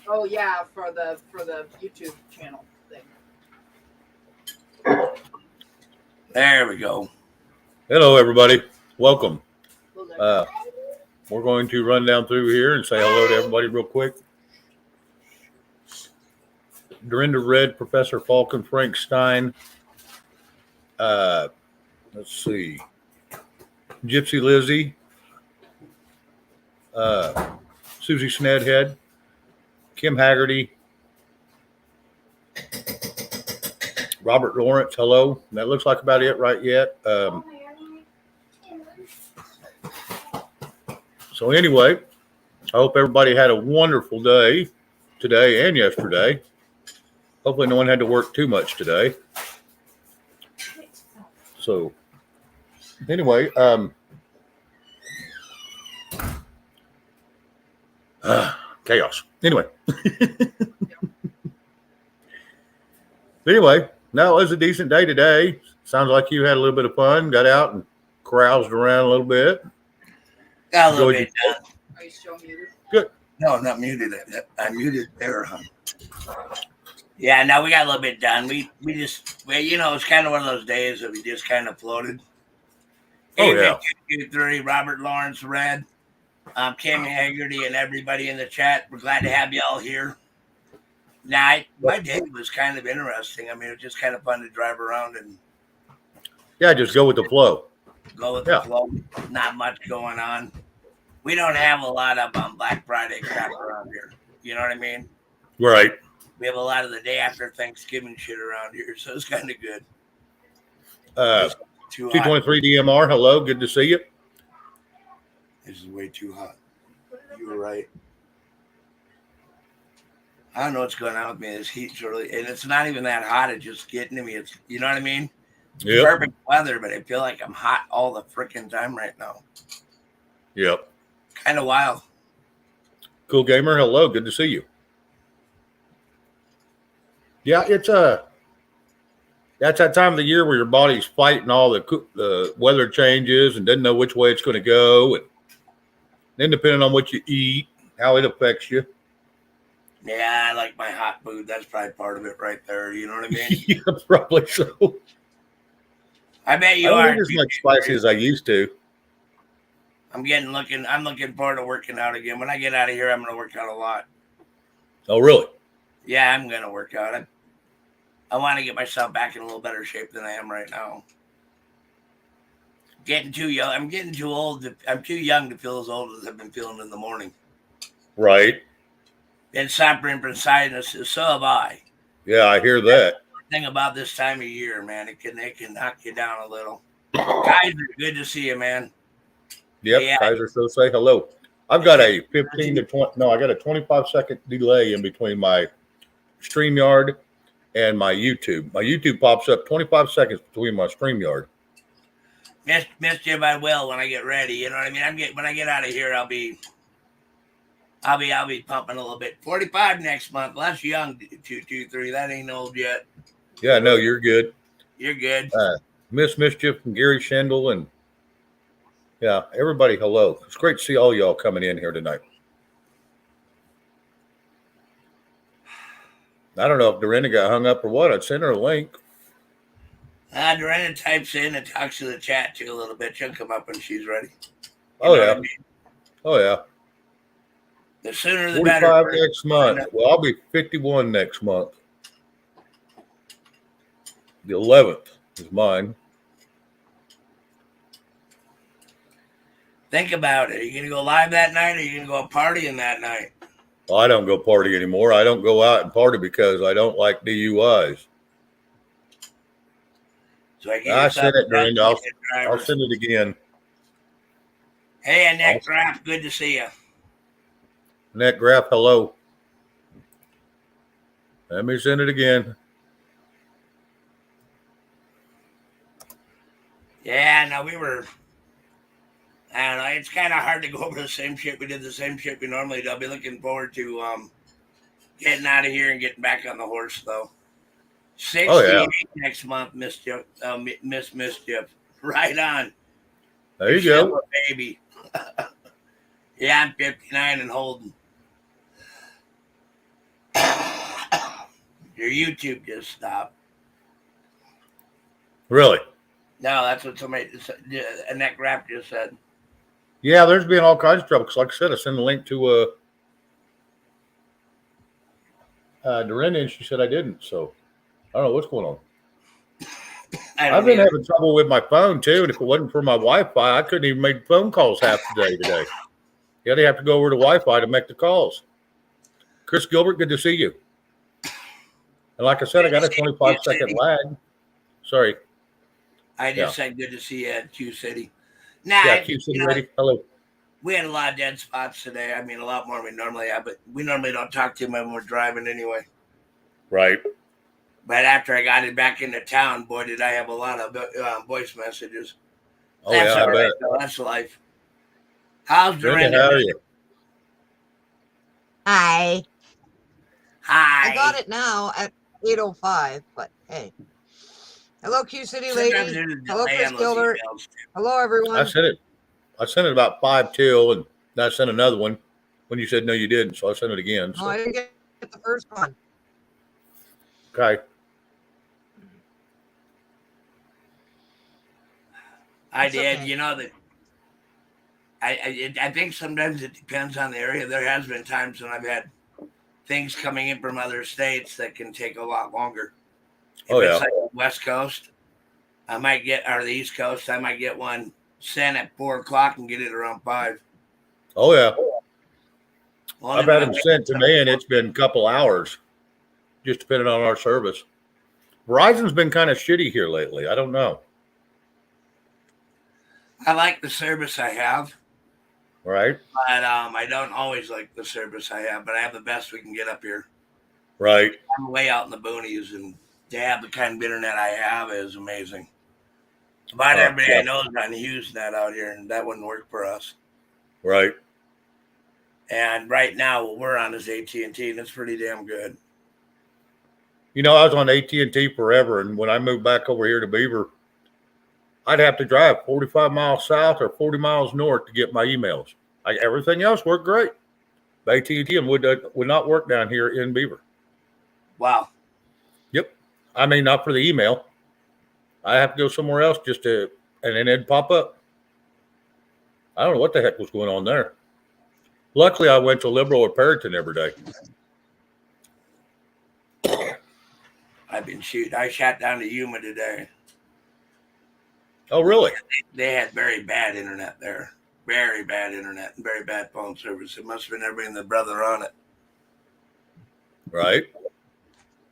Oh yeah, for the YouTube channel thing. There we go. Hello, everybody. Welcome. Well, there- We're going to run down through here and say hello to everybody real quick. Dorinda Red, Professor Falcon, Frank Stein. Let's see. Gypsy Lizzie. Susie Snedhead. Kim Haggerty. Robert Lawrence, hello. That looks like about it right yet. So anyway, I hope everybody had a wonderful day today and yesterday. Hopefully no one had to work too much today. So anyway, chaos. Anyway. Anyway, no, it was a decent day today. Sounds like you had a little bit of fun, got out and caroused around a little bit. Got a little bit done. Are you still muted? Good. No, I'm not muted. I muted there, huh? Yeah, no, we got a little bit done. We just, well, you know, it's kind of one of those days that we just kind of floated. Oh, yeah. 223, Robert Lawrence Red, Kim Haggerty, and everybody in the chat. We're glad to have you all here. Now, my day was kind of interesting. I mean, it was just kind of fun to drive around and just go with the flow. Go with the flow. Not much going on. We don't have a lot of Black Friday crap around here. You know what I mean? Right. We have a lot of the day after Thanksgiving shit around here, so it's kind of good. 223 DMR, hello, good to see you. This is way too hot. You were right. I don't know what's going on with me. This heat's really, and it's not even that hot. It's just getting to me. It's, you know what I mean? Yep. Perfect weather, but I feel like I'm hot all the freaking time right now. Yep. Kind of wild. Cool Gamer, hello, good to see you. Yeah, it's that's that time of the year where your body's fighting all the weather changes and doesn't know which way it's going to go, and then depending on what you eat, how it affects you. Yeah, I like my hot food. That's probably part of it right there. You know what I mean? Yeah, probably so. I bet you I are. don't eat as much spicy as I used to. I'm looking forward to working out again. When I get out of here, I'm going to work out a lot. Oh, really? Yeah, I'm going to work out. I want to get myself back in a little better shape than I am right now. Getting too young. I'm getting too old. I'm too young to feel as old as I've been feeling in the morning. Right. Been suffering from sinus. So have I. Yeah, I hear that. Thing about this time of year, man, it can knock you down a little. Kaiser, good to see you, man. Yep, Yeah. Kaiser, so say hello. I've got a 15 to 20. No, I got a 25-second delay in between my StreamYard and my YouTube. My YouTube pops up 25 seconds between my StreamYard. Mischief, I will when I get ready. You know what I mean? When I get out of here, I'll be pumping a little bit. 45 next month. Well, that's young. 223. That ain't old yet. Yeah, no, you're good. You're good. Miss Mischief and Gary Schendel and yeah, everybody, hello. It's great to see all y'all coming in here tonight. I don't know if Dorinda got hung up or what. I'd send her a link. Dorinda types in and talks to the chat too a little bit. She'll come up when she's ready. Oh, yeah. I mean? Oh, yeah. The sooner the 45 better. next month. Well, I'll be 51 next month. The 11th is mine. Think about it. Are you going to go live that night or are you going to go partying that night? Well, I don't go party anymore. I don't go out and party because I don't like DUIs. So I sent it, Dorinda. I'll send it again. Hey, Annette Graff, good to see you. Annette Graff, hello. Let me send it again. Yeah, no, I don't know. It's kind of hard to go over the same shit. We did the same shit we normally do. I'll be looking forward to getting out of here and getting back on the horse, though. 68 next month, Mischief. Miss Mischief. Right on. There you go. Baby. Yeah, I'm 59 and holding. Your YouTube just stopped. Really? No, that's what somebody, a neck rap just said. Yeah, there's been all kinds of trouble. Because, like I said, I sent a link to Dorinda, and she said I didn't. So I don't know what's going on. I've been having trouble with my phone too, and if it wasn't for my Wi-Fi, I couldn't even make phone calls half the day today. Yeah, they have to go over to Wi-Fi to make the calls. Chris Gilbert, good to see you. And like I said, I got a 25-second lag. Sorry. I just said good to see you at Q City. Nah, yeah, Q City ready. Hello. We had a lot of dead spots today. I mean, a lot more than we normally have, but we normally don't talk to them when we're driving anyway. Right. But after I got it back into town, boy, did I have a lot of voice messages. Oh, that's all right, bet. though. That's life. How's Dorinda? How are you? Hi. Hi. I got it now at 8:05, but hey. Hello, Q City lady. Hello, Chris Gilbert. Hello, everyone. I sent it about 5 till, and I sent another one when you said no, you didn't. So I sent it again. So. No, I didn't get the first one. Okay. I did. Okay. You know that. I think sometimes it depends on the area. There has been times when I've had things coming in from other states that can take a lot longer. If it's like the West Coast, I might get, or the East Coast, I might get one sent at 4 o'clock and get it around 5. Oh yeah. I've had them sent to me, and it's been a couple hours, just depending on our service. Verizon's been kind of shitty here lately. I don't know. I like the service I have. Right. But I don't always like the service I have, but I have the best we can get up here. Right. I'm way out in the boonies, and to have the kind of internet I have is amazing. About everybody I know is on HughesNet out here, and that wouldn't work for us. Right. And right now, what we're on is AT&T, and it's pretty damn good. You know, I was on AT&T forever, and when I moved back over here to Beaver, I'd have to drive 45 miles south or 40 miles north to get my emails. Everything else worked great. But AT&T would not work down here in Beaver. Wow. Yep. I mean, not for the email. I have to go somewhere else and then it'd pop up. I don't know what the heck was going on there. Luckily, I went to Liberal or Perryton every day. I've been shooting. I shot down to Yuma today. Oh, really? They had very bad internet there. Very bad internet and very bad phone service. It must have been everybody and their brother on it. Right.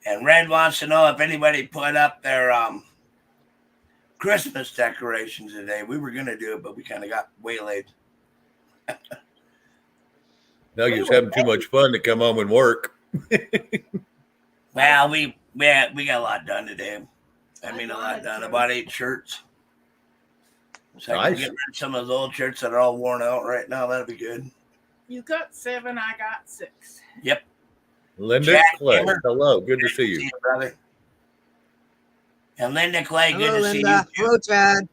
And Red wants to know if anybody put up their Christmas decorations today. We were going to do it, but we kind of got waylaid. No, you're just having too much fun to come home and work. Well, we got a lot done today. I mean, a lot done. About 8 shirts. So I can get rid of some of those old shirts that are all worn out right now. That'd be good. You got 7, I got 6. Yep. Linda Clay, hello. Good to see you. Brother. And Linda Clay, hello, good to Linda. see you. Hello, Chad.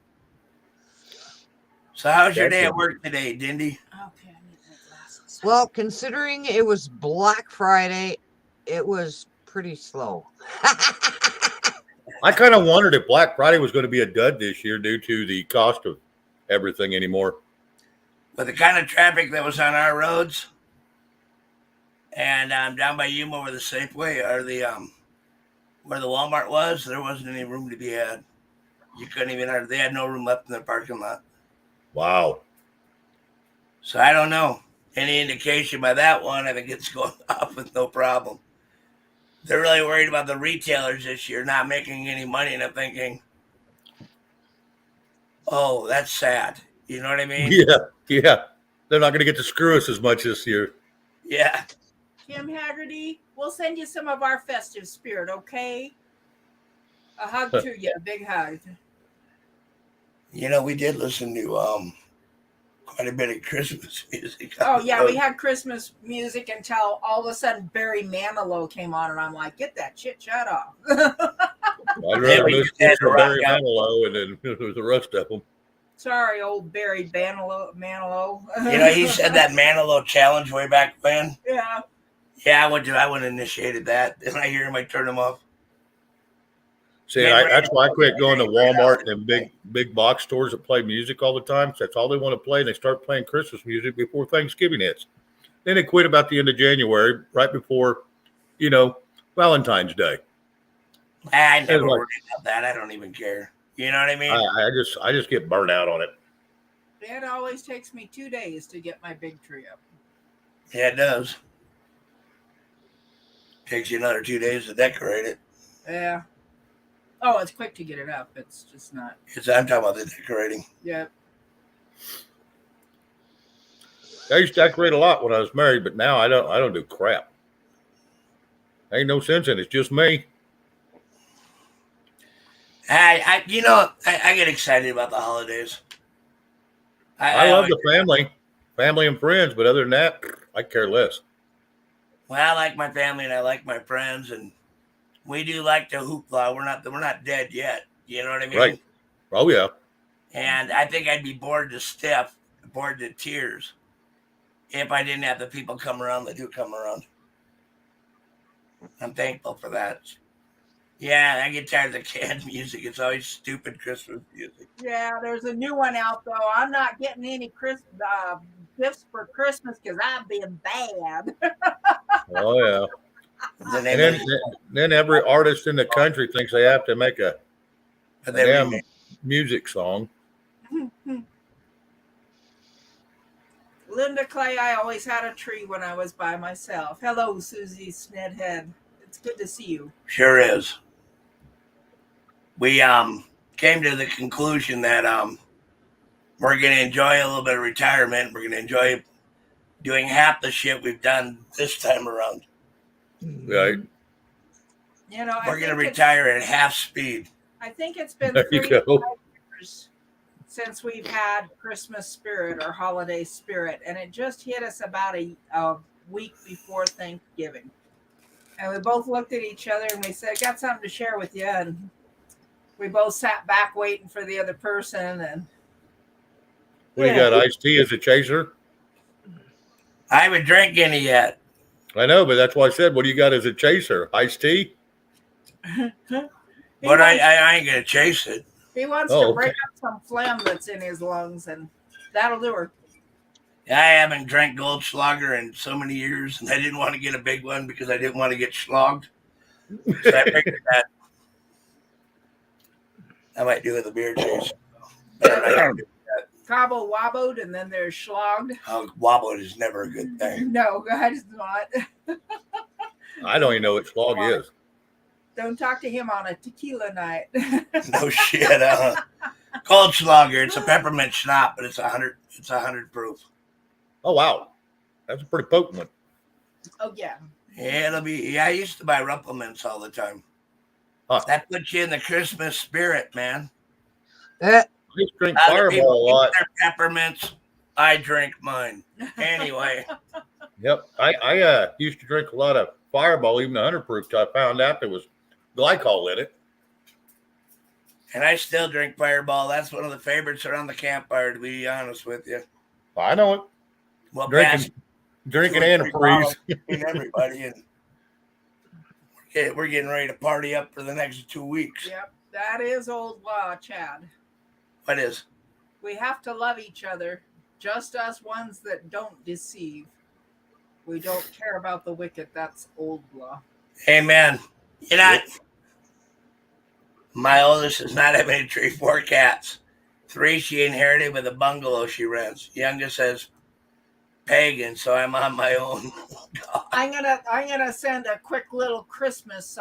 So how's your day at work today, Dindy? Okay, I need my glasses. Well, considering it was Black Friday, it was pretty slow. I kind of wondered if Black Friday was going to be a dud this year due to the cost of everything anymore. With the kind of traffic that was on our roads, and down by Yuma where the Safeway or the where the Walmart was, there wasn't any room to be had. You couldn't even. They had no room left in their parking lot. Wow. So I don't know. Any indication by that one, I think it's going off with no problem. They're really worried about the retailers this year not making any money, and I'm thinking, oh, that's sad. You know what I mean? Yeah. They're not going to get to screw us as much this year. Yeah. Kim Haggerty, we'll send you some of our festive spirit, okay? A hug to you, a big hug. You know, we did listen to quite a bit of Christmas music. Oh, yeah, we had Christmas music until all of a sudden Barry Manilow came on, and I'm like, get that shut off. I'd rather listen to Barry Manilow and then the rest of them. Sorry, old buried Manilow. He said that Manilow challenge way back when. Yeah. Yeah, I wouldn't have initiated that. Then I hear him, I turn him off. See, that's why I quit going to Walmart and big box stores that play music all the time. That's all they want to play, and they start playing Christmas music before Thanksgiving hits. Then they quit about the end of January, right before, Valentine's Day. I never worried about that. I don't even care. You know what I mean? I just get burnt out on it. It always takes me 2 days to get my big tree up. Yeah, it does. Takes you another 2 days to decorate it. Yeah. Oh, it's quick to get it up. It's just not. I'm talking about the decorating. Yeah. I used to decorate a lot when I was married, but now I don't do crap. Ain't no sense in it. It's just me. I get excited about the holidays. I love the family and friends, but other than that, I care less. Well, I like my family and I like my friends, and we do like the hoopla. We're not dead yet. You know what I mean? Right. Oh yeah. And I think I'd be bored to tears, if I didn't have the people come around that do come around. I'm thankful for that. Yeah, I get tired of the canned music. It's always stupid Christmas music. Yeah, there's a new one out though. I'm not getting any gifts for Christmas because I'm being bad. Oh yeah. And then every artist in the country thinks they have to make a damn music song. Linda Clay, I always had a tree when I was by myself. Hello, Susie Snedhead. It's good to see you. Sure is. We came to the conclusion that we're going to enjoy a little bit of retirement. We're going to enjoy doing half the shit we've done this time around. Right. We're going to retire at half speed. I think it's been 3 years since we've had Christmas spirit or holiday spirit, and it just hit us about a week before Thanksgiving. And we both looked at each other and we said, got something to share with you. And we both sat back waiting for the other person. And you got iced tea as a chaser? I haven't drank any yet. I know, but that's why I said, what do you got as a chaser? Iced tea? But I ain't going to chase it. He wants to break up some phlegm that's in his lungs, and that'll do her. I haven't drank Goldschlager in so many years, and I didn't want to get a big one because I didn't want to get slogged. So I figured that I might do with a beer chase. Cabo wabbled, and then there's schlogged. Wobbled is never a good thing. No, guys, not. I don't even know what slog is. Don't talk to him on a tequila night. No shit. Goldschlager, it's a peppermint schnapps, but it's 100 proof. Oh wow, that's a pretty potent one. Oh yeah. Yeah, I used to buy Rumplements all the time. Huh. That puts you in the Christmas spirit, man. I just drink Fireball a lot. Their peppermints, I drink mine. Anyway. Yep, I used to drink a lot of Fireball, even 100 proof, till I found out there was glycol in it. And I still drink Fireball. That's one of the favorites around the campfire, to be honest with you. I know it. Well, drinking antifreeze. Everybody, and we're getting ready to party up for the next 2 weeks. Yep, that is old law, Chad. What is? We have to love each other, just us ones that don't deceive. We don't care about the wicked. That's old law. Amen. My oldest does not have any tree, 4 cats. 3 she inherited with a bungalow she rents. Youngest says pagan, so I'm on my own. I'm gonna send a quick little Christmas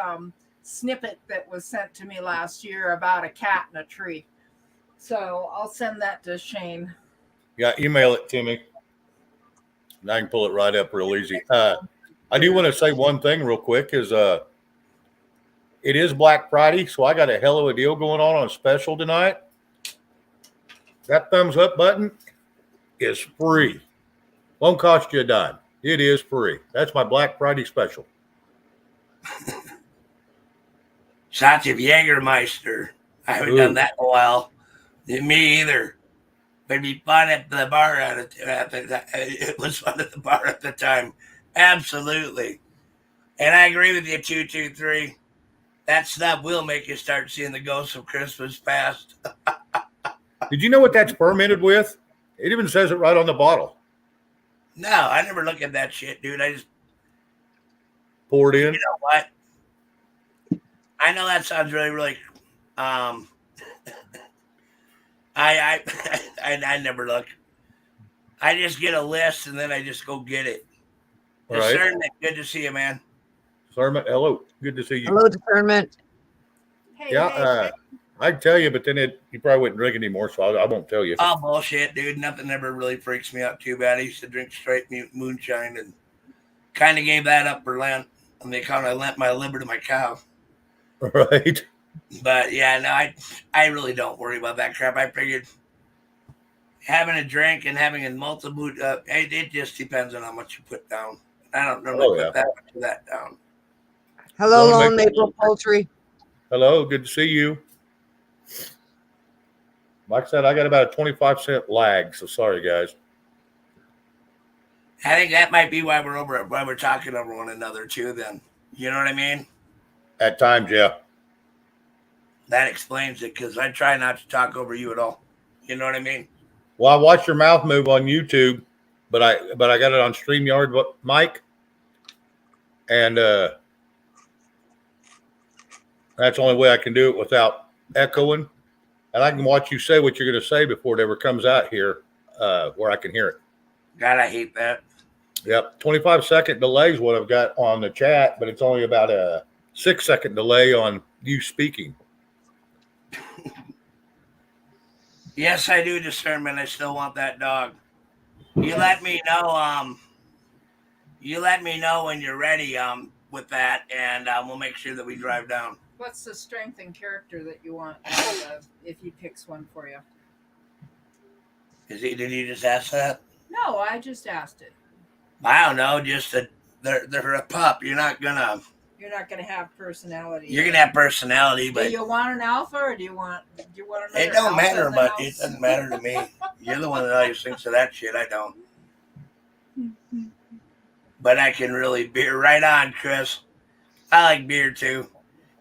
snippet that was sent to me last year about a cat and a tree. So I'll send that to Shane. Yeah, email it to me. And I can pull it right up real easy. I do want to say one thing real quick is it is Black Friday, so I got a hell of a deal going on special tonight. That thumbs up button is free. Won't cost you a dime. It is free. That's my Black Friday special. Shots of Jägermeister. I haven't done that in a while. Me either. It'd be fun at the bar it was fun at the bar at the time. Absolutely. And I agree with you, 223. That stuff will make you start seeing the ghosts of Christmas past. Did you know what that's fermented with? It even says it right on the bottle. No, I never look at that shit, dude. I just Pour it in. You know what? I know that sounds really, really. I never look. I just get a list and then I just go get it. All right. Discernment, good to see you, man. Discernment, hello. Good to see you. Hello, Discernment. Hey, Yeah, hey, I'd tell you, but then you probably wouldn't drink anymore, so I won't tell you. Oh, bullshit, dude. Nothing ever really freaks me out too bad. I used to drink straight moonshine and kind of gave that up for Lent. And they kind of lent my liver to my cow. Right. But yeah, no, I really don't worry about that crap. I figured having a drink and having a multiple, it just depends on how much you put down. I don't normally put that much of that down. Hello, Lone Maple Poultry. Hello, good to see you. Like I said, I got about a 25-cent lag, so sorry, guys. I think that might be why we're talking over one another too. Then you know what I mean? At times, yeah. That explains it because I try not to talk over you at all. You know what I mean? Well, I watched your mouth move on YouTube, but I got it on StreamYard mic, and that's the only way I can do it without echoing. And I can watch you say what you're going to say before it ever comes out here, where I can hear it. God, I hate that. Yep, 25-second delay is what I've got on the chat, but it's only about a 6-second delay on you speaking. Yes, I do, Discernment. I still want that dog. You let me know. You let me know when you're ready. With that, and we'll make sure that we drive down. What's the strength and character that you want if he picks one for you? Did you just ask that? No, I just asked it. I don't know. Just that they're a pup. You're not gonna have personality. You're gonna have personality, but do you want an alpha or do you want another? It don't matter, but it doesn't matter to me. You're the one that always thinks of that shit. I don't. But I can really beer. Right on, Chris. I like beer too.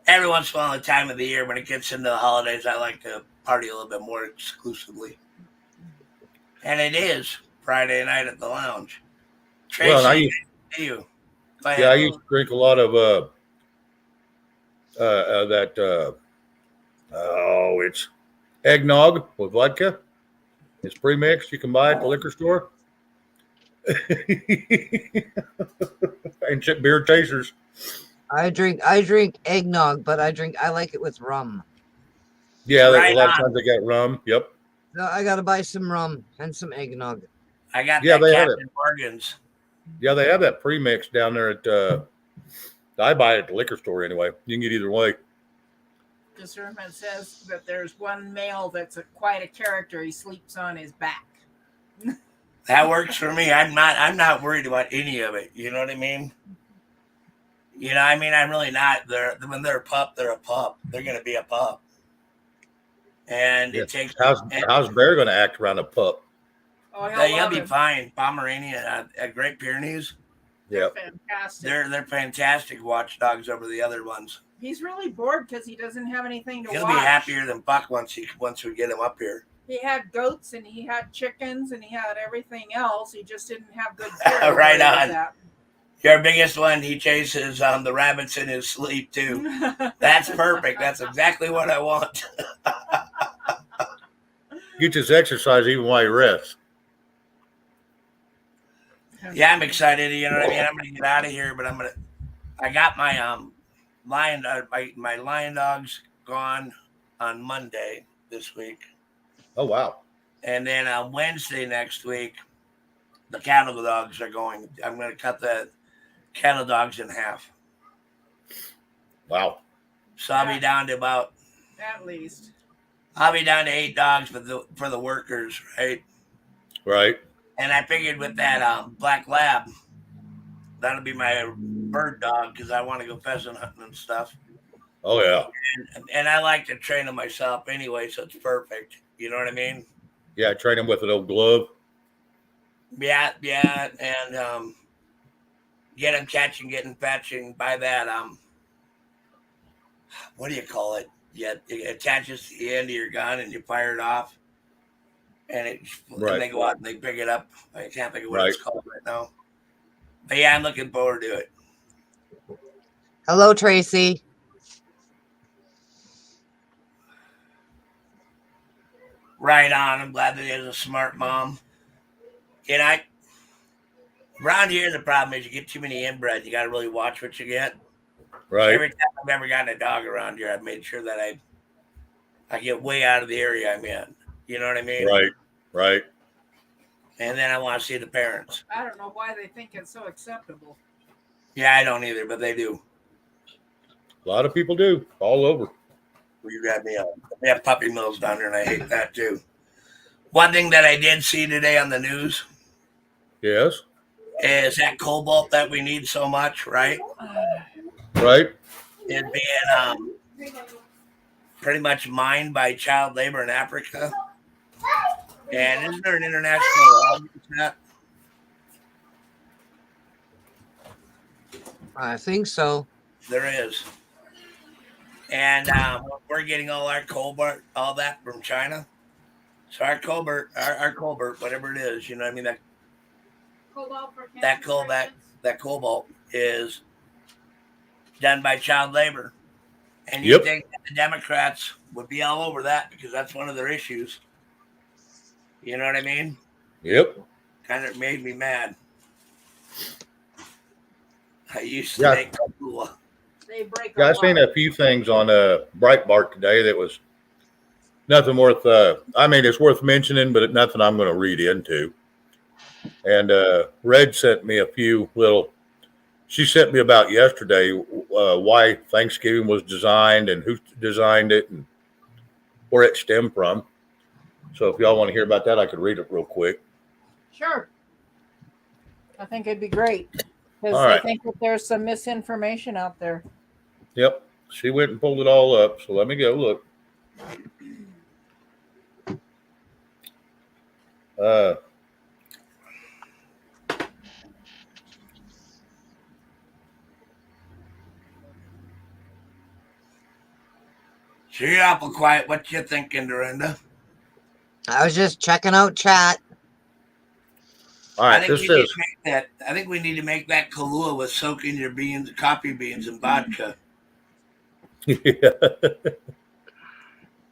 Every once in a while, the time of the year when it gets into the holidays, I like to party a little bit more exclusively. And it is Friday night at the lounge. Tracy, Well, I you. I used to drink a lot of it's eggnog with vodka. It's pre-mixed. You can buy it at the liquor store. And beer chasers. I drink eggnog, but I like it with rum. Yeah, a lot of times they got rum. Yep. So I gotta buy some rum and some eggnog. I got they Captain have it. Morgan's. Yeah, they have that pre-mix down there at I buy it at the liquor store anyway. You can get either way. Discernment says that there's one male that's quite a character. He sleeps on his back. That works for me. I'm not worried about any of it. You know what I mean? You know, I mean, I'm really not. When they're a pup, they're a pup. They're going to be a pup. And it takes. How's Bear going to act around a pup? Oh, he'll be fine. Pomeranian, Great Pyrenees. Yeah, fantastic. They're fantastic watchdogs over the other ones. He's really bored because he doesn't have anything to watch. He'll be happier than Buck once we get him up here. He had goats and he had chickens and he had everything else. He just didn't have good care. Right on. Your biggest one, he chases the rabbits in his sleep too. That's perfect. That's exactly what I want. Get his exercise even while he rests. Yeah, I'm excited. You know what I mean? I'm gonna get out of here, but I got my my lion dogs gone on Monday this week. Oh wow! And then on Wednesday next week, the cattle dogs are going. I'm going to cut the cattle dogs in half. Wow! So I'll be down to about. At least. I'll be down to 8 dogs for the workers, right? Right. And I figured with that black lab, that'll be my bird dog because I want to go pheasant hunting and stuff. Oh yeah. And I like to train them myself anyway, so it's perfect. You know what I mean? Yeah, train him with an old glove. Yeah, and get him catching, getting fetching by that. What do you call it? Yeah, it attaches to the end of your gun and you fire it off, and Right. they go out and they pick it up. I can't think of what Right. it's called right now. But yeah, I'm looking forward to it. Hello, Tracy. Right on. I'm glad that he has a smart mom. And around here, the problem is you get too many inbred. You got to really watch what you get. Right. Every time I've ever gotten a dog around here, I've made sure that I get way out of the area I'm in. You know what I mean? Right. Right. And then I want to see the parents. I don't know why they think it's so acceptable. Yeah, I don't either, but they do. A lot of people do all over. You got me on. They have puppy mills down there, and I hate that too. One thing that I did see today on the news Yes. is that cobalt that we need so much, right? Right. Is being pretty much mined by child labor in Africa. And isn't there an international law against that? I think so. There is. And we're getting all our cobalt, all that from China. So our cobalt, whatever it is, you know what I mean? That cobalt is done by child labor. And you think that the Democrats would be all over that because that's one of their issues. You know what I mean? Yep. Kind of made me mad. I used to make cool. They break. Yeah, I've seen a few things on Breitbart today that was nothing worth. I mean, it's worth mentioning, but nothing I'm going to read into. And Red sent me a few little. She sent me about yesterday why Thanksgiving was designed and who designed it and where it stemmed from. So if y'all want to hear about that, I could read it real quick. Sure. I think it'd be great because All I right. think that there's some misinformation out there. Yep. She went and pulled it all up. So let me go look. So you're awful quiet. What you thinking, Dorinda? I was just checking out chat. All right. This says. I think we need to make that Kahlua with soaking your coffee beans in vodka. Yeah.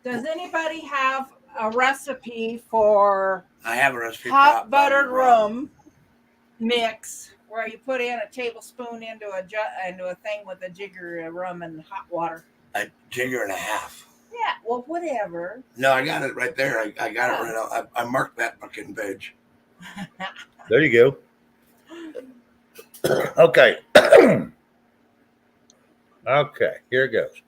Does anybody have a recipe for I have a recipe hot buttered rum mix where you put in a tablespoon into a thing with a jigger of rum and hot water? A jigger and a half. Yeah, well, whatever. No, I got it right there. I got it right out. I marked that fucking page. There you go. Okay. Okay, here it goes.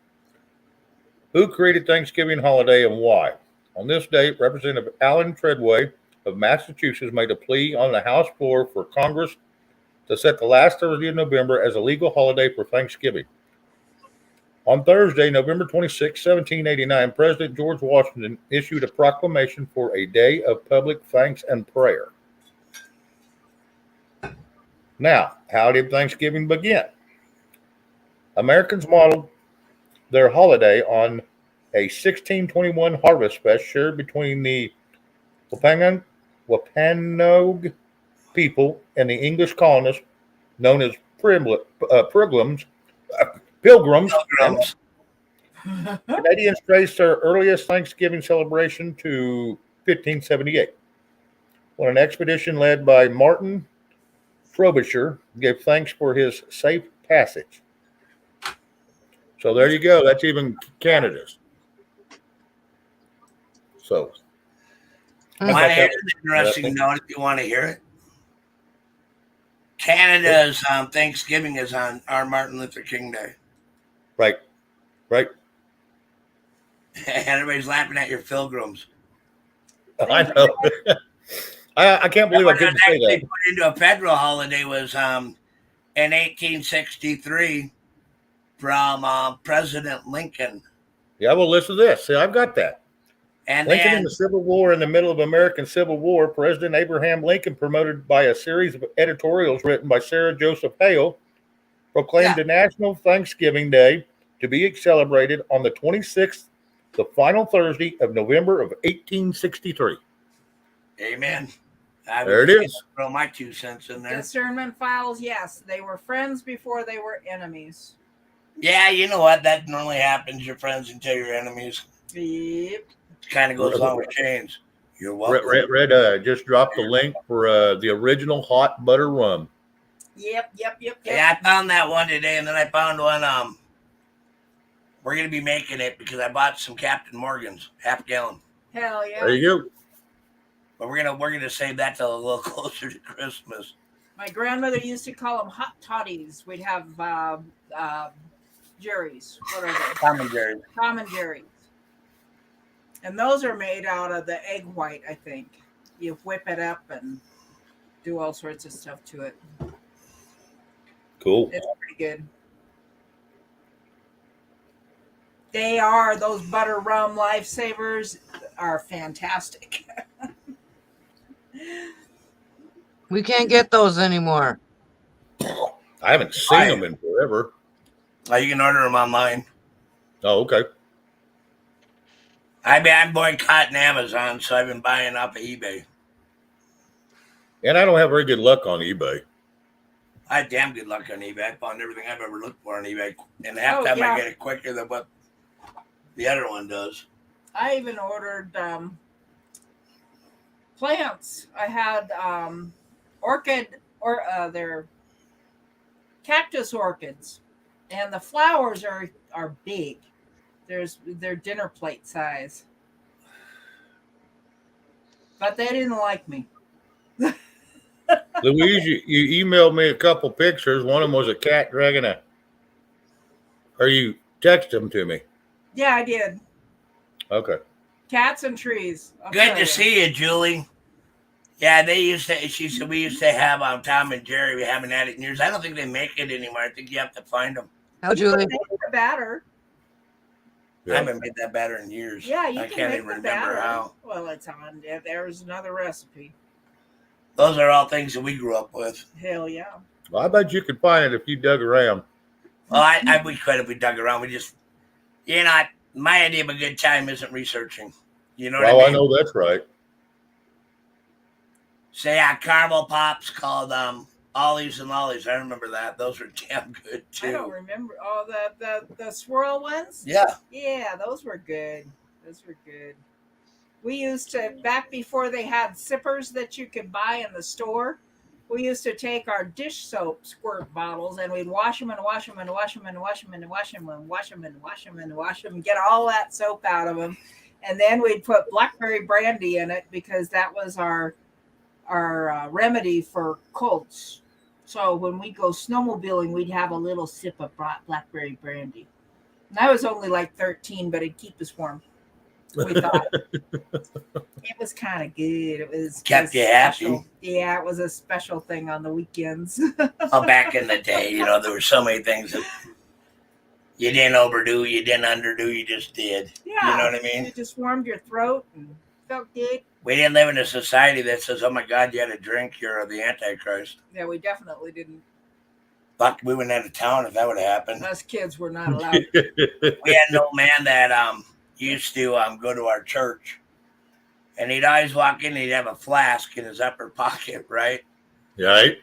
Who created Thanksgiving holiday and why? On this date, Representative Alan Treadway of Massachusetts made a plea on the House floor for Congress to set the last Thursday of November as a legal holiday for Thanksgiving. On Thursday, November 26, 1789, President George Washington issued a proclamation for a day of public thanks and prayer. Now, how did Thanksgiving begin? Americans modeled their holiday on a 1621 harvest fest shared between the Wampanoag people and the English colonists known as pilgrims. Canadians traced their earliest Thanksgiving celebration to 1578, when an expedition led by Martin Frobisher gave thanks for his safe passage. So there you go. That's even Canada's. So. Want to hear an interesting note if you want to hear it? Canada's Thanksgiving is on our Martin Luther King Day. Right. Right. And everybody's laughing at your pilgrims. I know. I can't believe I couldn't say that. They put into a federal holiday was in 1863 from President Lincoln. Yeah, well, listen to this. See, I've got that. And Lincoln then in the Civil War, in the middle of American Civil War, President Abraham Lincoln, promoted by a series of editorials written by Sarah Joseph Hale, proclaimed Yeah. a National Thanksgiving Day to be celebrated on the 26th, the final Thursday of November of 1863. amen. I There would it is. throw my 2 cents in there. Discernment files, yes. They were friends before they were enemies. Yeah, you know what? That normally happens. You're friends until you're enemies. Yep. It kind of goes along with chains. You're welcome. Red just dropped the link for the original hot butter rum. Yep. Yeah, I found that one today, and then I found one. We're gonna be making it because I bought some Captain Morgan's half gallon. Hell yeah. There you go. But we're gonna save that till a little closer to Christmas. My grandmother used to call them hot toddies. We'd have Jerry's. What are they? Common Jerry. Common Jerry's. And those are made out of the egg white, I think. You whip it up and do all sorts of stuff to it. Cool. It's pretty good. They are, those butter rum lifesavers are fantastic. We can't get those anymore. I haven't seen them in forever. You can order them online. Oh, okay. I'm boycotting Amazon, so I've been buying off of eBay. And I don't have very good luck on eBay. I had damn good luck on eBay. I found everything I've ever looked for on eBay, and half the time I get it quicker than what the other one does. I even ordered plants. I had they're cactus orchids, and the flowers are big. They're dinner plate size, but they didn't like me. Louise, you emailed me a couple pictures. One of them was a cat dragging or you texted them to me. Yeah, I did. Okay. Cats and trees. Good to see you, Julie. Yeah, she said we used to have Tom and Jerry. We haven't had it in years. I don't think they make it anymore. I think you have to find them. How, Julie? Make the batter. Yeah. I haven't made that batter in years. Yeah, I can't even remember how. Well, it's on. There's another recipe. Those are all things that we grew up with. Hell yeah. Well, I bet you could find it if you dug around. Well, we could if we dug around. We just, my idea of a good time isn't researching. You know what I mean? I know that's right. So yeah, caramel pops called Ollies and Lollies. I remember that. Those were damn good too. I don't remember. Oh, the swirl ones? Yeah. Yeah, those were good. We used to, back before they had sippers that you could buy in the store, we used to take our dish soap squirt bottles and we'd wash them and wash them and wash them and wash them and wash them and wash them and wash them and wash them and get all that soap out of them. And then we'd put blackberry brandy in it because that was our remedy for colds. So when we go snowmobiling, we'd have a little sip of blackberry brandy. And I was only like 13, but it'd keep us warm. We thought it was kind of good. It was kept you happy. Yeah, it was a special thing on the weekends. Back in the day, there were so many things that you didn't overdo, you didn't underdo, you just did. Yeah, you know what I mean? You just warmed your throat and felt good. We didn't live in a society that says, "Oh my God, you had a drink, you're the Antichrist." Yeah, we definitely didn't. Fuck, we went out of town if that would have happened. Us kids were not allowed. We had an old man that used to go to our church, and he'd always walk in and he'd have a flask in his upper pocket, right? Right.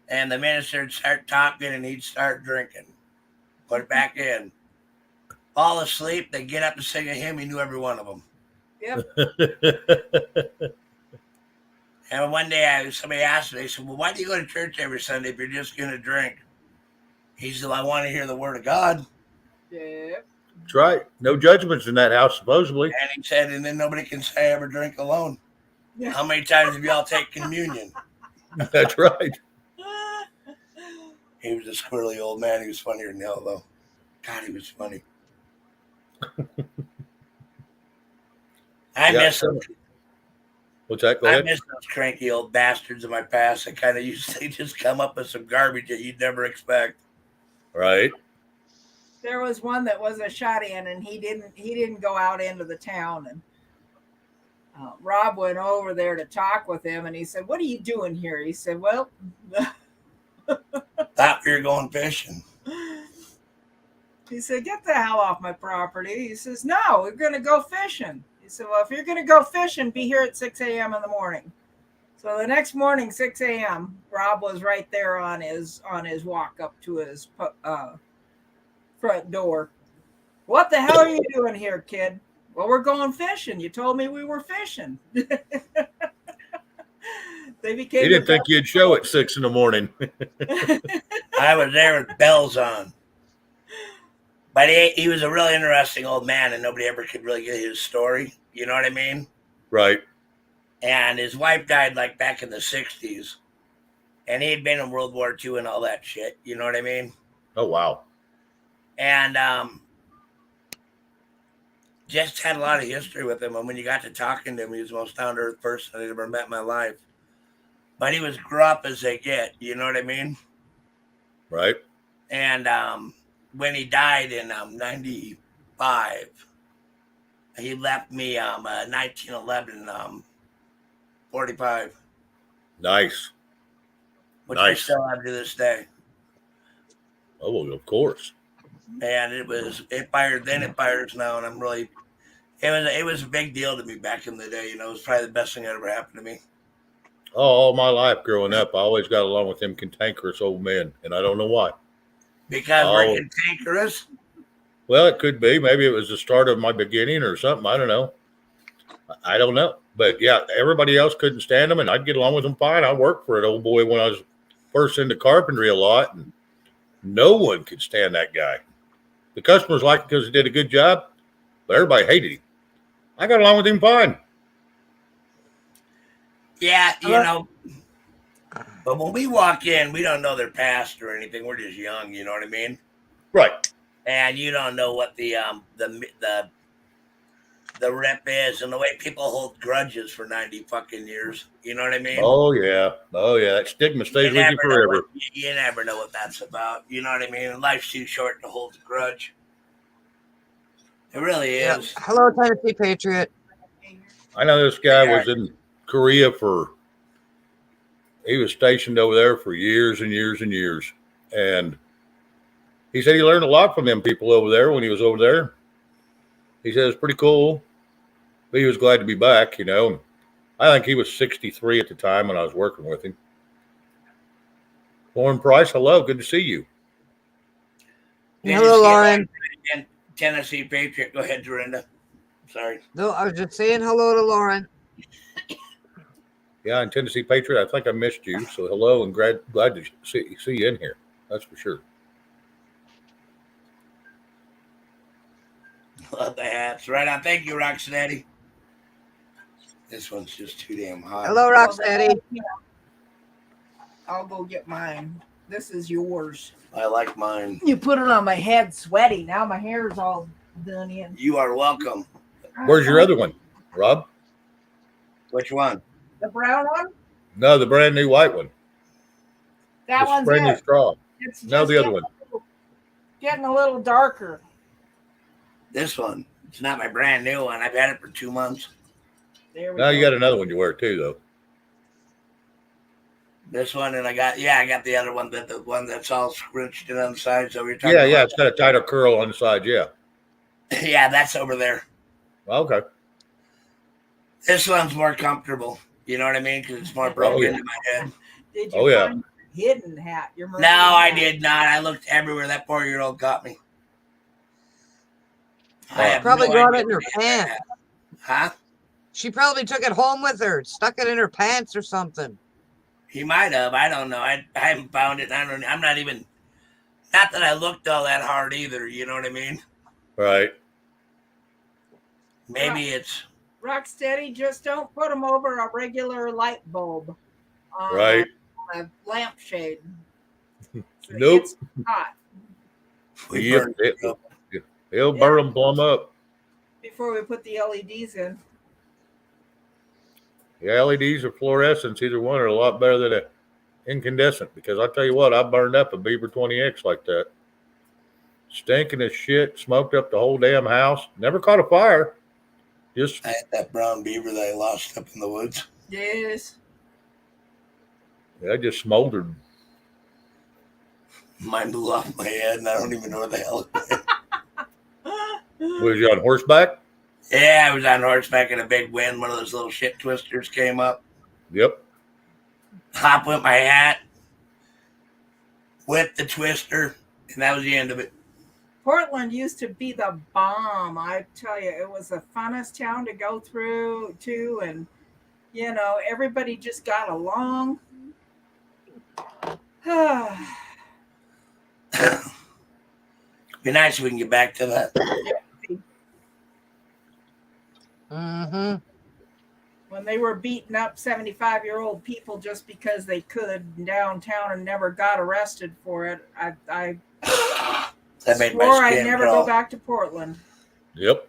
And the minister would start talking and he'd start drinking. Put it back in. Fall asleep, they'd get up and sing a hymn. He knew every one of them. Yep. And one day somebody asked me, they said, "Well, why do you go to church every Sunday if you're just going to drink?" He said, "I want to hear the word of God." Yep. That's right. No judgments in that house, supposedly. And he said, "And then nobody can say I ever drink alone." Yeah. How many times have y'all taken communion? That's right. He was a squirrely old man. He was funnier than hell, though. God, he was funny. I miss them. What's that? Go I ahead. miss those cranky old bastards of my past that kind of usually just come up with some garbage that you'd never expect. Right. There was one that was a shot in, and he didn't go out into the town, and Rob went over there to talk with him, and he said, "What are you doing here?" He said, "Well." Thought we were going fishing. He said, "Get the hell off my property." He says, "No, we're going to go fishing." He said, "Well, if you're going to go fishing, be here at 6 a.m. in the morning." So the next morning, 6 a.m., Rob was right there on his walk up to his front door. "What the hell are you doing here, kid?" "Well, we're going fishing. You told me we were fishing." They became. He didn't think you'd show at 6 a.m. I was there with bells on. But he was a really interesting old man, and nobody ever could really get his story. You know what I mean? Right. And his wife died like back in the 60s. And he had been in World War II and all that shit. You know what I mean? Oh, wow. And just had a lot of history with him. And when you got to talking to him, he was the most down-to-earth person I'd ever met in my life. But he was grew up as they get. You know what I mean? Right. And when he died in 95, he left me 1911 45. Nice. Which I Nice. still have to this day. Oh, well, of course. And it fires then, it fires now, and I'm really, it was a big deal to me back in the day. You know, it was probably the best thing that ever happened to me. Oh, all my life growing up, I always got along with them cantankerous old men, and I don't know why. Because we're cantankerous? Well, it could be. Maybe it was the start of my beginning or something. I don't know. I don't know. But yeah, everybody else couldn't stand them, and I'd get along with them fine. I worked for an old boy when I was first into carpentry a lot, and no one could stand that guy. The customers liked him because he did a good job, but everybody hated him. I got along with him fine. Yeah, you know. But when we walk in, we don't know their past or anything. We're just young, you know what I mean? Right. And you don't know what the rep is and the way people hold grudges for 90 fucking years. You know what I mean? Oh, yeah. Oh, yeah. That stigma stays with you forever. You never know what that's about. You know what I mean? And life's too short to hold a grudge. It really is. Hello, Tennessee Patriot. I know this guy was in Korea he was stationed over there for years and years and years. And he said he learned a lot from them people over there when he was over there. He said it's pretty cool. But he was glad to be back, you know. I think he was 63 at the time when I was working with him. Lauren Price, hello. Good to see you. Hello, Lauren. Tennessee Patriot. Go ahead, Dorinda. Sorry. No, I was just saying hello to Lauren. Yeah, and Tennessee Patriot, I think I missed you. So hello and glad to see you in here. That's for sure. Love the hats. Right on. Thank you, Rocksteady. This one's just too damn hot. Hello, Rocksteady. I'll go get mine. This is yours. I like mine. You put it on my head, sweaty. Now my hair's all done in. You are welcome. Where's your other one, Rob? Which one? The brown one? No, the brand new white one. That one's brand new straw. It's No, the other one. Getting a little darker. This one. It's not my brand new one. I've had it for 2 months. There we Now go. you got another one you wear too, though. This one, and I got the other one, the one that's all scrunched in on the side. So we're talking. Yeah, it's got a tighter curl on the side. Yeah. Yeah, that's over there. Okay. This one's more comfortable. You know what I mean? Because it's more broken into my head. Did you find your hidden hat? Your no, I did not. I looked everywhere. That 4-year-old got me. Probably got it in her pants. Huh? She probably took it home with her, stuck it in her pants or something. He might have. I don't know. I haven't found it. I'm not even. Not that I looked all that hard either. You know what I mean? Right. Maybe it's. Rocksteady, just don't put them over a regular light bulb. Right. A lampshade. Nope. It's hot. It'll burn them plumb up. Before we put the LEDs in. Yeah, LEDs or fluorescents, either one are a lot better than an incandescent. Because I tell you what, I burned up a Beaver 20X like that. Stinking as shit, smoked up the whole damn house. Never caught a fire. Just I had that brown beaver that I lost up in the woods. Yes. yeah, just smoldered. Mine blew off my head, and I don't even know where the hell it went. Was you on horseback? Yeah, I was on horseback in a big wind. One of those little shit twisters came up. Yep. Hop with my hat, whipped the twister, and that was the end of it. Portland used to be the bomb. I tell you, it was the funnest town to go through to, and you know, everybody just got along. Be nice if we can get back to that. Mm-hmm. When they were beating up 75-year-old people just because they could downtown and never got arrested for it, I That made swore my I'd skin never crawl. go back to Portland. Yep.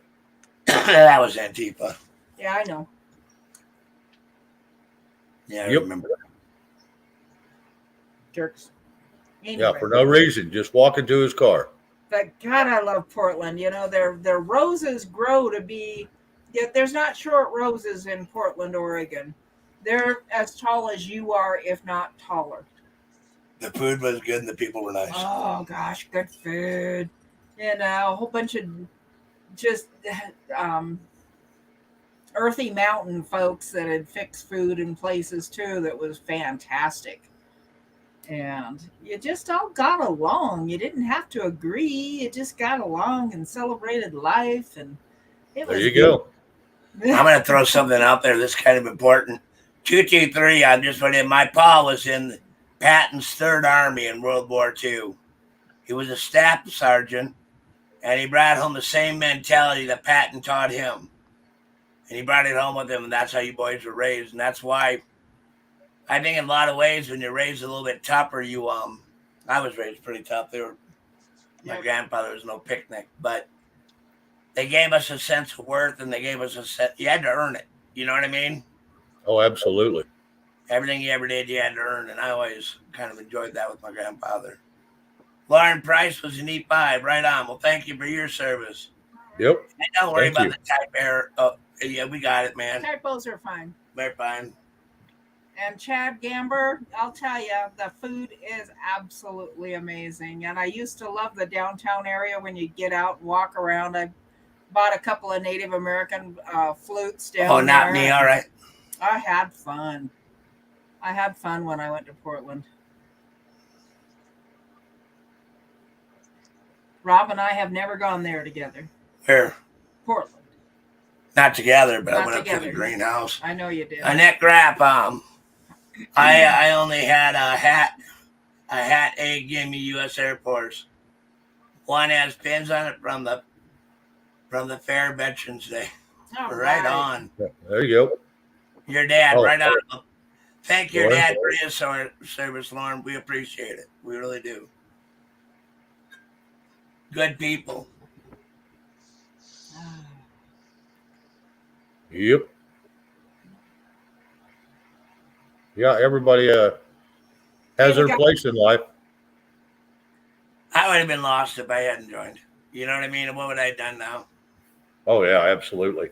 That was Antifa. Yeah, I know. Yeah, I Yep. remember. Jerks. Anyway, Yeah, for no reason, just walking to his car. but God, I love Portland. You know, their roses grow to be. Yeah, there's not short roses in Portland, Oregon. They're as tall as you are, if not taller. The food was good and the people were nice. Oh gosh, good food. You know, a whole bunch of just earthy mountain folks that had fixed food in places too that was fantastic. And you just all got along. You didn't have to agree. You just got along and celebrated life. And it There was you go. I'm going to throw something out there that's kind of important. 223, I just put in. My pa was in Patton's Third Army in World War II. He was a staff sergeant, and he brought home the same mentality that Patton taught him. And he brought it home with him, and that's how you boys were raised. And that's why I think in a lot of ways when you're raised a little bit tougher, I was raised pretty tough. My grandfather was no picnic, but they gave us a sense of worth, and they gave us you had to earn it. You know what I mean? Oh, absolutely. Everything you ever did, you had to earn, and I always kind of enjoyed that with my grandfather. Lauren Price was an E5. Right on. Well, thank you for your service. Yep. And don't worry Thank about you. the type error. Oh, yeah, we got it, man. Typos are fine. They're fine. And Chad Gamber, I'll tell you, the food is absolutely amazing. And I used to love the downtown area when you get out and walk around. I bought a couple of Native American flutes down there. Oh, not me. All right. I had fun. I had fun when I went to Portland. Rob and I have never gone there together. Where? Portland. Not together, but Not I went up to together. the greenhouse. I know you did. Annette Grapp, I only had a hat. A hat egg gave me U.S. Air Force. One has pins on it from the Fair Veterans Day. All right on. Yeah, there you go. Your dad, Oh, right on. Thank your Lauren. dad for his service, Lauren. We appreciate it. We really do. Good people. Yep. Yeah, everybody has their place in life. I would have been lost if I hadn't joined. You know what I mean? And what would I have done now? Oh, yeah, absolutely.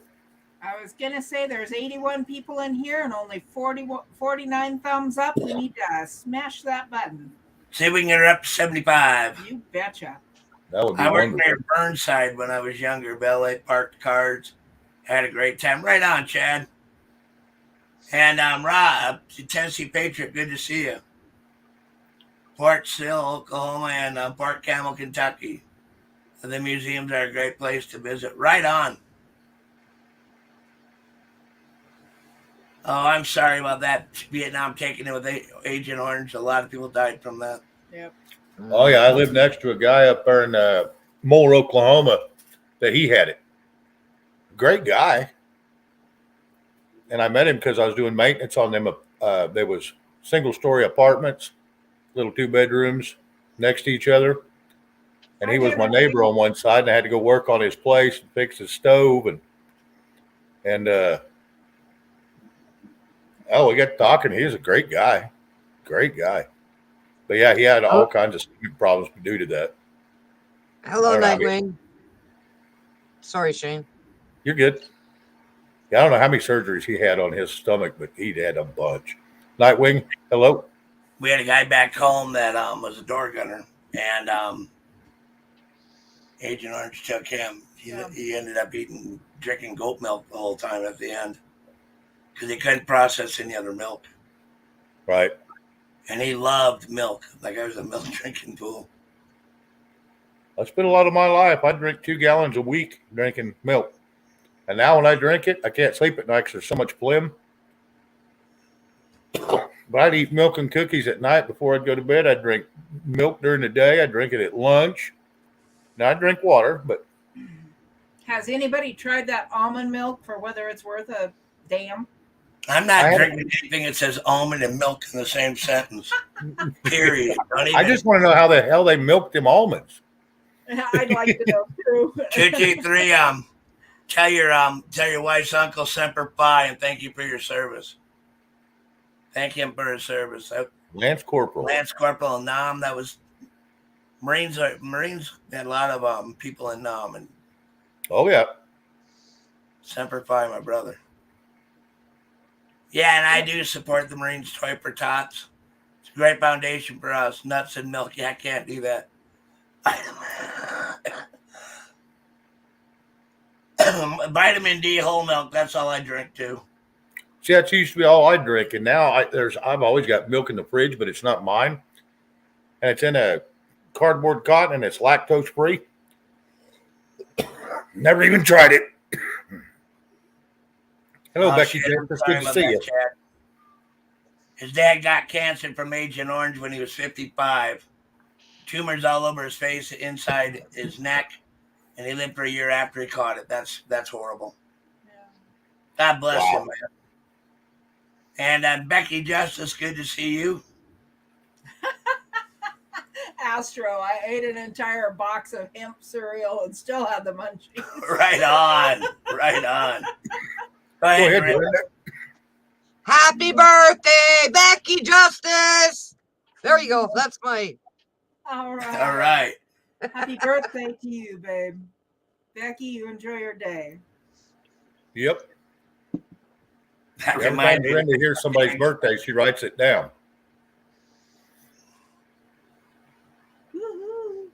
I was going to say there's 81 people in here and only 49 thumbs up. We need to smash that button. See if we can get her up to 75. You betcha. That would be I worked wonderful. near Burnside when I was younger. Ballet, parked cars, had a great time. Right on, Chad. And Rob, Tennessee Patriot, good to see you. Port Sill, Oklahoma, and Port Camel, Kentucky. The museums are a great place to visit. Right on. Oh, I'm sorry about that. Vietnam taking it with Agent Orange. A lot of people died from that. Yep. Oh, yeah, I lived next to a guy up there in Moore, Oklahoma, that he had it. Great guy. And I met him because I was doing maintenance on them. There was single-story apartments, little 2 bedrooms next to each other. And he was my neighbor on one side, and I had to go work on his place and fix his stove. And we got talking. He was a great guy. Great guy. But, yeah, he had all kinds of stupid problems due to that. Hello, All right. Nightwing. Sorry, Shane. You're good. I don't know how many surgeries he had on his stomach, but he'd had a bunch. Nightwing, hello. We had a guy back home that was a door gunner, and Agent Orange took him. He ended up drinking goat milk the whole time at the end because he couldn't process any other milk. Right. And he loved milk. Like I was a milk drinking fool. I spent a lot of my life. I drink 2 gallons a week drinking milk. And now when I drink it, I can't sleep at night because there's so much phlegm. But I'd eat milk and cookies at night before I'd go to bed. I'd drink milk during the day. I'd drink it at lunch. Now I drink water, but. Has anybody tried that almond milk for whether it's worth a damn? I'm not drinking anything that says almond and milk in the same sentence. Period. I just want to know how the hell they milk them almonds. I'd like to know too. 223. Tell your wife's uncle Semper Fi and thank you for your service. Thank him for his service. Lance Corporal. Nam. That was Marines. Marines had a lot of people in Nam, and oh yeah, Semper Fi, my brother. Yeah, and I do support the Marines. Toy for Tots. It's a great foundation for us. Nuts and milk. Yeah, I can't do that. Vitamin D whole milk. That's all I drink too. See, that used to be all I drink, and now I've always got milk in the fridge, but it's not mine, and it's in a cardboard carton, and it's lactose free. Never even tried it. Hello, Becky. It's good to see you. Chad. His dad got cancer from Agent Orange when he was 55. Tumors all over his face, inside his neck, and he lived for a year after he caught it. That's horrible. Yeah. God bless him, man. And Becky Justice, good to see you. Astro, I ate an entire box of hemp cereal and still had the munchies. Right on. Go ahead, Happy birthday, Becky Justice. There you go. That's my. All right. Happy birthday to you, babe. Becky, you enjoy your day. Yep. That every time Brenda hears somebody's birthday, she writes it down. Woo-hoo.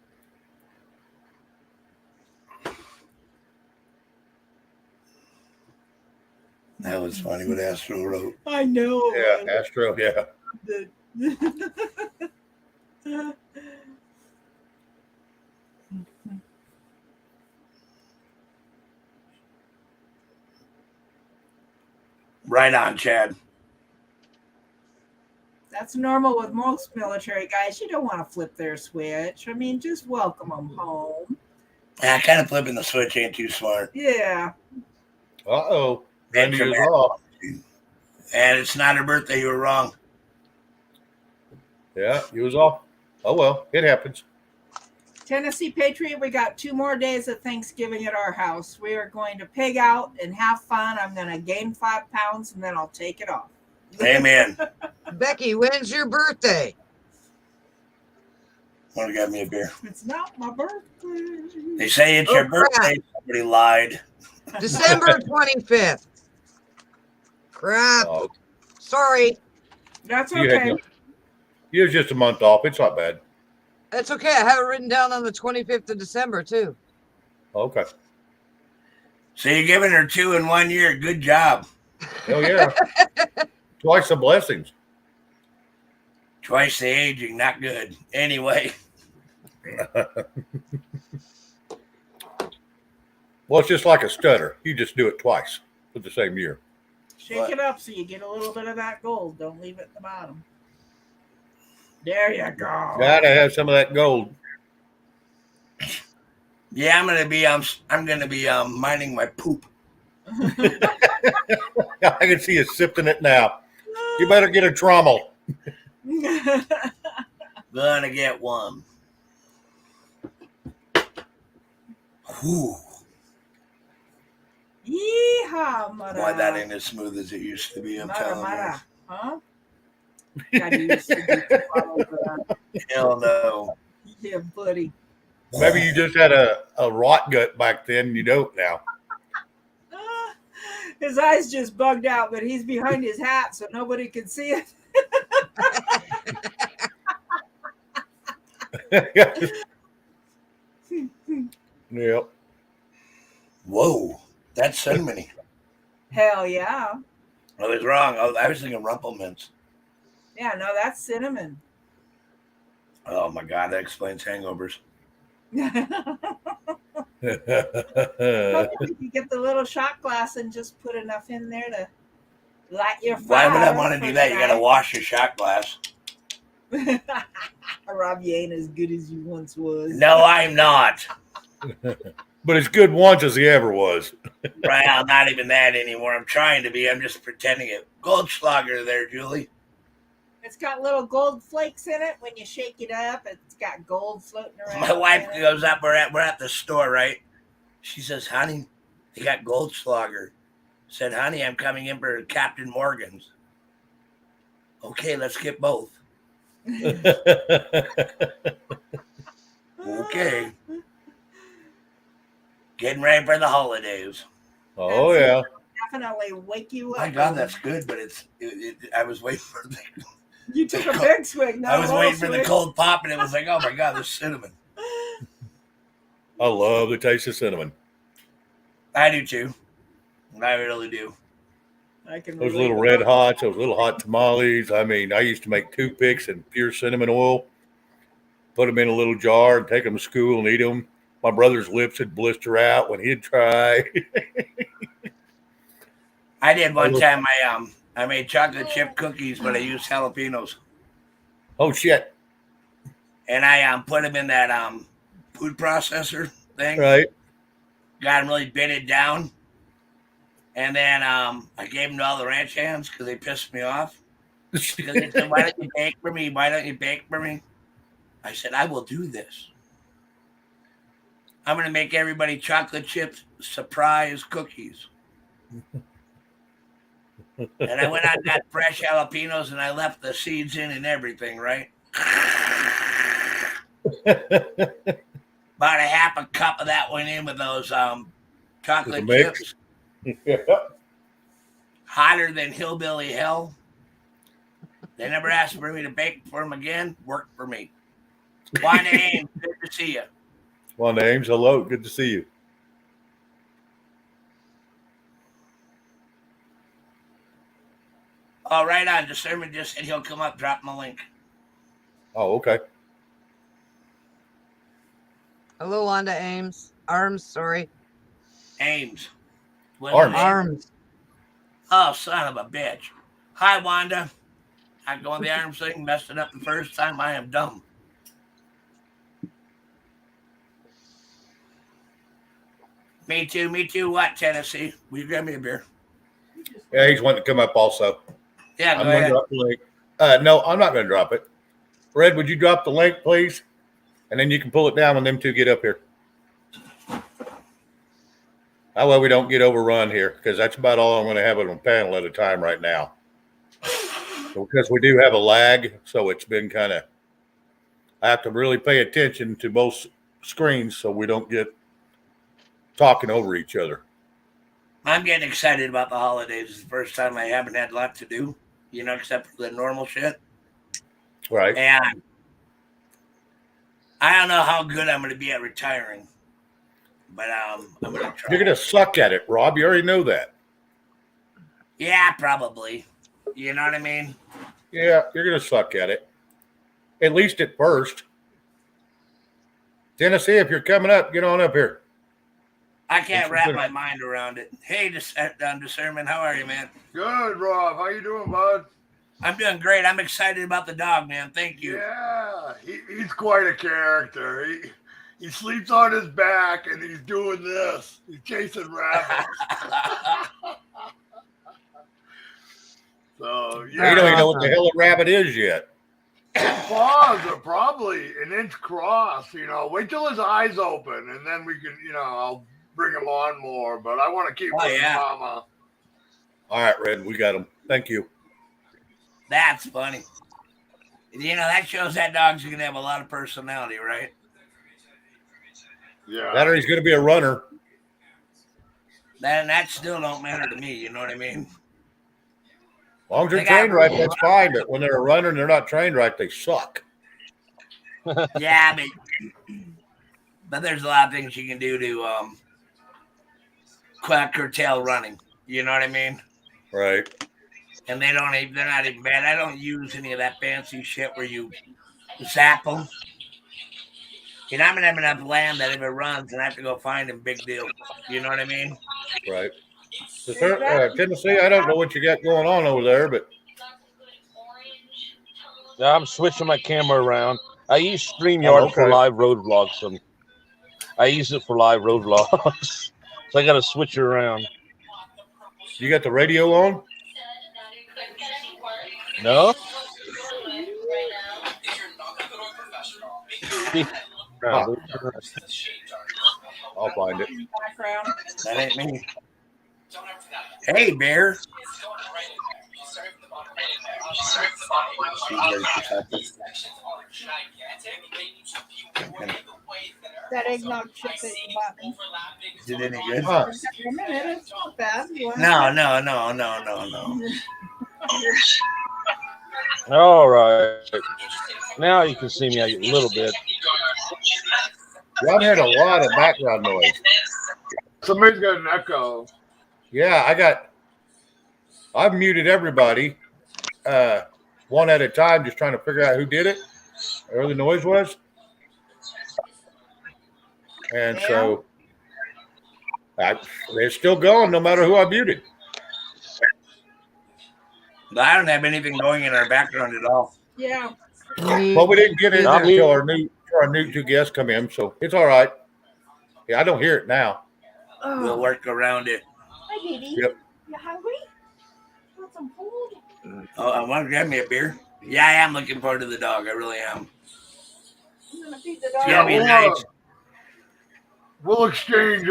That was funny what Astro wrote. I know. Yeah, Astro, yeah. Right on, Chad. That's normal with most military guys. You don't want to flip their switch. I mean, just welcome them home. Yeah, kind of flipping the switch ain't too smart. Yeah. Uh-oh. Wendy is off. And it's not her birthday. You were wrong. Yeah, he was off. Oh, well, it happens. Tennessee Patriot, we got 2 more days of Thanksgiving at our house. We are going to pig out and have fun. I'm going to gain 5 pounds, and then I'll take it off. Amen. Becky, when's your birthday? Want to get me a beer? It's not my birthday. They say it's your birthday. Somebody lied. December 25th. Crap. Oh, Sorry. That's okay. You was just a month off. It's not bad. That's okay. I have it written down on the 25th of December, too. Okay. So you're giving her 2 in 1 year. Good job. Oh, yeah. Twice the blessings. Twice the aging. Not good. Anyway. Well, it's just like a stutter. You just do it twice for the same year. Shake it up so you get a little bit of that gold. Don't leave it at the bottom. There you go. Gotta have some of that gold. Yeah, I'm gonna be mining my poop. I can see you sipping it now. You better get a trommel. Gonna get one. Whew. Yeehaw, Mara. Boy, that ain't as smooth as it used to be. I'm telling you. Huh? God, you used to be too Hell no. Yeah, buddy. Maybe you just had a rot gut back then and you don't now. His eyes just bugged out, but he's behind his hat, so nobody can see it. Yep. Whoa, that's cinnamon. Hell yeah. I was wrong. I was thinking Rumplemints. Yeah, no, that's cinnamon. Oh my God, that explains hangovers. If you get the little shot glass and just put enough in there to light your fire. Why would I want to do that? You got to wash your shot glass. Rob, you ain't as good as you once was. No, I'm not. But as good once as he ever was. Right, I'm not even that anymore. I'm trying to be. I'm just pretending it. Goldschlager there, Julie. It's got little gold flakes in it. When you shake it up, it's got gold floating around. My wife goes up. We're at the store, right? She says, "Honey, they got Goldschlager." Said, "Honey, I'm coming in for Captain Morgan's." Okay, let's get both. Okay. Getting ready for the holidays. Oh, yeah. Definitely wake you up. My God, that's good, but I was waiting for the... You took a big swig. I was waiting for the cold pop, and it was like, oh my God, there's cinnamon. I love the taste of cinnamon. I do too. I really do. Those little red hots, those little hot tamales. I mean, I used to make toothpicks in pure cinnamon oil, put them in a little jar and take them to school and eat them. My brother's lips would blister out when he'd try. I did one time. I made chocolate chip cookies, but I used jalapenos. Oh shit! And I put them in that food processor thing. Right. Got them really bitted down, and then I gave them to all the ranch hands because they pissed me off. Because they said, "Why don't you bake for me? Why don't you bake for me?" I said, "I will do this. I'm going to make everybody chocolate chip surprise cookies." And I went out and got fresh jalapenos, and I left the seeds in and everything, right? About a half a cup of that went in with those chocolate chips. Yeah. Hotter than hillbilly hell. They never asked for me to bake for them again. Worked for me. Wanda Ames, good to see you. Wanda Ames, hello. Good to see you. Oh, right on. Discernment just said he'll come up, drop him a link. Oh, okay. Hello, Wanda Ames. Arms, sorry. Ames. Arms. Oh, son of a bitch. Hi, Wanda. I go on the arms thing, messed it up the first time. I am dumb. Me too. What, Tennessee? Will you grab me a beer? Yeah, he's wanting to come up also. Yeah, I'm go going to ahead. drop the link. No, I'm not going to drop it. Red, would you drop the link, please? And then you can pull it down when them two get up here. That way we don't get overrun here, because that's about all I'm going to have on a panel at a time right now. Because we do have a lag, so it's been kind of, I have to really pay attention to both screens so we don't get talking over each other. I'm getting excited about the holidays. It's the first time I haven't had a lot to do, except for the normal shit. Right. And I don't know how good I'm going to be at retiring, but I'm going to try. You're going to suck at it, Rob. You already know that. Yeah, probably. You know what I mean? Yeah, you're going to suck at it. At least at first. Tennessee, if you're coming up, get on up here. I can't wrap my mind around it. Hey, Discernment, how are you, man? Good, Rob. How you doing, bud? I'm doing great. I'm excited about the dog, man. Thank you. Yeah, he's quite a character. He sleeps on his back and he's doing this. He's chasing rabbits. So yeah, You don't even know what the hell a rabbit is yet. his paws are probably an inch across. Wait till his eyes open and then we can, I'll bring him on more. But I want to keep with Mama. All right, Red, we got him. Thank you. That's funny. That shows that dog's going to have a lot of personality, right? Yeah. That or he's going to be a runner. then that still don't matter to me. You know what I mean? As long as they're They got trained right, that's fine. But when they're a runner and they're not trained right, they suck. Yeah, but there's a lot of things you can do to curtail running. You know what I mean? Right. And they're not even bad. I don't use any of that fancy shit where you zap them. You know, I'm gonna have enough land that if it runs and I have to go find him, big deal. You know what I mean? Right. Tennessee, I don't know what you got going on over there, but Yeah, I'm switching my camera around. I use StreamYard for okay. live road vlogs. I use it for live road vlogs. So I got to switch it around. You got the radio on? No? I'll find it. Background. That ain't me. Hey, Bear. That eggnog chip that you bought me. Is it any good? Huh. It's not bad. No. All right. Now you can see me a little bit. Y'all had a lot of background noise. Somebody's got an echo. Yeah, I've muted everybody one at a time, just trying to figure out who did it, where the noise was. And so they're still going no matter who I muted. I don't have anything going in our background at all. Yeah. Well, we didn't get it Not until me. our new two guests come in, so it's all right. Yeah, I don't hear it now. We'll work around it. Hi, baby. Yep. You hungry? Want some food? Oh, I want to grab me a beer. Yeah, I am looking forward to the dog. I really am. I'm gonna feed the dog. Yeah, be nice. We'll exchange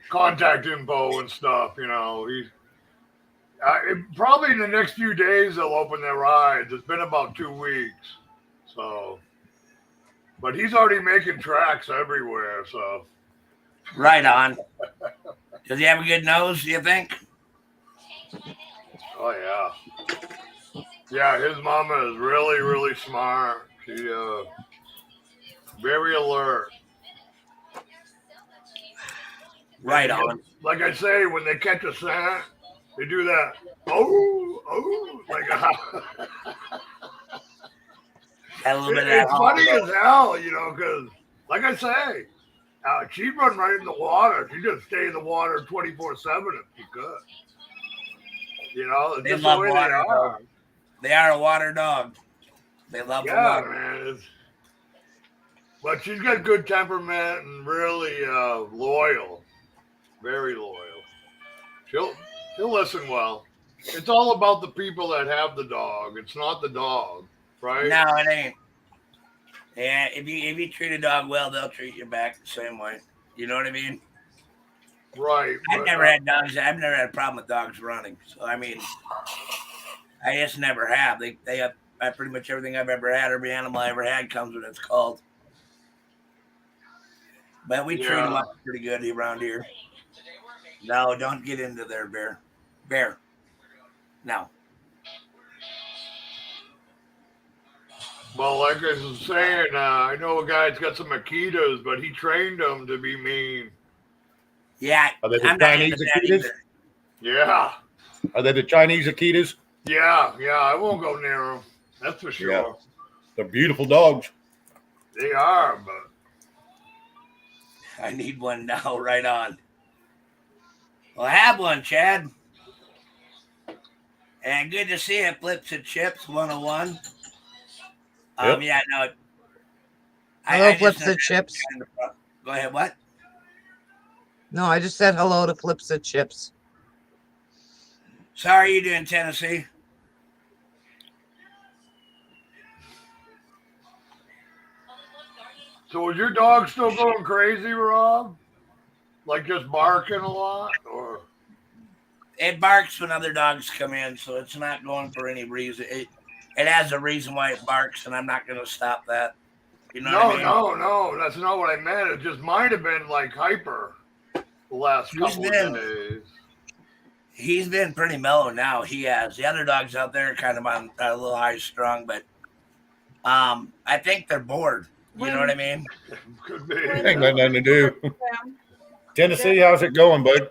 contact info and stuff. You know, probably in the next few days they'll open their rides. It's been about 2 weeks, so. But he's already making tracks everywhere, so. Right on. Does he have a good nose, do you think? Oh, yeah. Yeah, his mama is really, really smart. She, very alert. Right on. Like I say, when they catch a scent, they do that. Oh, like Got a little bit of that. it's funny as hell, you know, because, like I say, she'd run right in the water. She'd just stay in the water 24/7 if she could. You know, They just love the way water, they are. They are a water dog. They love the Yeah, water. man. But she's got good temperament and really loyal. Very loyal. She'll listen well. It's all about the people that have the dog. It's not the dog, right? No, it ain't. Yeah, if you treat a dog well, they'll treat you back the same way. You know what I mean? Right. I've never had dogs. I've never had a problem with dogs running. So I mean, I just never have. They have pretty much everything I've ever had. Every animal I ever had comes when it's called. But we treat them up pretty good around here. No, don't get into there, Bear. Bear. No. Well, like I was saying, I know a guy's got some Akitas, but he trained them to be mean. Yeah, Are they the I'm not Chinese into that Akitas? either. Yeah. Are they the Chinese Akitas? Yeah. I won't go near them. That's for sure. Yeah. They're beautiful dogs. They are, but. I need one now, right on. Well, I have one, Chad. And good to see you, Flips and Chips 101. Yep. Yeah, no. Hello, Flips and Chips. Go ahead, what? No, I just said hello to Flips and Chips. So how are you doing, Tennessee? So is your dog still going crazy, Rob? Like just barking a lot, or? It barks when other dogs come in, so it's not going for any reason. It has a reason why it barks, and I'm not going to stop that. You know what I mean? No, that's not what I meant. It just might have been like hyper, the last He's couple been- of days. He's been pretty mellow now. He has. The other dogs out there are kind of on a little high strung, but I think they're bored. You know what I mean? Could be. Ain't got nothing to do. Them. Tennessee, how's it going, bud?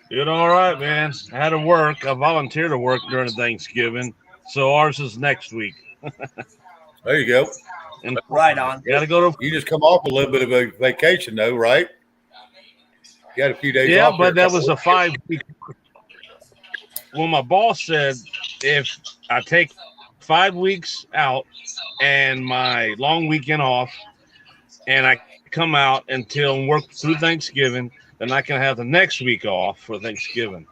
Doing all right, man. I had to work. I volunteered to work during Thanksgiving, so ours is next week. There you go. And Right on. got to go to. You just come off a little bit of a vacation, though, right? You had a few days Yeah, off. but that was a 5 week. Well, my boss said if I take 5 weeks out and my long weekend off, and I come out until work through Thanksgiving, then I can have the next week off for Thanksgiving.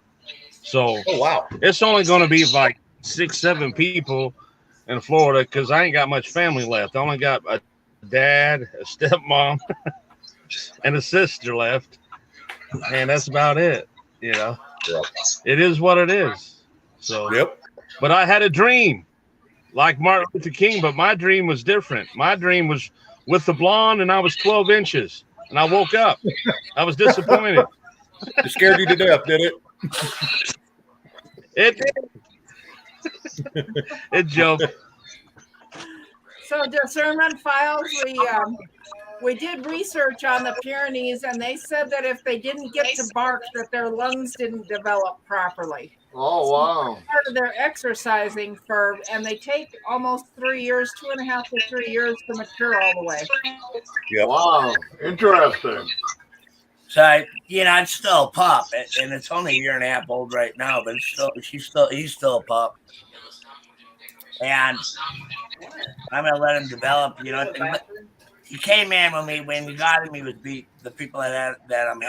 So Oh, wow. it's only going to be like 6-7 people in Florida because I ain't got much family left. I only got a dad, a stepmom, and a sister left, and that's about it. You know, Yep. It is what it is. So, Yep. but I had a dream, like Martin Luther King, but my dream was different. My dream was with the blonde, and I was 12 inches, and I woke up. I was disappointed. It scared you to death, did it? It it joked. So discernment files, we did research on the Pyrenees, and they said that if they didn't get to bark, that their lungs didn't develop properly. Oh, wow. Part of their exercising and they take almost 3 years, 2.5 to 3 years to mature all the way. Yep. Wow. Interesting. So it's still a pup, and it's only 1.5 years old right now, but he's still a pup, and I'm gonna let him develop. He came in when we got him. He was beat. The people that had him,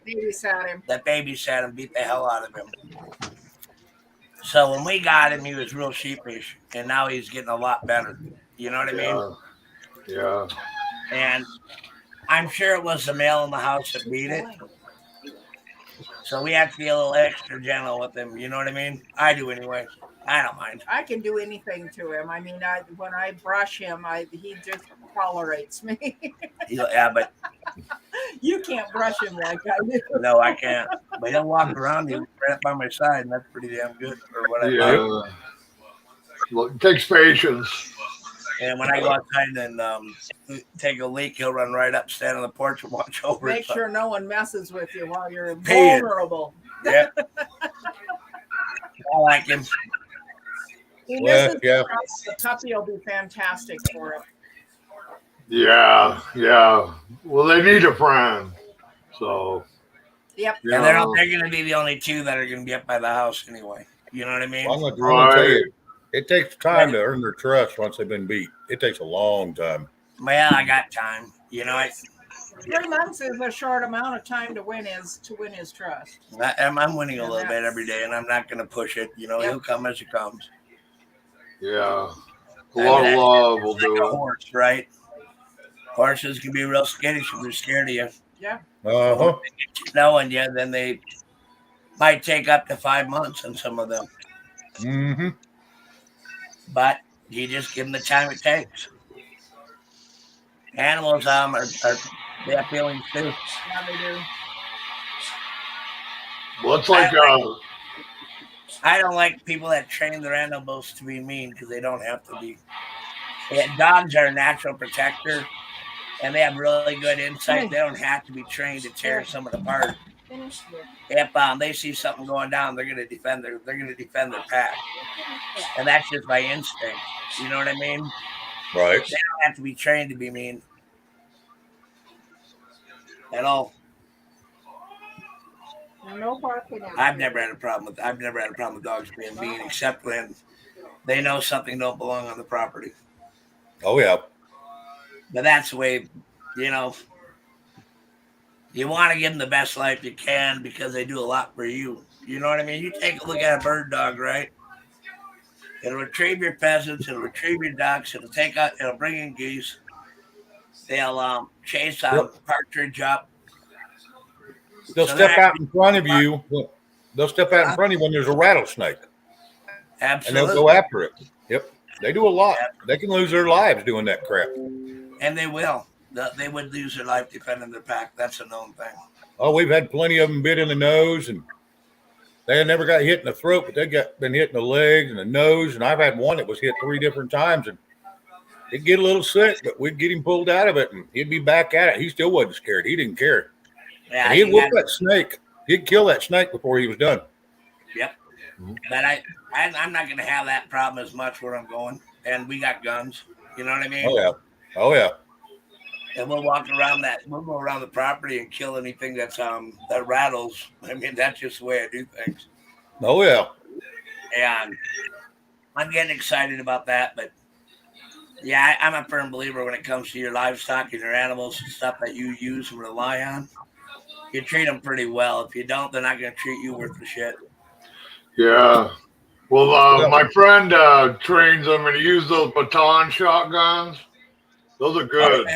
Babysat him. that babysat him beat the hell out of him. So when we got him, he was real sheepish, and now he's getting a lot better. You know what I mean? Yeah. And I'm sure it was the male in the house that beat it. So we have to be a little extra gentle with him. You know what I mean? I do anyway. I don't mind. I can do anything to him. I mean, when I brush him, he just tolerates me. Yeah, but You can't brush him like I do. no, I can't. But he'll walk around me right up by my side, and that's pretty damn good. Or whatever. Yeah. Look, it takes patience. And when I go outside and take a leak, he'll run right up, stand on the porch, and watch over. Make sure no one messes with you while you're Pay it. vulnerable. Yeah. I like him. He Yeah, misses yeah. the puppy will be fantastic for him. Yeah. Well, they need a friend. So. Yep. And they're going to be the only two that are going to be up by the house anyway. You know what I mean? Well, I'm going to tell you, it takes time to earn their trust once they've been beat. It takes a long time. Well, I got time. 3 months is a short amount of time to win his trust. I'm winning a little bit every day, and I'm not going to push it. He'll come as it comes. Yeah. A lot of love will do like a it. horse, right? Horses can be real skittish if they're scared of you. Yeah. Uh-huh. Knowing you, then they might take up to 5 months on some of them. Mm-hmm. But you just give them the time it takes. Animals they have feelings too. Yeah, they do. Well, it's like I don't like people that train their animals to be mean because they don't have to be. Yeah, dogs are a natural protector, and they have really good insight. They don't have to be trained to tear someone apart. If they see something going down, they're going to defend their pack, and that's just by instinct. You know what I mean? Right. They don't have to be trained to be mean at all. No barking out. I've never had a problem with dogs being mean, except when they know something don't belong on the property. Oh, yeah. But that's the way, you want to give them the best life you can because they do a lot for you. You know what I mean? You take a look at a bird dog, right? It'll retrieve your pheasants, it'll retrieve your ducks, it'll bring in geese. They'll chase a partridge up. They'll step out in front of you. They'll step out in front of you when there's a rattlesnake. Absolutely. And they'll go after it. Yep. They do a lot. They can lose their lives doing that crap. And they will. they would lose their life defending their pack. That's a known thing. Oh, we've had plenty of them bit in the nose, and they never got hit in the throat, but they been hit in the legs and the nose. And I've had one that was hit 3 different times, and he'd get a little sick, but we'd get him pulled out of it, and he'd be back at it. He still wasn't scared. He didn't care. Yeah, And he'd whoop that snake. He'd kill that snake before he was done. Yep. But I'm not going to have that problem as much where I'm going. And we got guns. You know what I mean? Oh, yeah. Oh, yeah. And we'll walk around we'll go around the property and kill anything that's that rattles. I mean, that's just the way I do things. Oh, yeah. And I'm getting excited about that. But yeah, I'm a firm believer when it comes to your livestock and your animals and stuff that you use and rely on. You treat them pretty well. If you don't, they're not going to treat you worth the shit. Yeah. Well, my friend trains them, and he uses those baton shotguns. Those are good. Okay.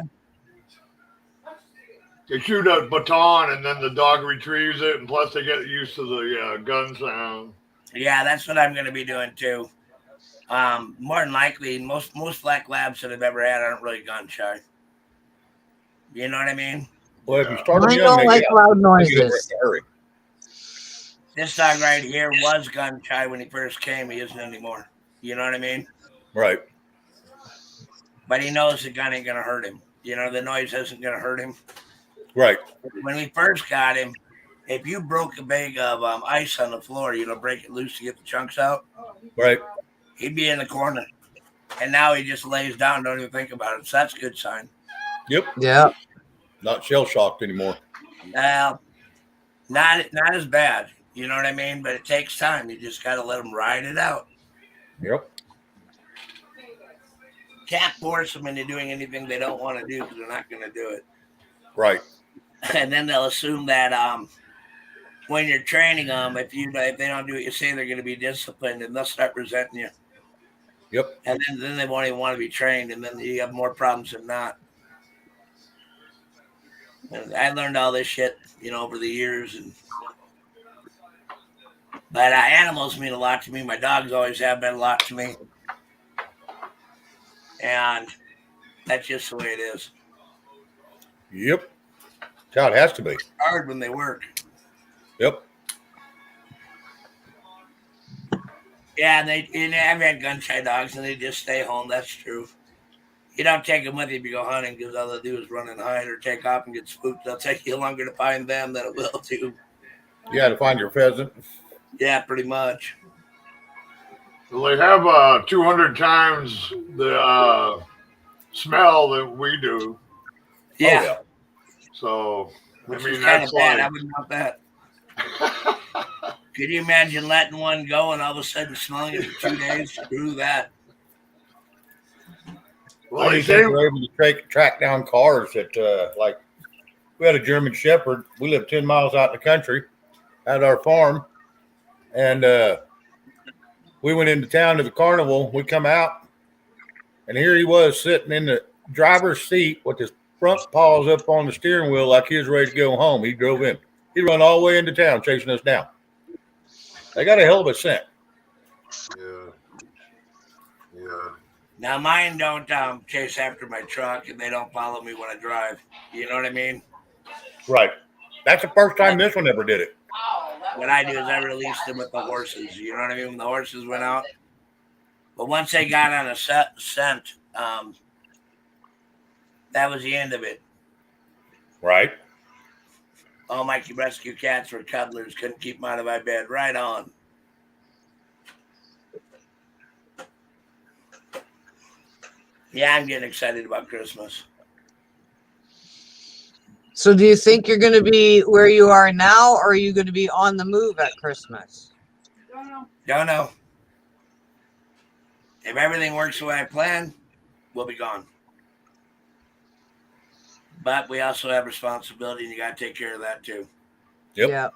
They shoot a baton, and then the dog retrieves it, and plus they get used to the gun sound. Yeah, that's what I'm going to be doing too. More than likely, most black labs that I've ever had aren't really gun shy. You know what I mean? Well, if you start I don't like loud noises. This dog right here was gun shy when he first came. He isn't anymore. You know what I mean? Right. But he knows the gun ain't going to hurt him. You know, the noise isn't going to hurt him. Right. When we first got him, if you broke a bag of ice on the floor, break it loose to get the chunks out. Right. He'd be in the corner. And now he just lays down, don't even think about it. So that's a good sign. Yep. Yeah. Not shell shocked anymore. Not as bad. You know what I mean? But it takes time. You just got to let them ride it out. Yep. Can't force them into doing anything they don't want to do because they're not going to do it. Right. And then they'll assume that when you're training them, if they don't do what you say, they're going to be disciplined, and they'll start resenting you. Yep. And then they won't even want to be trained, and then you have more problems than not. And I learned all this shit, over the years, but animals mean a lot to me. My dogs always have been a lot to me, and that's just the way it is. Yep. That's how it has to be. It's hard when they work. Yep. Yeah, and I've had gun shy dogs, and they just stay home. That's true. You don't take them with you if you go hunting, because all they'll do is run and hide or take off and get spooked. It'll take you longer to find them than it will to. You got to find your pheasant. Yeah, pretty much. Well, they have 200 times the smell that we do. Yeah. Oh, yeah. So, Which I mean, is kind that's of bad. like... I wouldn't want that. Could you imagine letting one go and all of a sudden smelling it for 2 days? Screw that. Well, I they used say... to were able to track down cars that, like, we had a German Shepherd. We lived 10 miles out in the country at our farm. And we went into town to the carnival. We come out, and here he was sitting in the driver's seat with his front paws up on the steering wheel like he was ready to go home. He drove in. He run all the way into town chasing us down. They got a hell of a scent. Yeah. Now, mine don't chase after my truck, and they don't follow me when I drive. You know what I mean? Right. That's the first time this one ever did it. What I do is I released them with the horses. You know what I mean? When the horses went out. But once they got on a scent, that was the end of it. Right. All my rescue cats were cuddlers. Couldn't keep them out of my bed. Right on. Yeah, I'm getting excited about Christmas. So do you think you're going to be where you are now, or are you going to be on the move at Christmas? Don't know. If everything works the way I plan, we'll be gone. But we also have responsibility, and you got to take care of that too. Yep. Yeah.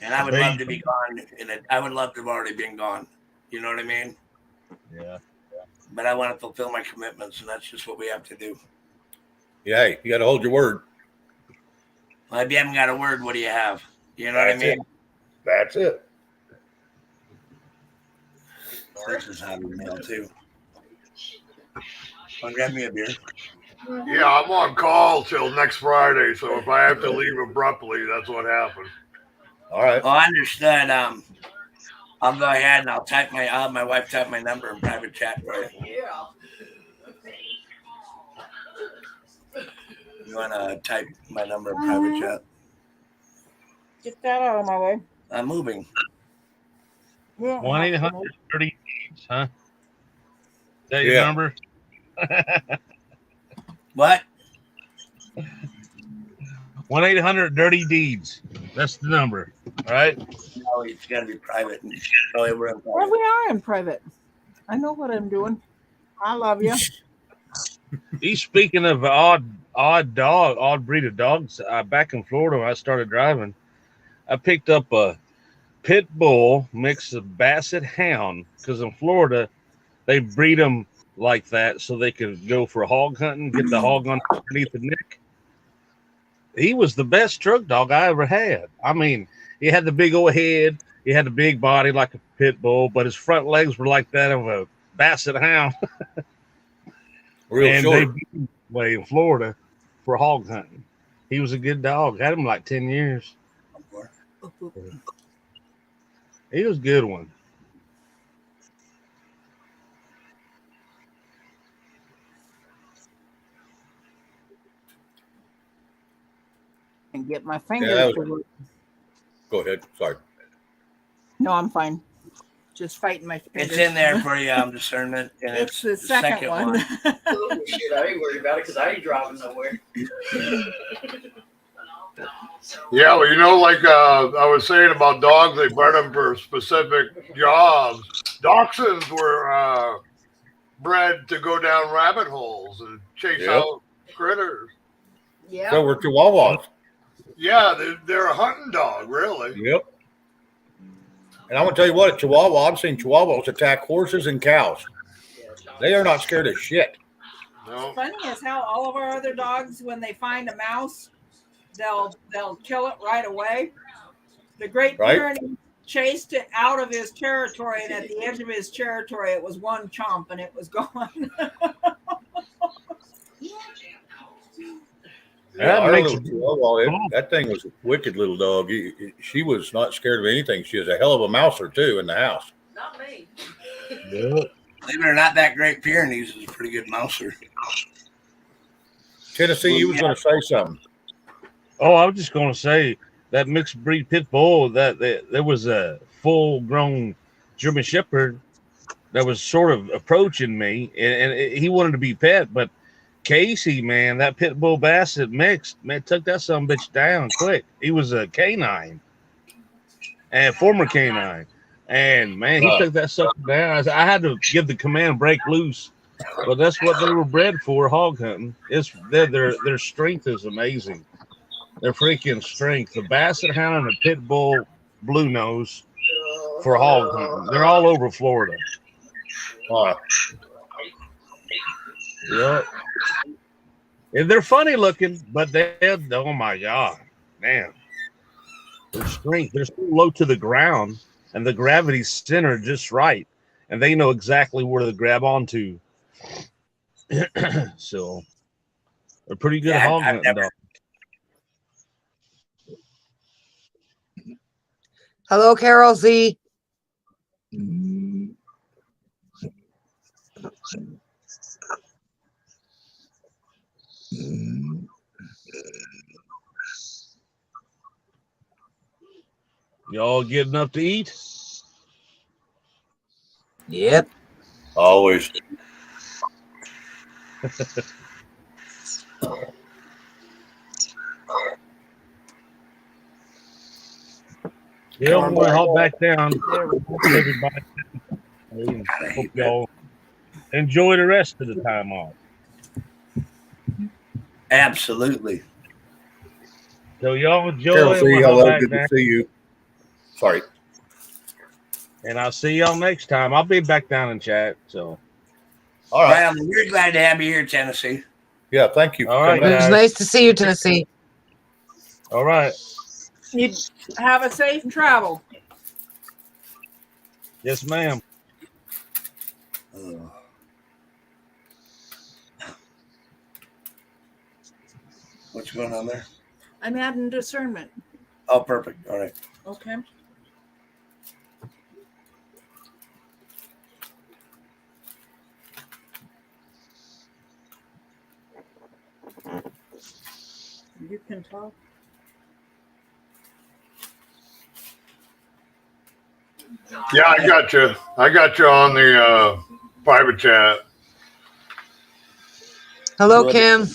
And I would love to be gone. I would love to have already been gone. You know what I mean? Yeah. But I want to fulfill my commitments, and that's just what we have to do. Yeah, hey, you got to hold your word. Well, if you haven't got a word, what do you have? You know what I mean? That's it. This is how we mail too. Want to grab me a beer? Yeah, I'm on call till next Friday, so if I have to leave abruptly, that's what happens. All right. Well, I understood. I'll go ahead and I'll have my wife type my number in private chat for you. Yeah. You want to type my number in private chat? Get that out of my way. I'm moving. 1-800-30 deeds, huh? Is that your Yeah. number? What? 1-800-dirty deeds. That's the number, all right? No, it's got to be private. Oh, we're in Well, private. we are in private. I know what I'm doing. I love you. He's speaking of odd breed of dogs. Back in Florida, when I started driving, I picked up a pit bull mixed with basset hound because in Florida they breed them like that so they could go for hog hunting, get the hog underneath the neck. He was the best truck dog I ever had. I mean, he had the big old head, he had the big body like a pit bull, but his front legs were like that of a basset hound. Real and short. they beat him away in Florida for hog hunting. He was a good dog. Had him like 10 years. He was a good one. And get my fingers Yeah, to work. go ahead. Sorry. No, I'm fine. Just fighting my fingers. It's in there for you, discernment. And It's the second one. Oh, shit, I ain't worried about it because I ain't driving nowhere. Yeah, well, you know, like I was saying about dogs, they bred them for specific jobs. Dachshunds were bred to go down rabbit holes and chase Yep. out critters. Yeah. So we're Chihuahuas. Yeah, they're a hunting dog, really. Yep. And I'm gonna tell you what, a Chihuahua, I've seen Chihuahuas attack horses and cows. They are not scared of shit. No. Funny is how all of our other dogs, when they find a mouse, they'll kill it right away. The Great Right. Pyrenees chased it out of his territory, and at the edge of his territory, it was one chomp, and it was gone. Yeah, That our makes- little Chihuahua, that thing was a wicked little dog. She was not scared of anything. She was a hell of a mouser too in the house. Not me. Yeah. Believe it or not, that Great Pyrenees is a pretty good mouser. Tennessee, you was going to say something. Oh, I was just going to say that mixed breed pit bull, that there was a full grown German Shepherd that was sort of approaching me, and he wanted to be pet, but Casey, man, that pit bull basset mixed, man, took that son of a bitch down quick. He was a canine, and former canine, and man, he took that sucker down. I had to give the command break loose, but that's what they were bred for, hog hunting. It's their strength is amazing. Their freaking strength. The basset hound and the pit bull blue nose for hog hunting. They're all over Florida. Yep. And they're funny looking, but oh my God, man. Their strength, they're so low to the ground, and the gravity's centered just right. And they know exactly where to grab onto. So they're pretty good hog hunting dogs. Hello, Carol Z. Y'all get enough to eat? Yep. Always. Yeah, I'm going to hop back down. Everybody. Hope y'all enjoy the rest of the time off. Absolutely. So y'all enjoy. Carol, see, We'll hello, hop good back to see you. Sorry. and I'll see y'all next time. I'll be back down in chat. So, All right. Well, we're glad to have you here, Tennessee. Yeah, thank you. for All right, coming It out. was nice to see you, Tennessee. all right. You have a safe travel. Yes, ma'am. going on there? I'm adding discernment. Oh, perfect. All right. Okay. You can talk. Yeah, I got you. I got you on the private chat. Hello, Good. Kim.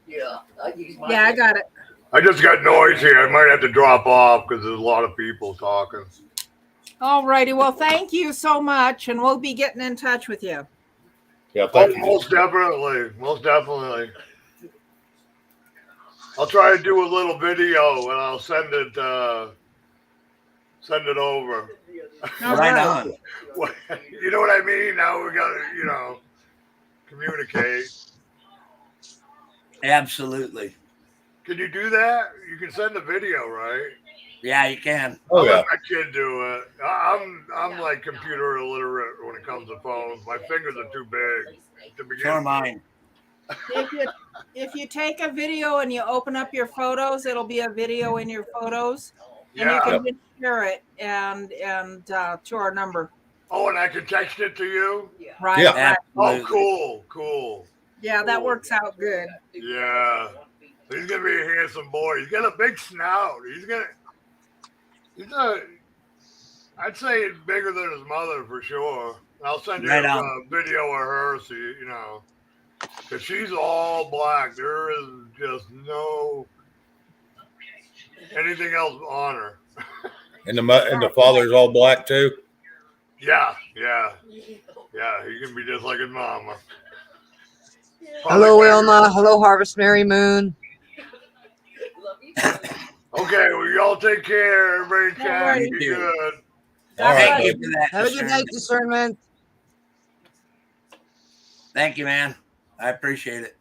Yeah, Yeah, I got it. I just got noise here. I might have to drop off because there's a lot of people talking. All righty. Well, thank you so much, and we'll be getting in touch with you. Yeah, Oh, thank you. most definitely. Most definitely. I'll try to do a little video and I'll send it over. All Right right. on. You know what I mean? Now we got to, communicate. Absolutely. Can you do that? You can send a video, right? Yeah, you can. Oh I'll yeah. let my kid do it. I'm like computer illiterate when it comes to phones. My fingers are too big to begin. So are mine. If you take a video and you open up your photos, it'll be a video in your photos, and you Yeah. can just share it and to our number. Oh, and I can text it to you? Right. Yeah. Right. Absolutely. Cool. Yeah, that works out good. Yeah. He's gonna be a handsome boy. He's got a big snout. I'd say it's bigger than his mother for sure. I'll send you Right a on. video of her so because she's all black. There is just no anything else on her. And the father's all black too. Yeah. He can be just like his mama. Hello, Wilma. Hello, Harvest Mary Moon. Okay, well, y'all take care. Everybody chat. Alrighty. Be good. All right. Thank you for that. Have a good night, discernment. Thank you, man. I appreciate it.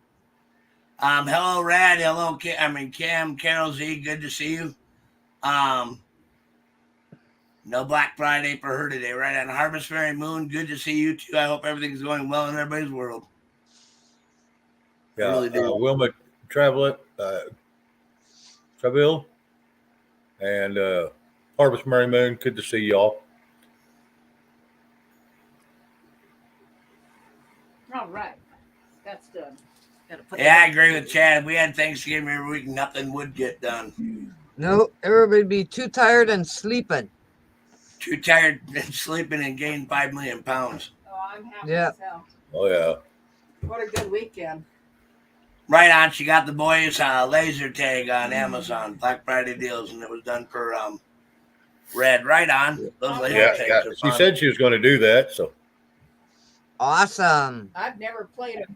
Hello, Rad. Hello, Cam, Carol Z. Good to see you. No Black Friday for her today, right? On Harvest Fairy Moon. Good to see you too. I hope everything's going well in everybody's world. Yeah. Really do. Wilma Travelette, Traville, and Harvest Mary Moon. Good to see y'all. All right. That's done. Yeah, I agree with Chad. If we had Thanksgiving every week, nothing would get done. No, everybody'd be too tired and sleeping. Too tired and sleeping and gained 5 million pounds. Oh, I'm happy Yeah. as hell. Oh yeah. What a good weekend. Right on. She got the boys laser tag on Amazon, Black Friday deals, and it was done for Red. Right on. Those laser Yeah. tags are She fun. said she was going to do that. So Awesome. I've never played it.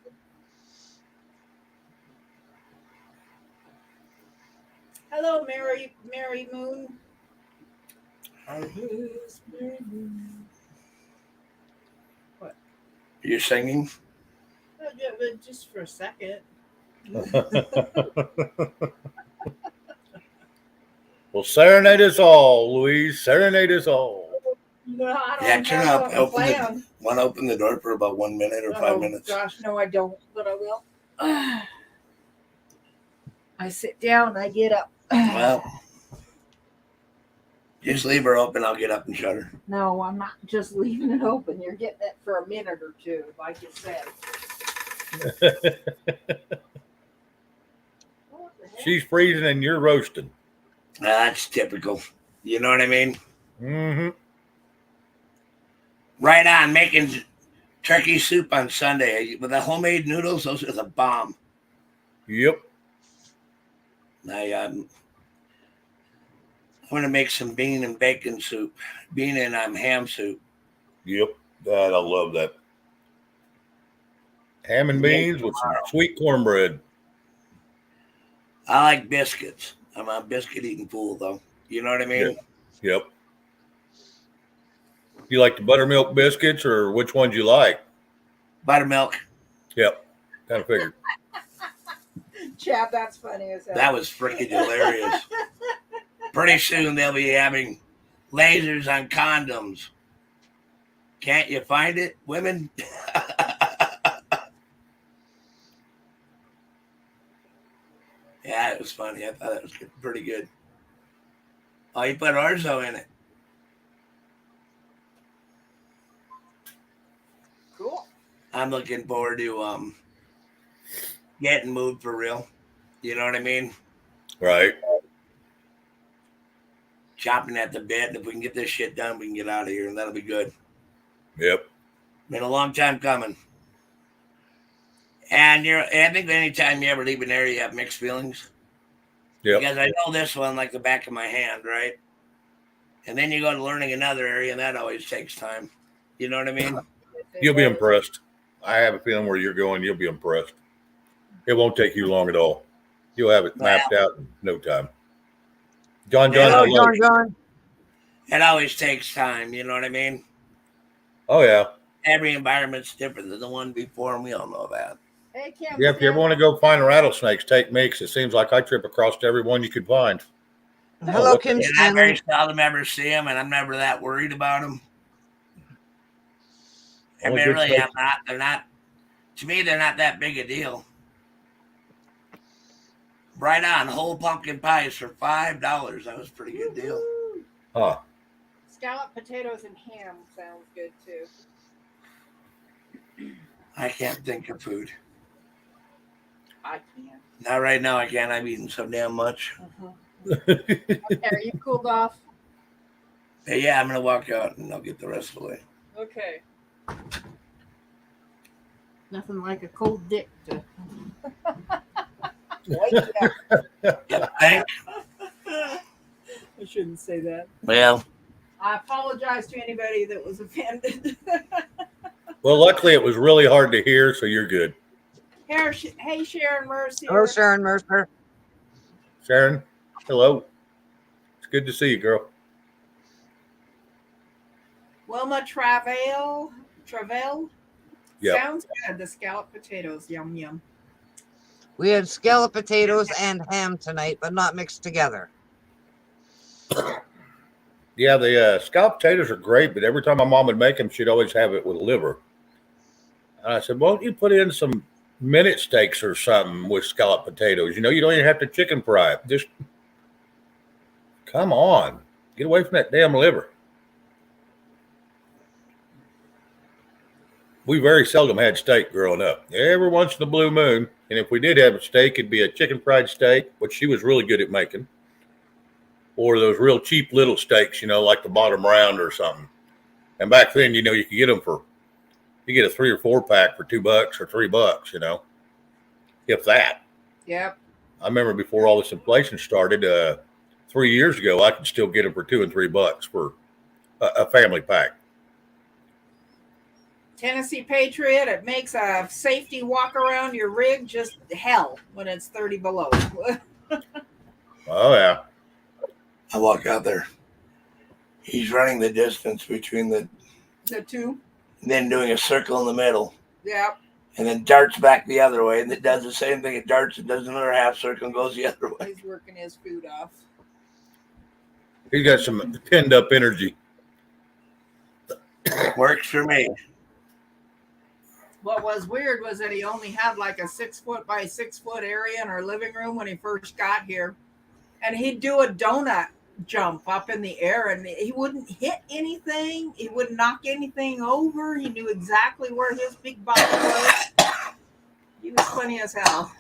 Hello, Mary Moon. What? You're singing? Just for a second. well, serenade us all, Louise. Serenade us all. No, I don't Yeah, turn have up. a plan. Want to open the door for about 1 minute or 5 minutes? Gosh, no, I don't, but I will. I sit down, I get up. Well, just leave her open. I'll get up and shut her. No, I'm not just leaving it open. You're getting it for a minute or two, like you said. She's freezing and you're roasting. That's typical. You know what I mean? Mm-hmm. Right on. Making turkey soup on Sunday with the homemade noodles. Those are the bomb. Yep. I'm going to make some bean and bacon soup. Bean and ham soup. Yep. God, I love that. Ham and beans with some sweet cornbread. I like biscuits. I'm a biscuit eating fool, though. You know what I mean? Yep. You like the buttermilk biscuits or which ones you like? Buttermilk. Yep. Kind of figured. Chad, that's funny as hell. That was freaking hilarious. Pretty soon they'll be having lasers on condoms. Can't you find it, women? Yeah, was funny. I thought it was pretty good. Oh, you put orzo in it. Cool. I'm looking forward to getting moved for real. You know what I mean? Right. Chopping at the bit. If we can get this shit done, we can get out of here, and that'll be good. Yep. Been a long time coming. And I think anytime you ever leave an area, you have mixed feelings. Yep. Because I know this one like the back of my hand, right? And then you go to learning another area, and that always takes time. You know what I mean? You'll be impressed. I have a feeling where you're going, you'll be impressed. It won't take you long at all. You'll have it mapped out in no time. John, Hello, hello. John. It always takes time. You know what I mean? Oh, yeah. Every environment's different than the one before, and we all know that. Hey, Kim. Yeah, if you ever want to go find rattlesnakes, take me, 'cause it seems like I trip across every one you could find. Hello, what Kim And I very Stanley. seldom ever see them, and I'm never that worried about them. I Only mean, good really, snakes. I'm not. They're not. To me, they're not that big a deal. Right on, whole pumpkin pies for $5. That was a pretty good deal. Huh. Scalloped potatoes and ham sounds good too. I can't think of food. I can. Not right now. I can't. I'm eating so damn much. Okay, are you cooled off? But yeah, I'm gonna walk out and I'll get the rest of the way. Okay. Nothing like a cold dick to wake you up. Yeah, thanks. I shouldn't say that. Well, I apologize to anybody that was offended. Well, luckily it was really hard to hear, so you're good. Hey, Sharon Mercy. Hello, Sharon Mercer. Sharon, hello. It's good to see you, girl. Wilma Travel. Yep. Sounds good. The scalloped potatoes. Yum, yum. We had scalloped potatoes and ham tonight, but not mixed together. Yeah, the scalloped potatoes are great, but every time my mom would make them, she'd always have it with liver. And I said, why don't you put in some minute steaks or something with scalloped potatoes? You know, you don't even have to chicken fry it. Just come on. Get away from that damn liver. We very seldom had steak growing up. Every once in a blue moon. And if we did have a steak, it'd be a chicken fried steak, which she was really good at making. Or those real cheap little steaks, you know, like the bottom round or something. And back then, you know, you could get them you get a 3 or 4 pack for $2 or $3, you know, if that. Yep. I remember before all this inflation started, 3 years ago, I could still get them for $2 and $3 for a family pack. Tennessee Patriot. It makes a safety walk around your rig just hell when it's 30 below. Oh, yeah. I walk out there. He's running the distance between the two. and then doing a circle in the middle. Yep. And then darts back the other way, and it does the same thing. It darts and does another half circle and goes the other way. He's working his food off. He's got some pinned up energy. Works for me. What was weird was that he only had like a 6 foot by 6 foot area in our living room when he first got here. And he'd do a donut jump up in the air and he wouldn't hit anything. He wouldn't knock anything over. He knew exactly where his big body was. He was funny as hell.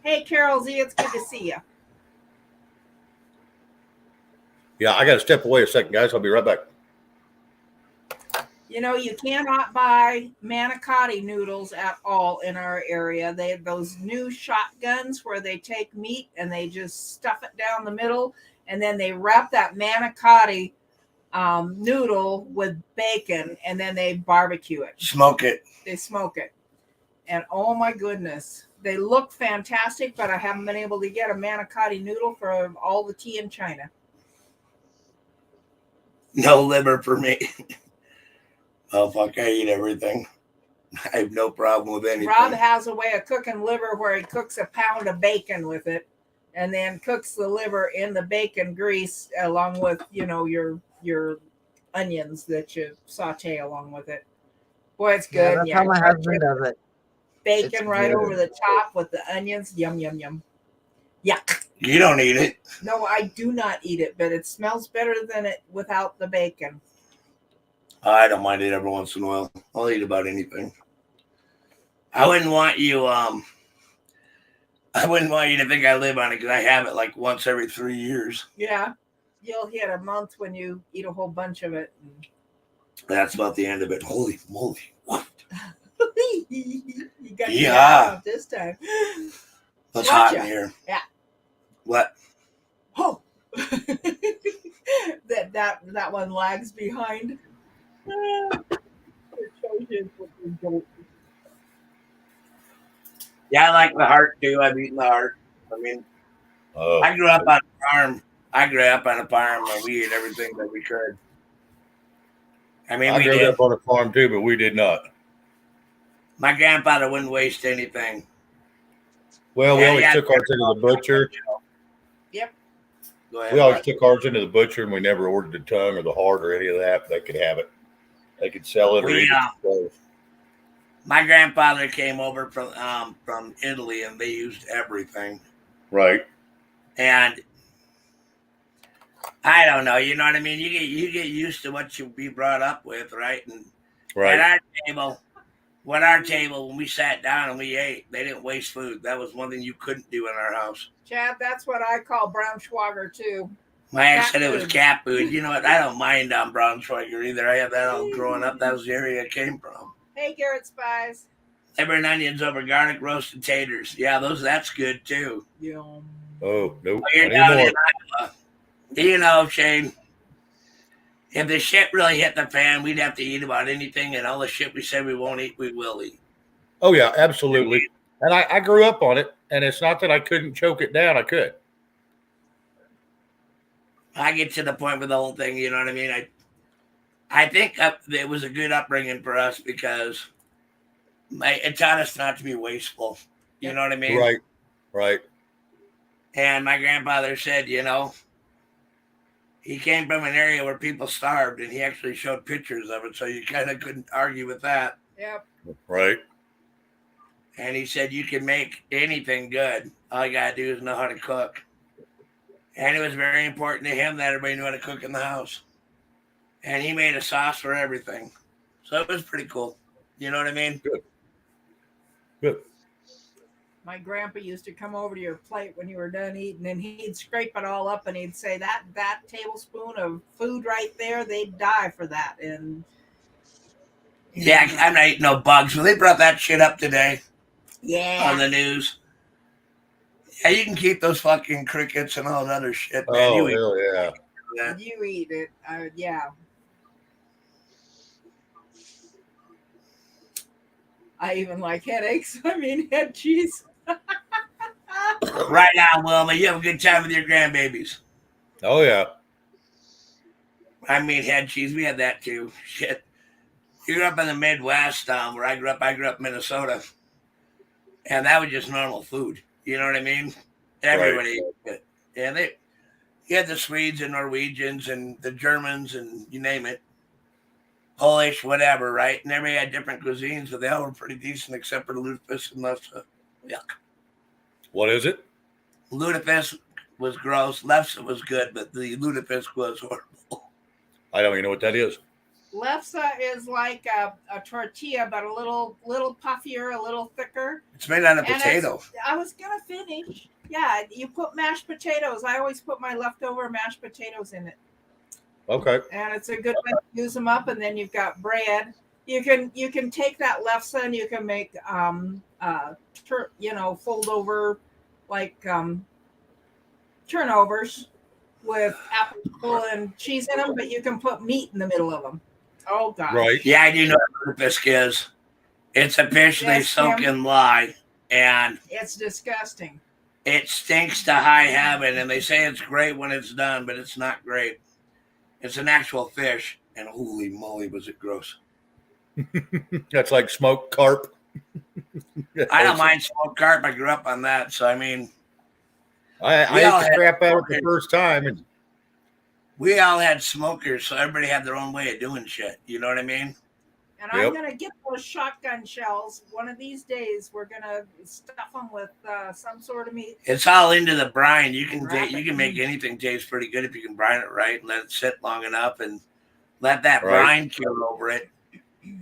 Hey, Carol Z, it's good to see you. Yeah, I got to step away a second, guys. I'll be right back. You know, you cannot buy manicotti noodles at all in our area. They have those new shotguns where they take meat and they just stuff it down the middle, and then they wrap that manicotti noodle with bacon, and then they barbecue it. Smoke it. They smoke it. And oh my goodness, they look fantastic, but I haven't been able to get a manicotti noodle for all the tea in China. No liver for me. Oh, fuck, I eat everything. I have no problem with anything. Rob has a way of cooking liver where he cooks a pound of bacon with it and then cooks the liver in the bacon grease along with, you know, your onions that you saute along with it. Boy, it's good. Yeah, that's how my husband does it. bacon It's right good. over the top with the onions. Yum, yum, yum. Yuck. You don't eat it. No, I do not eat it, but it smells better than it without the bacon. I don't mind it every once in a while. I'll eat about anything. I wouldn't want you to think I live on it because I have it like once every 3 years. Yeah. You'll hit a month when you eat a whole bunch of it. That's about the end of it. Holy moly. What? You got Yeah. your out this time. It's hot in Gotcha. here. Yeah. What? Oh. that one lags behind. Yeah, I like the heart too. I've eaten the heart. I mean, Oh, I grew up on a farm. And we ate everything that we could. I mean, I we grew did. up on a farm too, but we did not. My grandfather wouldn't waste anything. Well, we Yeah, always yeah. took ours into the butcher. Yep. Go ahead. We always took ours into the butcher, and we never ordered the tongue or the heart or any of that. They could have it. They could sell it or eat it. So, My grandfather came over from Italy, and they used everything. right. And I don't know, you know what I mean? You get used to what you be brought up with, right? And Right. at our table, when we sat down and we ate, they didn't waste food. That was one thing you couldn't do in our house. Chad, that's what I call brown schwager too. My ex Cat said it was food. cat food. You know what? I don't mind on Braunschweiger either. I had that all growing up. That was the area I came from. Hey, Garrett Spies. Liver and onions over garlic roasted taters. Yeah, that's good too. Yum. Oh, nope. Well, you're Not down anymore. in Iowa. You know, Shane, if the shit really hit the fan, we'd have to eat about anything, and all the shit we said we won't eat, we will eat. Oh, yeah, absolutely. And I grew up on it, and it's not that I couldn't choke it down. I could. I get to the point with the whole thing, you know what I mean? I think it was a good upbringing for us because it taught us not to be wasteful. You know what I mean? Right. Right. And my grandfather said, you know, he came from an area where people starved, and he actually showed pictures of it, so you kind of couldn't argue with that. Yep. Right. And he said, you can make anything good. All you got to do is know how to cook. And it was very important to him that everybody knew how to cook in the house. And he made a sauce for everything. So it was pretty cool. You know what I mean? Good. My grandpa used to come over to your plate when you were done eating, and he'd scrape it all up, and he'd say, that tablespoon of food right there, they'd die for that. And yeah, I'm not eating no bugs. Well, they brought that shit up today on the news. Yeah, you can keep those fucking crickets and all that other shit, man. Oh, You eat hell yeah. that. You eat it. Yeah. I even like headaches. I mean, head cheese. Right now, Wilma, you have a good time with your grandbabies. Oh, yeah. I mean, head cheese. We had that too. Shit. You grew up in the Midwest, where I grew up. I grew up in Minnesota. And that was just normal food. You know what I mean? Everybody ate it. And you had the Swedes and Norwegians and the Germans and you name it. Polish, whatever, right? And everybody had different cuisines, but they all were pretty decent except for the lutefisk and lefse. Yuck. What is it? Lutefisk was gross. Lefse was good, but the lutefisk was horrible. I don't even know what that is. Lefse is like a tortilla, but a little puffier, a little thicker. It's made out of And potato. I was going to finish. Yeah, you put mashed potatoes. I always put my leftover mashed potatoes in it. Okay. And it's a good way to use them up. And then you've got bread. You can take that lefse and you can make fold over like turnovers with apple and cheese in them, but you can put meat in the middle of them. Oh God! Right? Yeah, I do know what lutefisk is. It's a fish they soak in lye, and it's disgusting. It stinks to high heaven, and they say it's great when it's done, but it's not great. It's an actual fish, and holy moly, was it gross! That's like smoked carp. I don't mind smoked carp. I grew up on that, so I mean, I ate the crap out of it the first time, and we all had smokers, so everybody had their own way of doing shit. You know what I mean? And I'm going to get those shotgun shells. One of these days, we're going to stuff them with some sort of meat. It's all into the brine. You can make anything taste pretty good if you can brine it right and let it sit long enough and let that brine cure over it.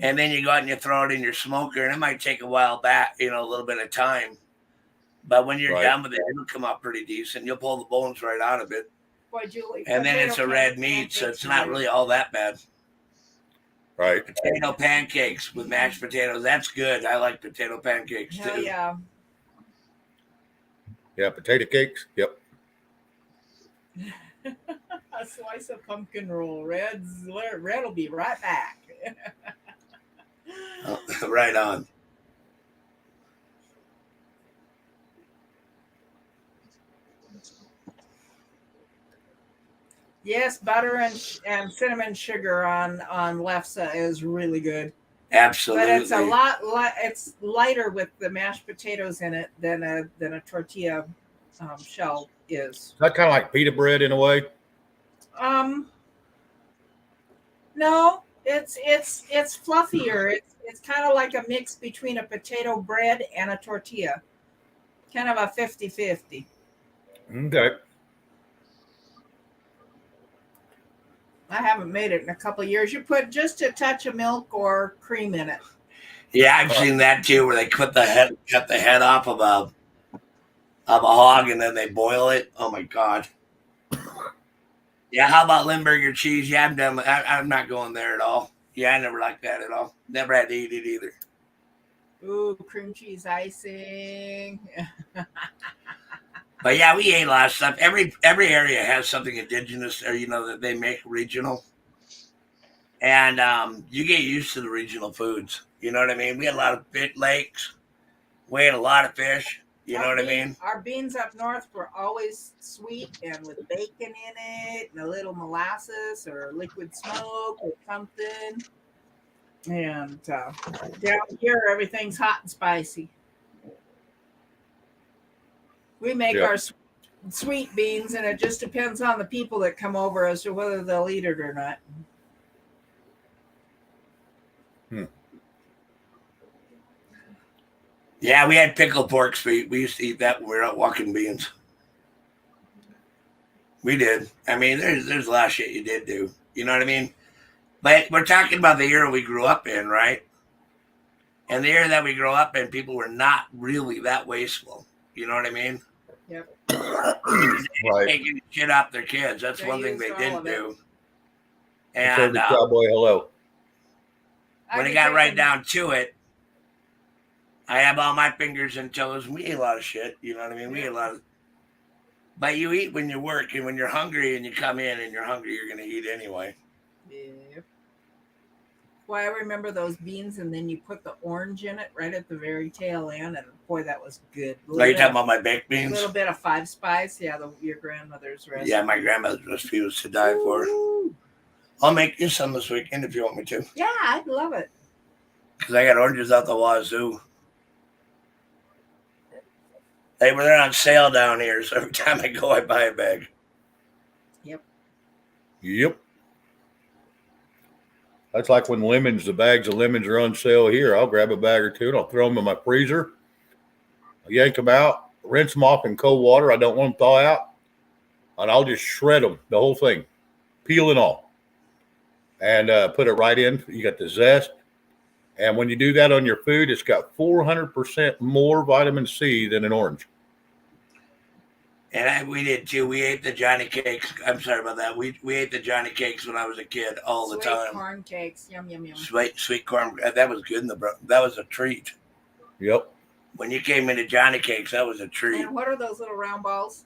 And then you go out and you throw it in your smoker, and it might take a while back, a little bit of time. But when you're done with it, it'll come out pretty decent. You'll pull the bones right out of it. Boy, Julie, and then it's a red meat, so it's not really all that bad. Right. Potato pancakes with mashed potatoes. That's good. I like potato pancakes too. Hell yeah. Yeah, potato cakes. Yep. A slice of pumpkin roll. Red will be right back. Right on. Yes, butter and cinnamon sugar on lefse is really good. Absolutely. But it's it's lighter with the mashed potatoes in it than a tortilla shell is. Is that kind of like pita bread in a way? No, it's fluffier. It's kind of like a mix between a potato bread and a tortilla. Kind of a 50-50. Okay. I haven't made it in a couple of years. You put just a touch of milk or cream in it. Yeah, I've seen that too, where they cut the head off of a hog and then they boil it. Oh my god. Yeah, how about Limburger cheese? Yeah, I'm not going there at all. Yeah, I never liked that at all. Never had to eat it either. Ooh, cream cheese icing. But yeah, we ate a lot of stuff. Every area has something indigenous, or that they make regional, and you get used to the regional foods. You know what I mean? We had a lot of lakes. We ate a lot of fish. You know what I mean? Our beans up north were always sweet and with bacon in it, and a little molasses or liquid smoke or something. And down here, everything's hot and spicy. We make our sweet beans, and it just depends on the people that come over as to whether they'll eat it or not. Yeah, we had pickled pork sweet. We used to eat that when we were out walking beans. We did. I mean, there's a lot of shit you did do. You know what I mean? But we're talking about the era we grew up in, right? And the era that we grew up in, people were not really that wasteful. You know what I mean? Yep. Right. Taking shit off their kids. That's one thing they didn't do. And And cowboy hello. when it got right down to it, I have all my fingers and toes. We ate a lot of shit. You know what I mean? We ate a lot of. But you eat when you work, and when you're hungry and you come in and you're hungry, you're going to eat anyway. Yep. Well, I remember those beans, and then you put the orange in it right at the very tail end, and boy, that was good. Are you talking about my baked beans? A little bit of 5 spice, yeah, your grandmother's recipe. Yeah, my grandmother's recipe was to die for. I'll make you some this weekend if you want me to. Yeah, I'd love it. Because I got oranges out the wazoo. They're on sale down here, so every time I go, I buy a bag. Yep. That's like when the bags of lemons are on sale here. I'll grab a bag or two and I'll throw them in my freezer. I'll yank them out, rinse them off in cold water. I don't want them to thaw out. And I'll just shred them, the whole thing, peel and all. And put it right in. You got the zest. And when you do that on your food, it's got 400% more vitamin C than an orange. And we did too. We ate the Johnny cakes. I'm sorry about that. We ate the Johnny cakes when I was a kid all the time. Sweet corn cakes, yum yum yum. Sweet corn. That was good. That was a treat. Yep. When you came into Johnny cakes, that was a treat. And what are those little round balls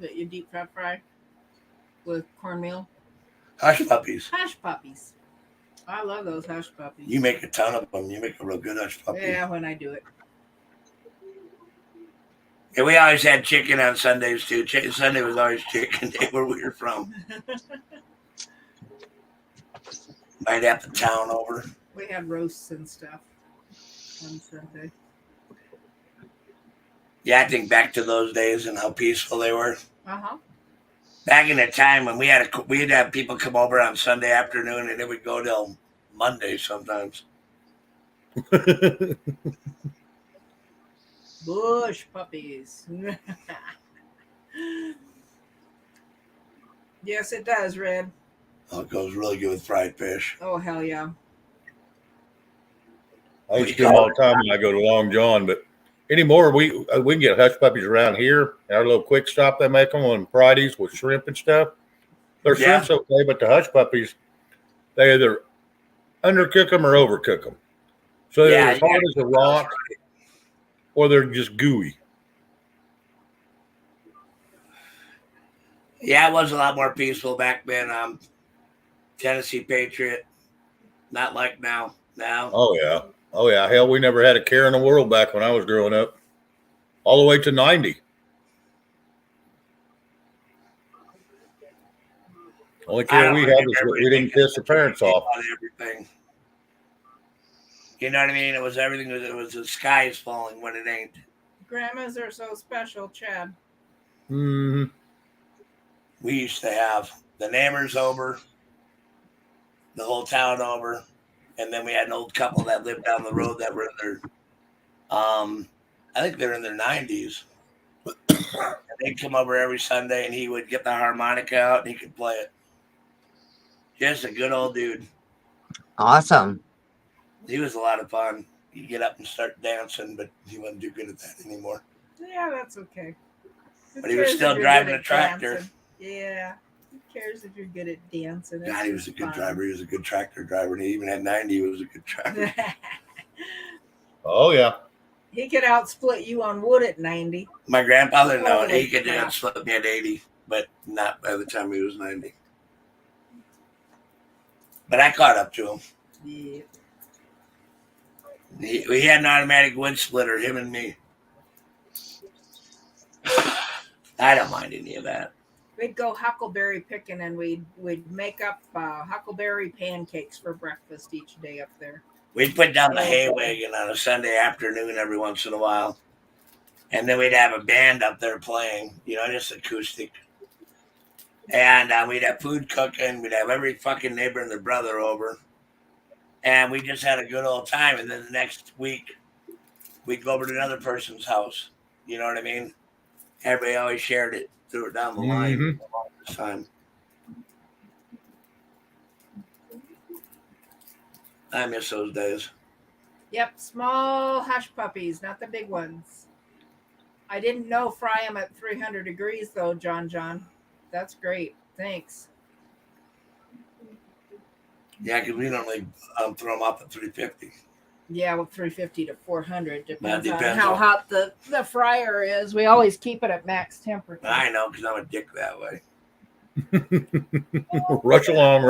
that you deep fry with cornmeal? Hush puppies. Hush puppies. I love those hush puppies. You make a ton of them. You make a real good hush puppy. Yeah, when I do it. And we always had chicken on Sundays too. Sunday was always chicken day where we were from. Might have the town over. We had roasts and stuff on Sunday. Yeah, I think back to those days and how peaceful they were. Uh-huh. Back in the time when we'd have people come over on Sunday afternoon and it would go till Monday sometimes. Bush puppies. Yes, it does, Red. Oh, it goes really good with fried fish. Oh, hell yeah. I used to do them all the time when I go to Long John, but anymore we can get hush puppies around here. Our little quick stop they make them on Fridays with shrimp and stuff. Their Yeah. shrimp's okay, but the hush puppies they either undercook them or overcook them, so they're as hard as a rock, or they're just gooey. Yeah, it was a lot more peaceful back then. Tennessee Patriot, not like now. Now, Oh yeah. Hell, we never had a care in the world back when I was growing up, all the way to 90. Only care we had was we didn't piss the parents off. Everything. You know what I mean? It was everything. It was the sky is falling when it ain't. Grandmas are so special, Chad. Mm-hmm. We used to have the neighbors over, the whole town over, and then we had an old couple that lived down the road that were in their, I think they're in their 90s. And they'd come over every Sunday, and he would get the harmonica out, and he could play it. Just a good old dude. Awesome. He was a lot of fun. He'd get up and start dancing, but he wasn't too good at that anymore. Yeah, that's okay. But he was still driving a tractor. Dancing? Yeah. Who cares if you're good at dancing? God, he was a good driver. He was a good tractor driver. And he even at 90, he was a good driver. Oh, yeah. He could outsplit you on wood at 90. My grandfather, no, he could outsplit me at 80, but not by the time he was 90. But I caught up to him. Yeah. We had an automatic wood splitter, him and me. I don't mind any of that. We'd go huckleberry picking, and we'd make up huckleberry pancakes for breakfast each day up there. We'd put down the hay wagon on a Sunday afternoon every once in a while. And then we'd have a band up there playing, just acoustic. And we'd have food cooking. We'd have every fucking neighbor and their brother over. And we just had a good old time. And then the next week, we'd go over to another person's house. You know what I mean? Everybody always shared it, threw it down the line all this time. I miss those days. Yep, small hush puppies, not the big ones. I didn't know fry them at 300 degrees, though, John. That's great. Thanks. Yeah, because we normally throw them up at 350. Yeah, well, 350 to 400 depends on depends how on- hot the fryer is. We always keep it at max temperature. I know, because I'm a dick that way. Rush along.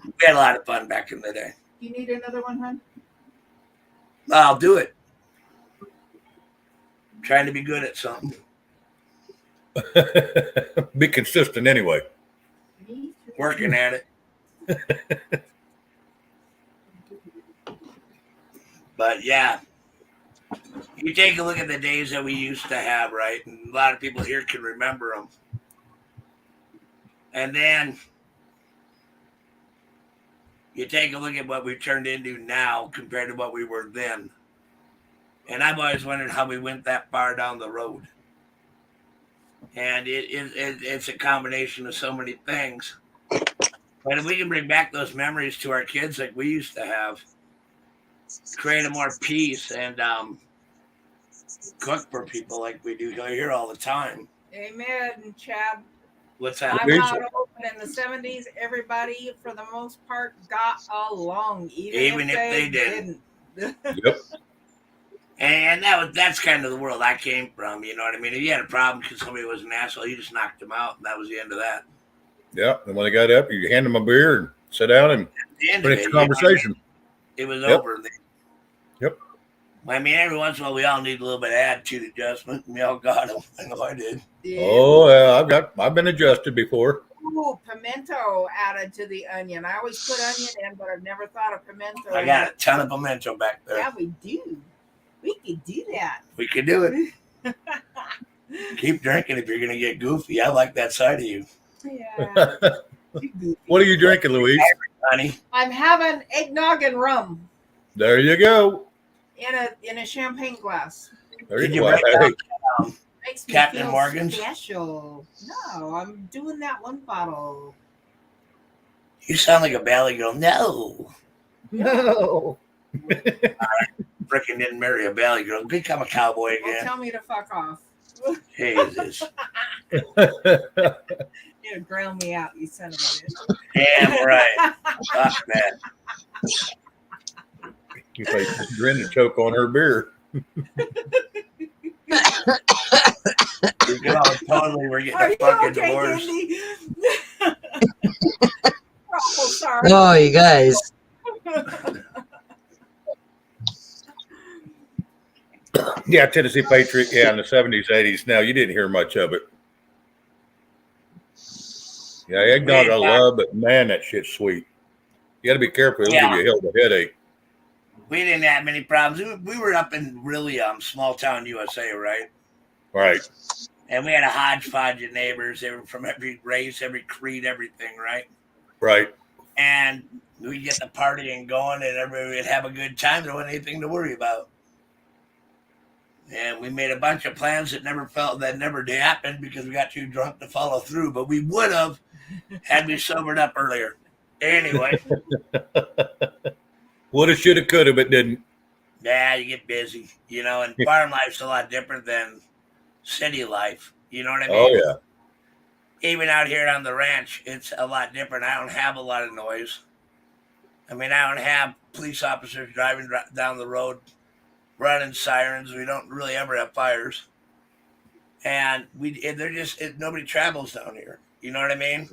We had a lot of fun back in the day. You need another one, hon? I'll do it. I'm trying to be good at something. Be consistent anyway. Working at it. But yeah, you take a look at the days that we used to have, right? And a lot of people here can remember them. And then you take a look at what we've turned into now compared to what we were then. And I've always wondered how we went that far down the road. And it's a combination of so many things. But if we can bring back those memories to our kids like we used to have, create a more peace and cook for people like we do here all the time. Amen, Chad. What's that? I'm not old, but in the 70s, everybody, for the most part, got along, even if they didn't. Yep. And that's kind of the world I came from, you know what I mean? If you had a problem because somebody was an asshole, you just knocked them out, and that was the end of that. Yeah. And when they got up, you hand them a beer and sit down and finish the conversation. It was over. Yep. I mean, every once in a while, we all need a little bit of attitude adjustment, and we all got them. I know I did. Yeah. Oh, yeah. I've been adjusted before. Ooh, pimento added to the onion. I always put onion in, but I've never thought of pimento. I got a ton of pimento back there. Yeah, we do. We could do that. We could do it. Keep drinking if you're going to get goofy. I like that side of you. What are you drinking, Louise? Honey, I'm having eggnog and rum There you go. in a champagne glass. There Did you you go. break Hey, Makes me Captain feel Morgan's? special. No, I'm doing that one bottle. you sound like a Valley girl. No. no. Frickin' didn't marry a Valley girl. Become a cowboy Well, again. tell me to fuck off. Jesus. You ground me out, you son of a bitch. Damn right. Fuck that. You like just grin and choke on her beer. We're getting Are a you fucking okay, divorce. Candy? Awful sorry. Oh, you guys. Yeah, Tennessee Patriot. Yeah, in the 70s, 80s. Now, you didn't hear much of it. Yeah, eggnog I love, but man, that shit's sweet. You got to be careful. It'll give you a hell of a headache. We didn't have many problems. We were up in really small town USA, right? Right. And we had a hodgepodge of neighbors. They were from every race, every creed, everything, right? Right. And we'd get the partying going and everybody would have a good time. There wasn't anything to worry about. And we made a bunch of plans that never happened because we got too drunk to follow through. But we would have had we sobered up earlier. Anyway. Woulda, shoulda, coulda, but didn't. Yeah, you get busy, and farm life's a lot different than city life. You know what I mean? Oh, yeah. Even out here on the ranch, it's a lot different. I don't have a lot of noise. I mean, I don't have police officers driving down the road, running sirens. We don't really ever have fires. And nobody travels down here. You know what I mean?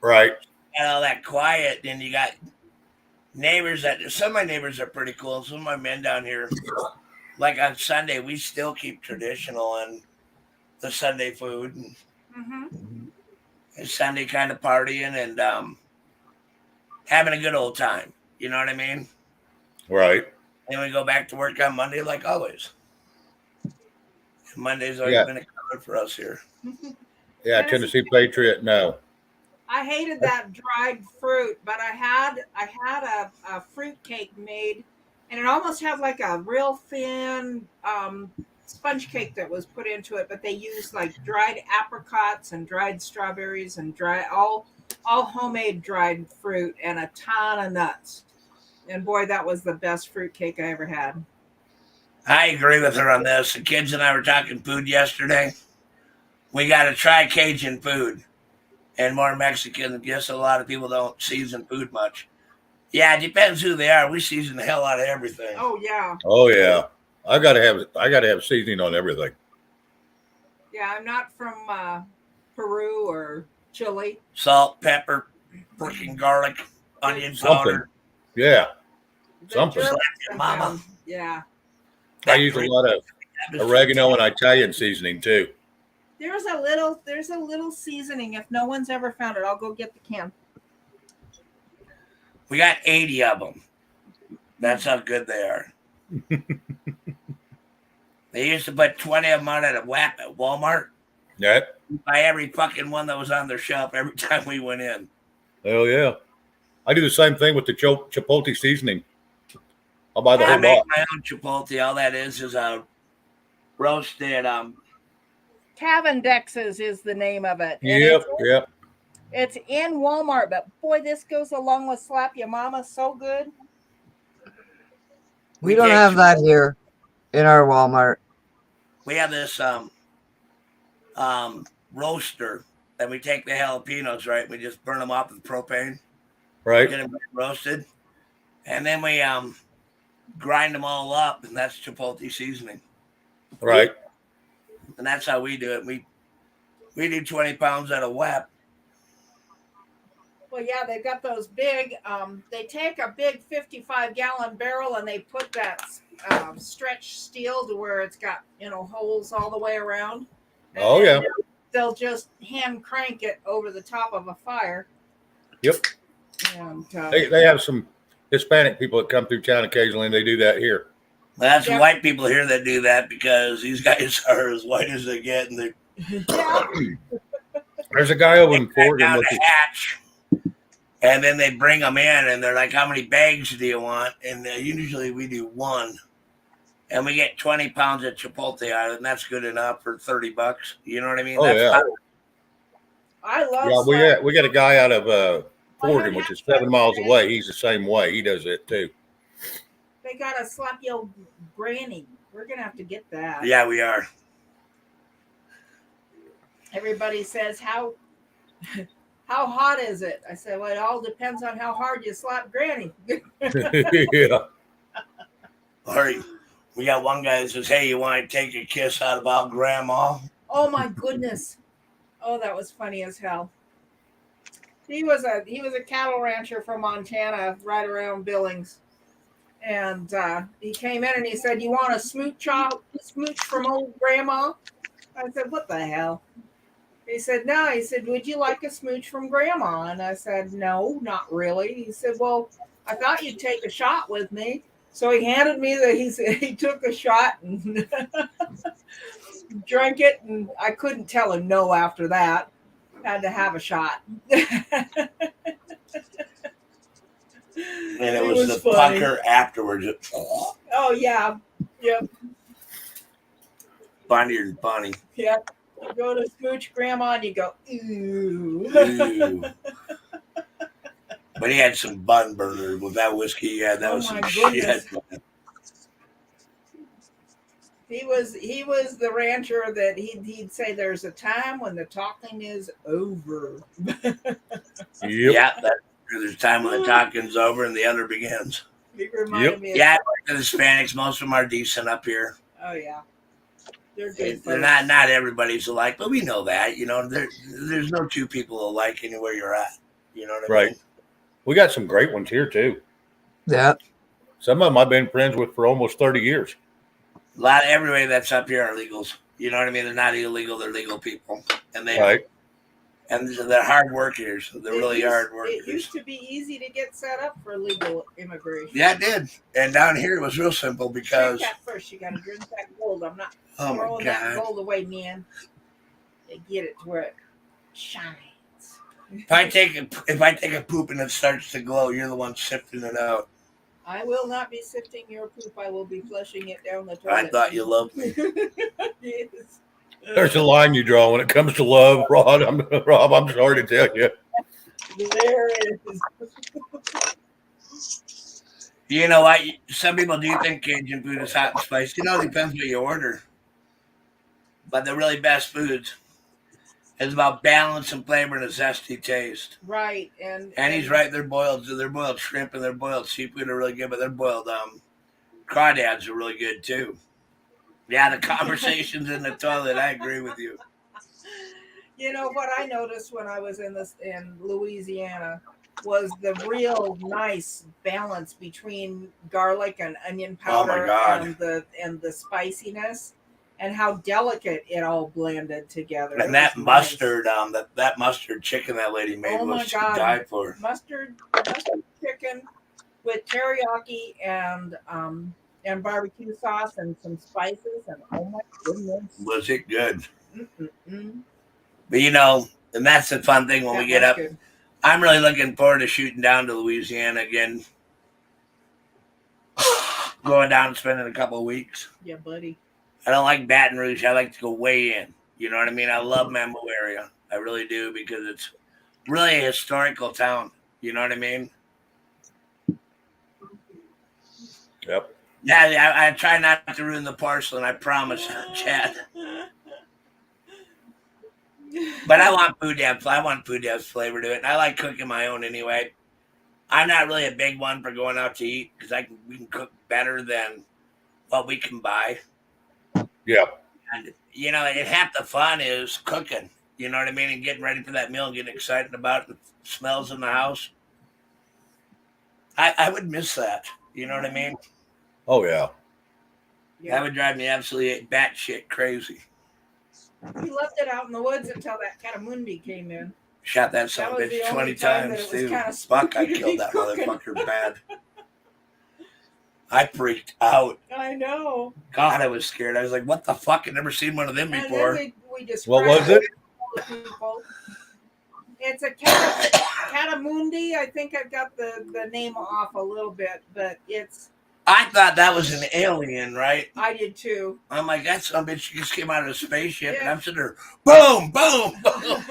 Right. And all that quiet, and you got neighbors some of my neighbors are pretty cool. Some of my men down here, like on Sunday, we still keep traditional and the Sunday food and Sunday kind of partying and having a good old time. You know what I mean? Right. And we go back to work on Monday like always. Monday's always been a cover for us here. Yeah, Tennessee Patriot, no. I hated that dried fruit, but I had a fruit cake made, and it almost had like a real thin sponge cake that was put into it. But they used like dried apricots and dried strawberries and all homemade dried fruit and a ton of nuts. And boy, that was the best fruit cake I ever had. I agree with her on this. The kids and I were talking food yesterday. We got to try Cajun food. And more Mexican. Guess a lot of people don't season food much. Yeah, it depends who they are. We season the hell out of everything. Oh yeah. Oh yeah. I gotta have seasoning on everything. Yeah, I'm not from Peru or Chile. Salt, pepper, freaking garlic, onion powder. Yeah. The Something. Germans Mama. Yeah. I use a lot of oregano and Italian seasoning too. There's a little seasoning. If no one's ever found it, I'll go get the can. We got 80 of them. That's how good they are. They used to put 20 of them out at a whap at Walmart. Yeah. Buy every fucking one that was on their shelf every time we went in. Hell yeah. I do the same thing with the chipotle seasoning. I'll buy the I whole make box. my own chipotle. All that is a roasted Cavendex's is the name of it. Yep. It's in Walmart, but boy, this goes along with Slap Your Mama so good. We don't have that here in our Walmart. We have this roaster that we take the jalapenos, right? We just burn them off with propane. Right. Get them roasted. And then we grind them all up, and that's chipotle seasoning. Right. And that's how we do it. We do 20 pounds at a whap. Well, yeah, they've got those big. They take a big 55-gallon barrel and they put that stretched steel to where it's got holes all the way around. And Oh yeah. They'll just hand crank it over the top of a fire. Yep. And They have some Hispanic people that come through town occasionally, and they do that here. That's white people here that do that because these guys are as white as they get, and they There's a guy over They in back Fort down with to hatch, and then they bring them in, and they're like, "How many bags do you want?" And usually we do one, and we get 20 pounds of chipotle out of it, and that's good enough for $30. You know what I mean? Oh, That's yeah. not, I love Yeah, we got a guy out of Fordham, had which is hatch 7 miles today. away. He's the same way. He does it too. They got a slap your granny. We're gonna have to get that. yeah, we are. Everybody says how hot is it? I said, well, it all depends on how hard you slap granny. Yeah. All right. We got one guy that says, "Hey, you want to take a kiss out about grandma?" Oh my goodness. Oh, that was funny as hell. He was a cattle rancher from Montana, right around Billings. And he came in and he said, "You want a smooch from old grandma?" I said, "What the hell?" He said, "No." He said, "Would you like a smooch from grandma?" And I said, "No, not really." He said, "Well, I thought you'd take a shot with me." So he handed me he took a shot and drank it, and I couldn't tell him no after that. Had to have a shot. And it was the funny. pucker afterwards. Oh yeah. Yep. Funnier than funny. Yep. You go to smooch grandma and you go, ooh. Ooh. But he had some bun burner with that whiskey. Yeah, that was some goodness. shit. He was the rancher that he'd say there's a time when the talking is over. Yep. Yeah, there's a time when the talking's over and the other begins. He reminded me of Yeah, the Hispanics, most of them are decent up here. Oh yeah. They're good. They're not everybody's alike, but we know that. You know, there's no two people alike anywhere you're at. You know what I mean? We got some great ones here too. Yeah. Some of them I've been friends with for almost 30 years. A lot of everybody that's up here are legals. You know what I mean? They're not illegal; they're legal people, and they're hard workers. They're really hard workers. It used to be easy to get set up for legal immigration. Yeah, it did. And down here it was real simple because drink that first. You got to drink that gold. I'm not oh my throwing that God. gold away, man. They get it to where it shines. If I take a poop and it starts to glow, you're the one sifting it out. I will not be sifting your poop. I will be flushing it down the toilet. I thought you loved me. Yes. There's a line you draw when it comes to love, Rod. Rob, I'm sorry to tell you. There it is. You know what? Some people do think Cajun food is hot and spicy. You know, it depends what you order. But the really best foods is about balance and flavor and a zesty taste. Right, and he's right. They're boiled shrimp and their boiled seafood are really good, but their boiled crawdads are really good too. Yeah, the conversations in the toilet. I agree with you. You know what I noticed when I was in Louisiana was the real nice balance between garlic and onion powder and the spiciness, and how delicate it all blended together. And that mustard, that mustard chicken that lady made was to die for. Mustard chicken with teriyaki and barbecue sauce and some spices, and oh my goodness, was it good? Mm-mm-mm. But you know, and that's the fun thing when we get up. Good. I'm really looking forward to shooting down to Louisiana again. Going down and spending a couple of weeks. Yeah, buddy. I don't like Baton Rouge. I like to go way in. You know what I mean? I love Mambo area. I really do, because it's really a historical town. You know what I mean? Yep. Yeah, I try not to ruin the porcelain. I promise, Chad. But I want food to have flavor to it. And I like cooking my own anyway. I'm not really a big one for going out to eat, because we can cook better than what we can buy. Yeah. And, you know, and half the fun is cooking. You know what I mean? And getting ready for that meal and getting excited about the smells in the house. I would miss that. You know what I mean? Oh, yeah. That would drive me absolutely batshit crazy. We left it out in the woods until that catamundi came in. Shot that son of a bitch 20 times, too. Fuck, I killed that motherfucker bad. I freaked out. I know. God, I was scared. I was like, what the fuck? I've never seen one of them before. We What was it? It's a catamundi. I think I've got the name off a little bit, but it's. I thought that was an alien, right? I did too. I'm like, that some bitch just came out of a spaceship, and I'm sitting there, boom, boom, boom.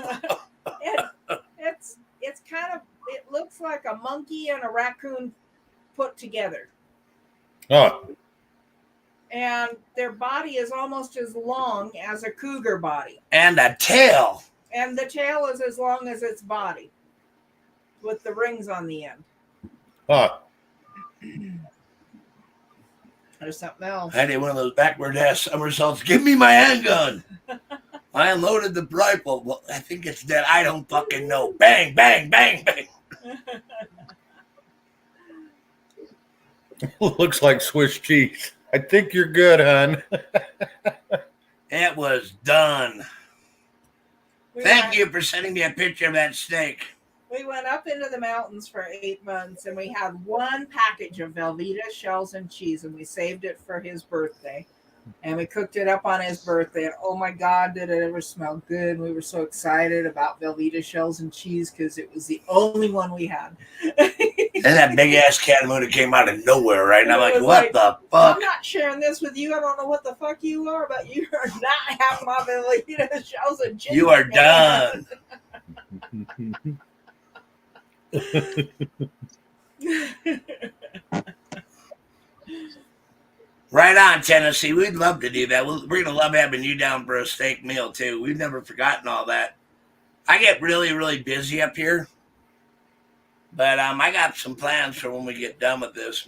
It's kind of. It looks like a monkey and a raccoon put together. Oh, And their body is almost as long as a cougar body. And a tail. And the tail is as long as its body, with the rings on the end. oh. There's something else. I did one of those backward ass somersaults. Give me my handgun. I unloaded the rifle. Well, I think it's dead. I don't fucking know. Bang, bang, bang, bang. Looks like Swiss cheese. I think you're good, hon. It was done. Thank you for sending me a picture of that steak. We went up into the mountains for 8 months, and we had one package of Velveeta shells and cheese, and we saved it for his birthday. And we cooked it up on his birthday, and oh my God, did it ever smell good. And we were so excited about Velveeta shells and cheese because it was the only one we had. And that big ass catamoon came out of nowhere, right? And I'm like, what the fuck? I'm not sharing this with you. I don't know what the fuck you are, but you are not having my Velveeta shells and cheese. You are done. Right on, Tennessee. We'd love to do that. We're going to love having you down for a steak meal, too. We've never forgotten all that. I get really, really busy up here. But I got some plans for when we get done with this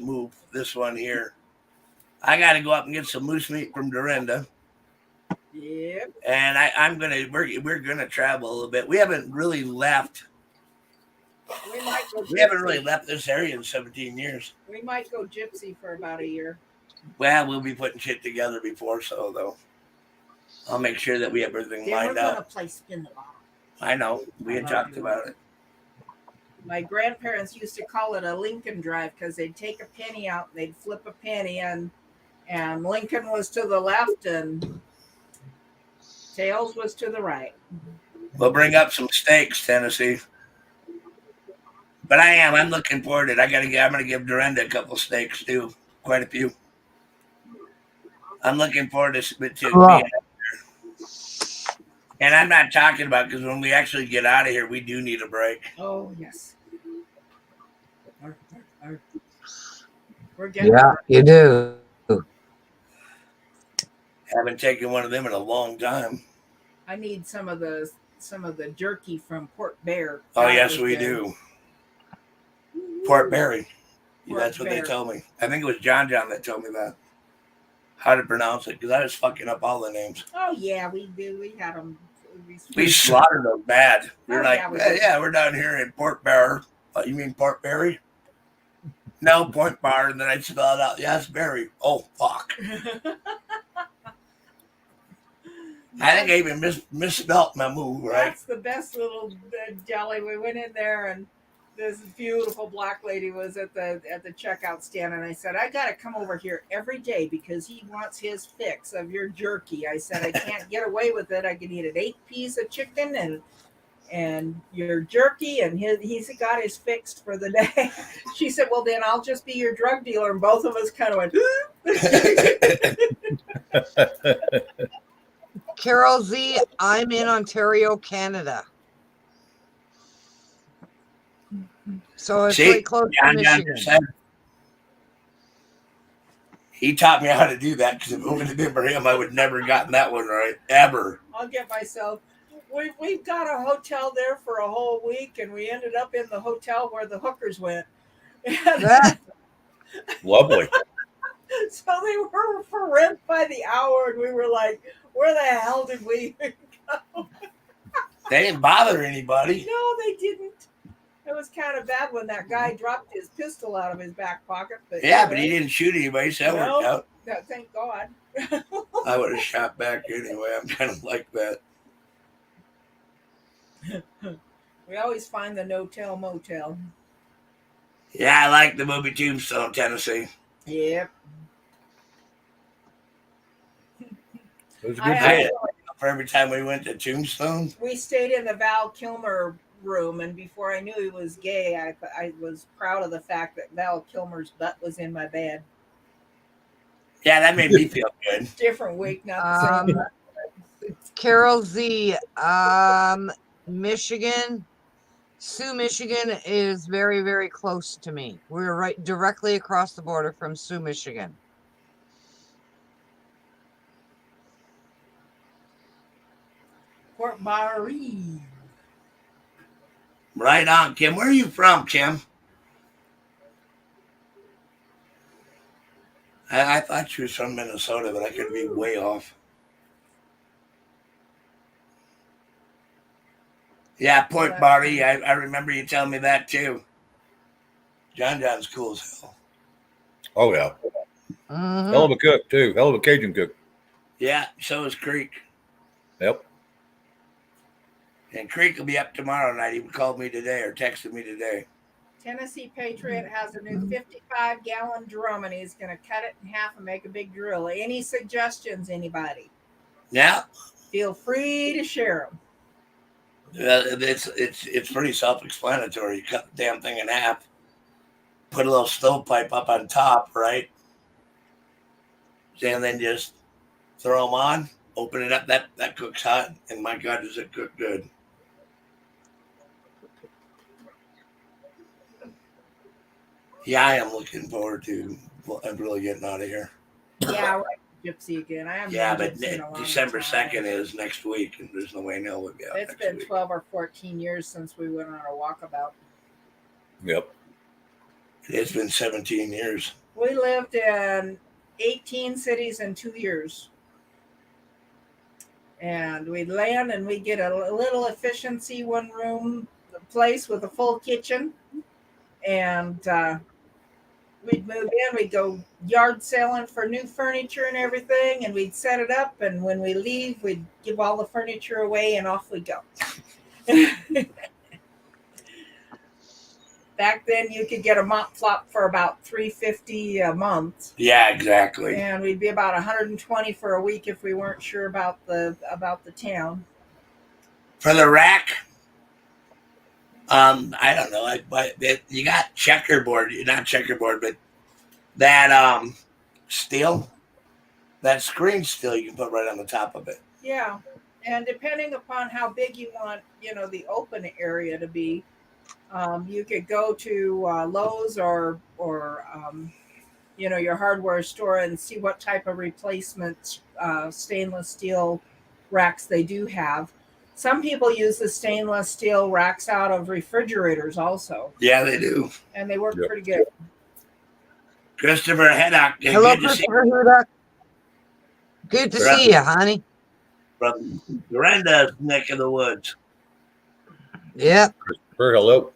one here. I got to go up and get some moose meat from Dorinda. Yep. And we're going to travel a little bit. We haven't really left. We haven't really left this area in 17 years. We might go gypsy for about a year. Well, we'll be putting shit together before so, though. I'll make sure that we have everything lined up. We're going up. to play spin the bottle. I know. We had talked about it. My grandparents used to call it a Lincoln drive because they'd take a penny out and they'd flip a penny, and Lincoln was to the left and tails was to the right. We'll bring up some steaks, Tennessee. But I'm looking forward to it. I'm going to give Dorinda a couple steaks, too. Quite a few. I'm looking forward to being out there. And I'm not talking about because when we actually get out of here, we do need a break. Oh, yes. We're getting you do. Haven't taken one of them in a long time. I need some of the jerky from Port Bear. Oh, yes, we do. Port Barry. That's what they told me. I think it was John that told me that. How to pronounce it, because I was fucking up all the names. Oh, yeah, we do. We had them. We slaughtered them bad. We're we're down here in Port Bear. You mean Port Barry? No, Port Bar. And then I spelled out, yes, Barry. Oh, fuck. I think I even misspelled my move, right? That's the best little deli. We went in there, and this beautiful black lady was at the checkout stand, and I said, I got to come over here every day because he wants his fix of your jerky. I said, I can't get away with it. I can eat an 8-piece of chicken and your jerky, and he's got his fix for the day. She said, well, then I'll just be your drug dealer. And both of us kind of went, Carol Z, I'm in Ontario, Canada. So it's really close to Michigan. He taught me how to do that because if it wouldn't have been for him, I would never have gotten that one right, ever. I'll get myself. We've got a hotel there for a whole week, and we ended up in the hotel where the hookers went. Lovely. So they were for rent by the hour, and we were like, where the hell did we go? They didn't bother anybody. No, they didn't. It was kind of bad when that guy dropped his pistol out of his back pocket. But but he didn't shoot anybody, so that worked out. No, thank God. I would have shot back anyway. I'm kind of like that. We always find the no-tell motel. Yeah, I like the movie Tombstone, Tennessee. Yep. It was a good day. For every time we went to Tombstone. We stayed in the Val Kilmer room, and before I knew he was gay, I was proud of the fact that Val Kilmer's butt was in my bed. Yeah, that made me feel good. Different week, not the same. Carol Z, Michigan. Sioux, Michigan is very, very close to me. We're right directly across the border from Sioux, Michigan. Fort Barry. Right on, Kim. Where are you from, Kim? I thought she was from Minnesota, but I could be way off. Yeah, Port Barry. I remember you telling me that too. John's cool as hell. Oh yeah. Hell of a cook too. Hell of a Cajun cook. Yeah, so is Creek. Yep. And Creek will be up tomorrow night. He called me today or texted me today. Tennessee Patriot has a new 55-gallon drum, and he's going to cut it in half and make a big drill. Any suggestions, anybody? Yeah. Feel free to share them. It's pretty self-explanatory. You cut the damn thing in half, put a little stovepipe up on top, right? And then just throw them on, open it up. That cooks hot, and my God, does it cook good. Yeah, I am looking forward to really getting out of here. Yeah, right. Gypsy again. I am. Yeah, but December 2nd is next week, and there's no way Nell would be out. It's been 12 or 14 years since we went on a walkabout. Yep. It's been 17 years. We lived in 18 cities in 2 years. And we'd land and we'd get a little efficiency one-room place with a full kitchen. And we'd move in, we'd go yard selling for new furniture and everything, and we'd set it up, and when we leave, we'd give all the furniture away, and off we go. Back then, you could get a mop flop for about $350 a month. Yeah, exactly. And we'd be about $120 for a week if we weren't sure about the town. For the rack, I don't know. You got checkerboard, not checkerboard, but that steel, that screen steel you can put right on the top of it. Yeah, and depending upon how big you want, the open area to be, you could go to Lowe's or your hardware store and see what type of replacement stainless steel racks they do have. Some people use the stainless steel racks out of refrigerators also. Yeah, they do. And they work pretty good. Christopher Heddock. Hello, Christopher Heddock. Good to see you, honey. From Brenda's neck of the woods. Yep. Christopher, hello.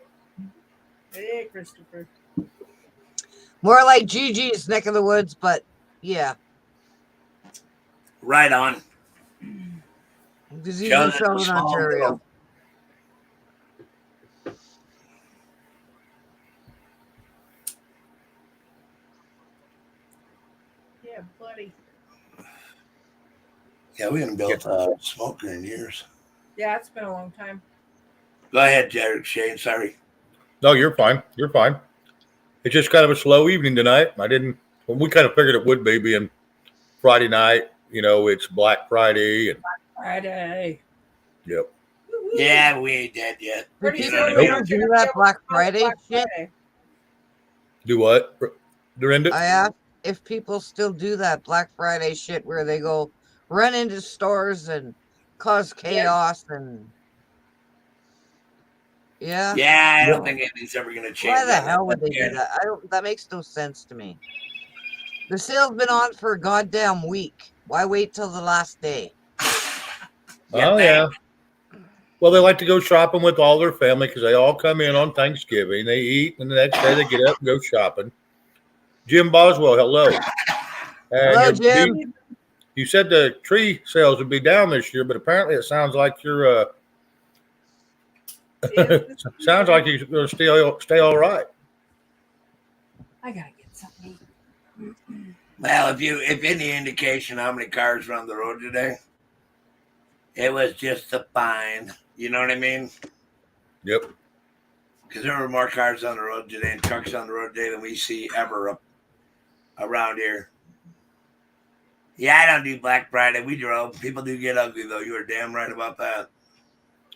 Hey, Christopher. More like Gigi's neck of the woods, but yeah. Right on. Because he's in Southern Ontario. Yeah, buddy. Yeah, we haven't built a smoker in years. Yeah, it's been a long time. Go ahead, Jared Shane. Sorry. No, you're fine. You're fine. It's just kind of a slow evening tonight. We kind of figured it would be being Friday night. It's Black Friday. And Friday. Yep. Yeah, we ain't dead yet. Do people do that Black Friday shit? Do what, Dorinda? I asked if people still do that Black Friday shit where they go run into stores and cause chaos and yeah. Yeah, I don't think anything's ever going to change. Why the hell would they do that? That makes no sense to me. The sale's been on for a goddamn week. Why wait till the last day? Oh, yeah. Well, they like to go shopping with all their family because they all come in on Thanksgiving. They eat, and the next day they get up and go shopping. Jim Boswell, hello. Hello, Jim. You said the tree sales would be down this year, but apparently it sounds like you're sounds like you're going to stay all right. I gotta get something. Well, if any indication how many cars were on the road today, it was just a fine. You know what I mean? Yep. Because there were more cars on the road today and trucks on the road today than we see ever up around here. Yeah, I don't do Black Friday. We drove. People do get ugly, though. You are damn right about that.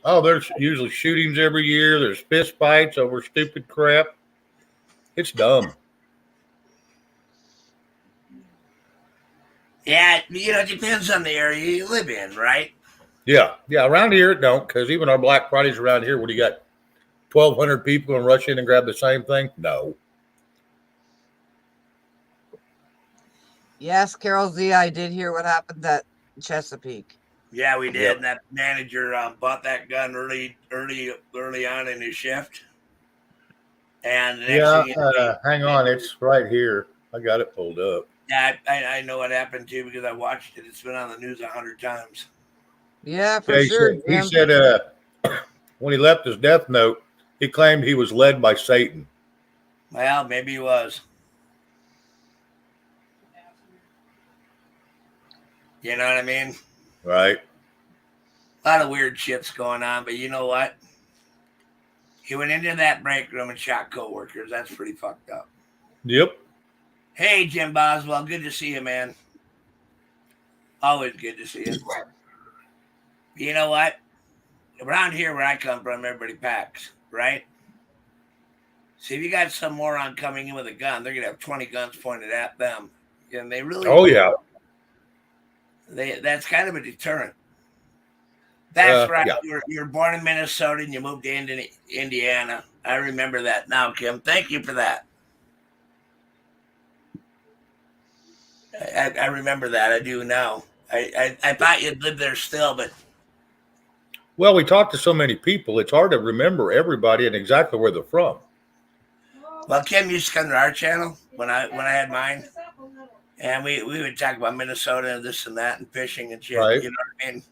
Oh, there's usually shootings every year. There's fist fights over stupid crap. It's dumb. Yeah, it depends on the area you live in, right? Yeah. Yeah. Around here, it don't, because even our Black Fridays around here, what do you got? 1,200 people and rush in and grab the same thing? No. Yes, Carol Z, I did hear what happened at Chesapeake. Yeah, we did. Yep. And that manager bought that gun early on in his shift. And the next Yeah. thing Hang on. It's right here. I got it pulled up. yeah, I know what happened too because I watched it. It's been on the news 100 times. Yeah, for Yeah, sure. he said when he left his death note, he claimed he was led by Satan. Well, maybe he was. You know what I mean? Right. A lot of weird shit's going on, but you know what? He went into that break room and shot coworkers. That's pretty fucked up. Yep. Hey, Jim Boswell. Good to see you, man. Always good to see you. You know what? Around here where I come from, everybody packs, right? See, if you got some moron coming in with a gun, they're going to have 20 guns pointed at them. And they really... Oh, yeah. That's kind of a deterrent. That's right. Yeah. You were born in Minnesota and you moved to Indiana. I remember that now, Kim. Thank you for that. I remember that. I do now. I thought you'd live there still, but... Well, we talked to so many people, it's hard to remember everybody and exactly where they're from. Well, Kim used to come to our channel when I had mine. And we would talk about Minnesota and this and that and fishing and shit. Right. You know what I mean?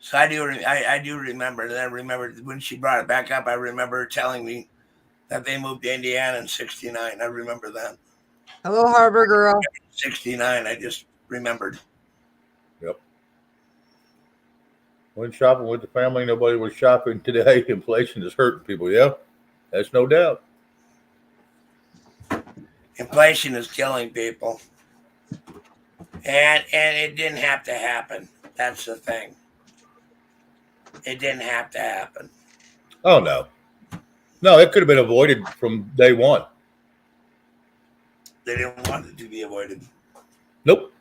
So I do remember. And I remember when she brought it back up, I remember her telling me that they moved to Indiana in 69. I remember that. Hello, Harbor Girl. 69, I just remembered. Yep. Went shopping with the family. Nobody was shopping today. Inflation is hurting people. Yeah, that's no doubt. Inflation is killing people. And it didn't have to happen. That's the thing. It didn't have to happen. Oh, no. No, it could have been avoided from day one. They didn't want it to be avoided. Nope.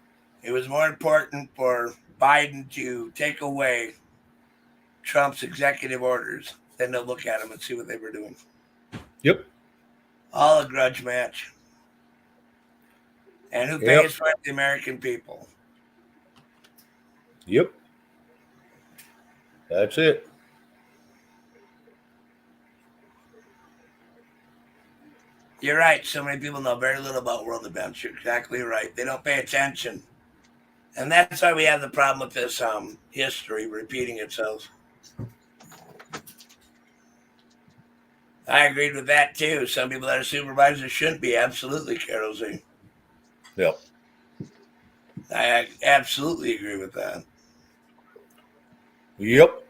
It was more important for Biden to take away Trump's executive orders than to look at them and see what they were doing. Yep. All a grudge match. And who pays for it? The American people. Yep. That's it. You're right. So many people know very little about world events. You're exactly right. They don't pay attention. And that's why we have the problem with this history repeating itself. I agreed with that too. Some people that are supervisors shouldn't be. Absolutely, Carol Z. Yep. I absolutely agree with that. Yep.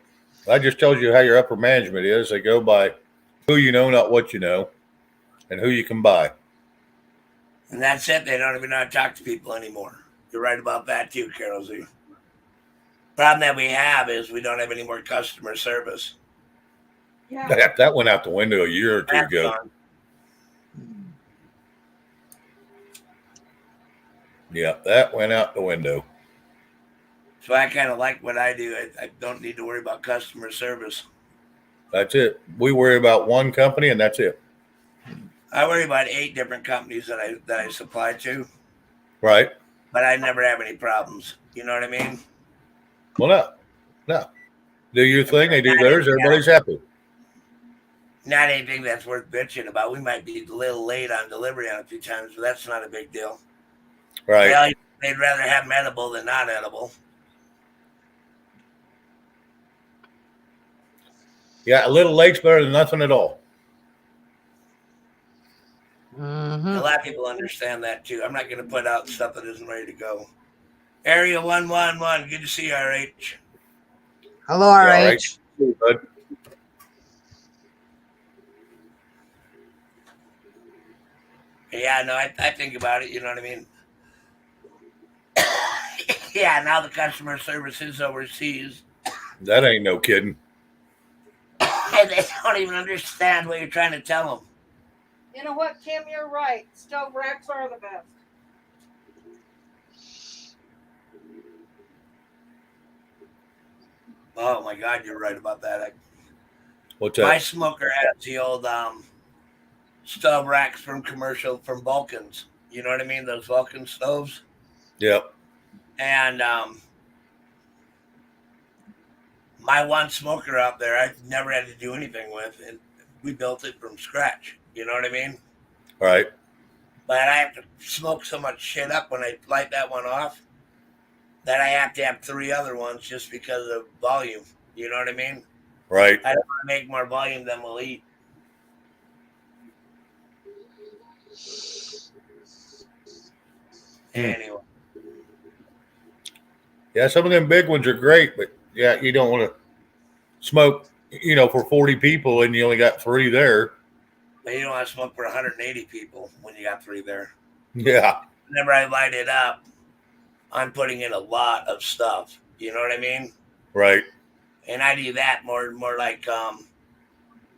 That just tells you how your upper management is. They go by who you know, not what you know, and who you can buy. And that's it. They don't even know how to talk to people anymore. You're right about that too, Carol Z. Problem that we have is we don't have any more customer service. Yeah. That went out the window a year or two That's ago. gone. Yeah, that went out the window. So I kind of like what I do. I don't need to worry about customer service. That's it. We worry about one company, and that's it. I worry about 8 different companies that I supply to, Right? but I never have any problems. You know what I mean? Well, no. Do your thing. They do theirs. Everybody's happy. Not anything that's worth bitching about. We might be a little late on delivery on a few times, but that's not a big deal. Right. Well, they'd rather have them edible than not edible. Yeah, a little late's better than nothing at all. Mm-hmm. A lot of people understand that too. I'm not going to put out stuff that isn't ready to go. Area 111, good to see you, RH. Hello, RH. All right. Bud. Yeah, no, I think about it. You know what I mean? Yeah, now the customer service is overseas, That ain't no kidding. and they don't even understand what you're trying to tell them. You know what, Kim? You're right. Stove racks are the best. Oh my God, you're right about that. What's My that? smoker has the old stove racks from Vulcans. You know what I mean? Those Vulcan stoves. Yep. And my one smoker out there, I've never had to do anything with, and we built it from scratch. You know what I mean? All right. But I have to smoke so much shit up when I light that one off that I have to have 3 other ones just because of volume. You know what I mean? Right. I don't want to make more volume than we'll eat. Anyway. Yeah, some of them big ones are great, but yeah, you don't want to smoke, for 40 people and you only got 3 there. But you don't want to smoke for 180 people when you got 3 there. Yeah. Whenever I light it up, I'm putting in a lot of stuff. You know what I mean? Right. And I do that more like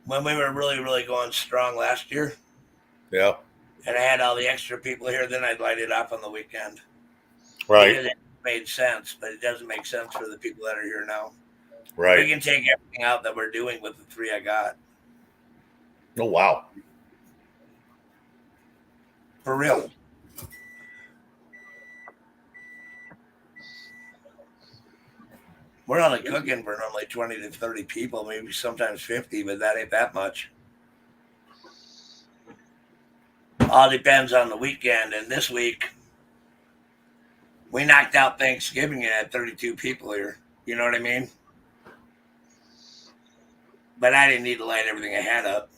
when we were really, really going strong last year. Yeah. And I had all the extra people here, then I'd light it up on the weekend. Right. Because it made sense, but it doesn't make sense for the people that are here now. Right. We can take everything out that we're doing with the 3 I got. Oh, wow. For real. We're only cooking for normally 20 to 30 people, maybe sometimes 50, but that ain't that much. All depends on the weekend. And this week, we knocked out Thanksgiving and had 32 people here. You know what I mean? But I didn't need to light everything I had up.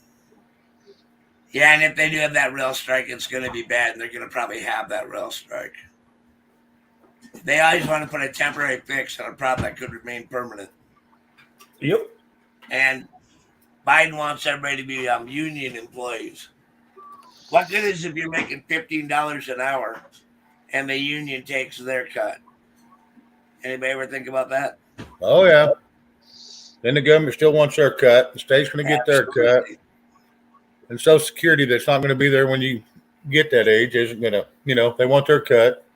Yeah, and if they do have that rail strike, it's going to be bad, and they're going to probably have that rail strike. They always want to put a temporary fix on a problem that could remain permanent. Yep. And Biden wants everybody to be union employees. What good is if you're making $15 an hour and the union takes their cut? Anybody ever think about that? Oh, yeah. Then the government still wants their cut. The state's going to get their cut. Absolutely. And Social Security, that's not going to be there when you get that age, isn't going to, they want their cut.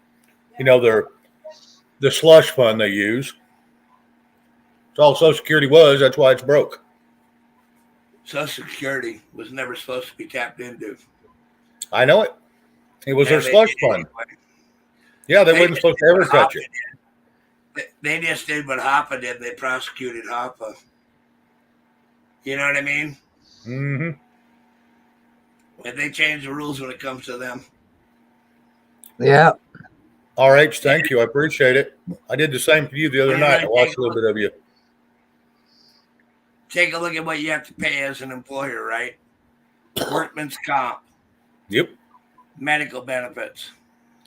The slush fund they use. It's all Social Security was. That's why it's broke. Social Security was never supposed to be tapped into. I know it. It was their And they slush did fund. anyway. Yeah, they They wasn't just supposed to did ever what touch Hoffa it. did. They just did what Hoffa did. They prosecuted Hoffa. You know what I mean? Mm-hmm. And they change the rules when it comes to them. Yeah. All right, thank you. I appreciate it. I did the same for you the other night. I watched a little bit of you. Take a look at what you have to pay as an employer, right? Workman's comp. Yep. Medical benefits.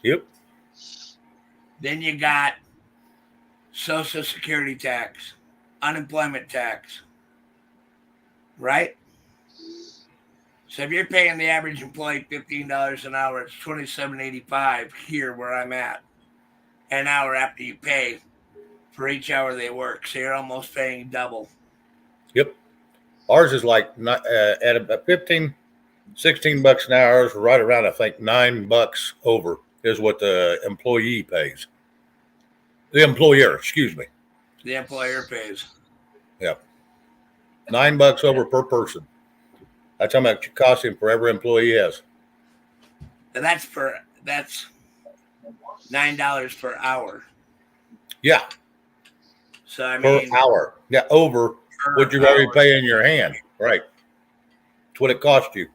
Yep. Then you got Social Security tax, unemployment tax, right? So if you're paying the average employee $15 an hour, it's $27.85 here where I'm at, an hour after you pay for each hour they work. So you're almost paying double. Yep. Ours is like at about 15, 16 bucks an hour. Is right around, I think, $9 over is what the employee pays. The employer, excuse me. The employer pays. Yep. $9 over per person. That's how much it costs him for every employee he has. And that's $9 per hour. Yeah. So I Per mean hour. Yeah, over what you're already paying in your hand. Right. That's what it costs you.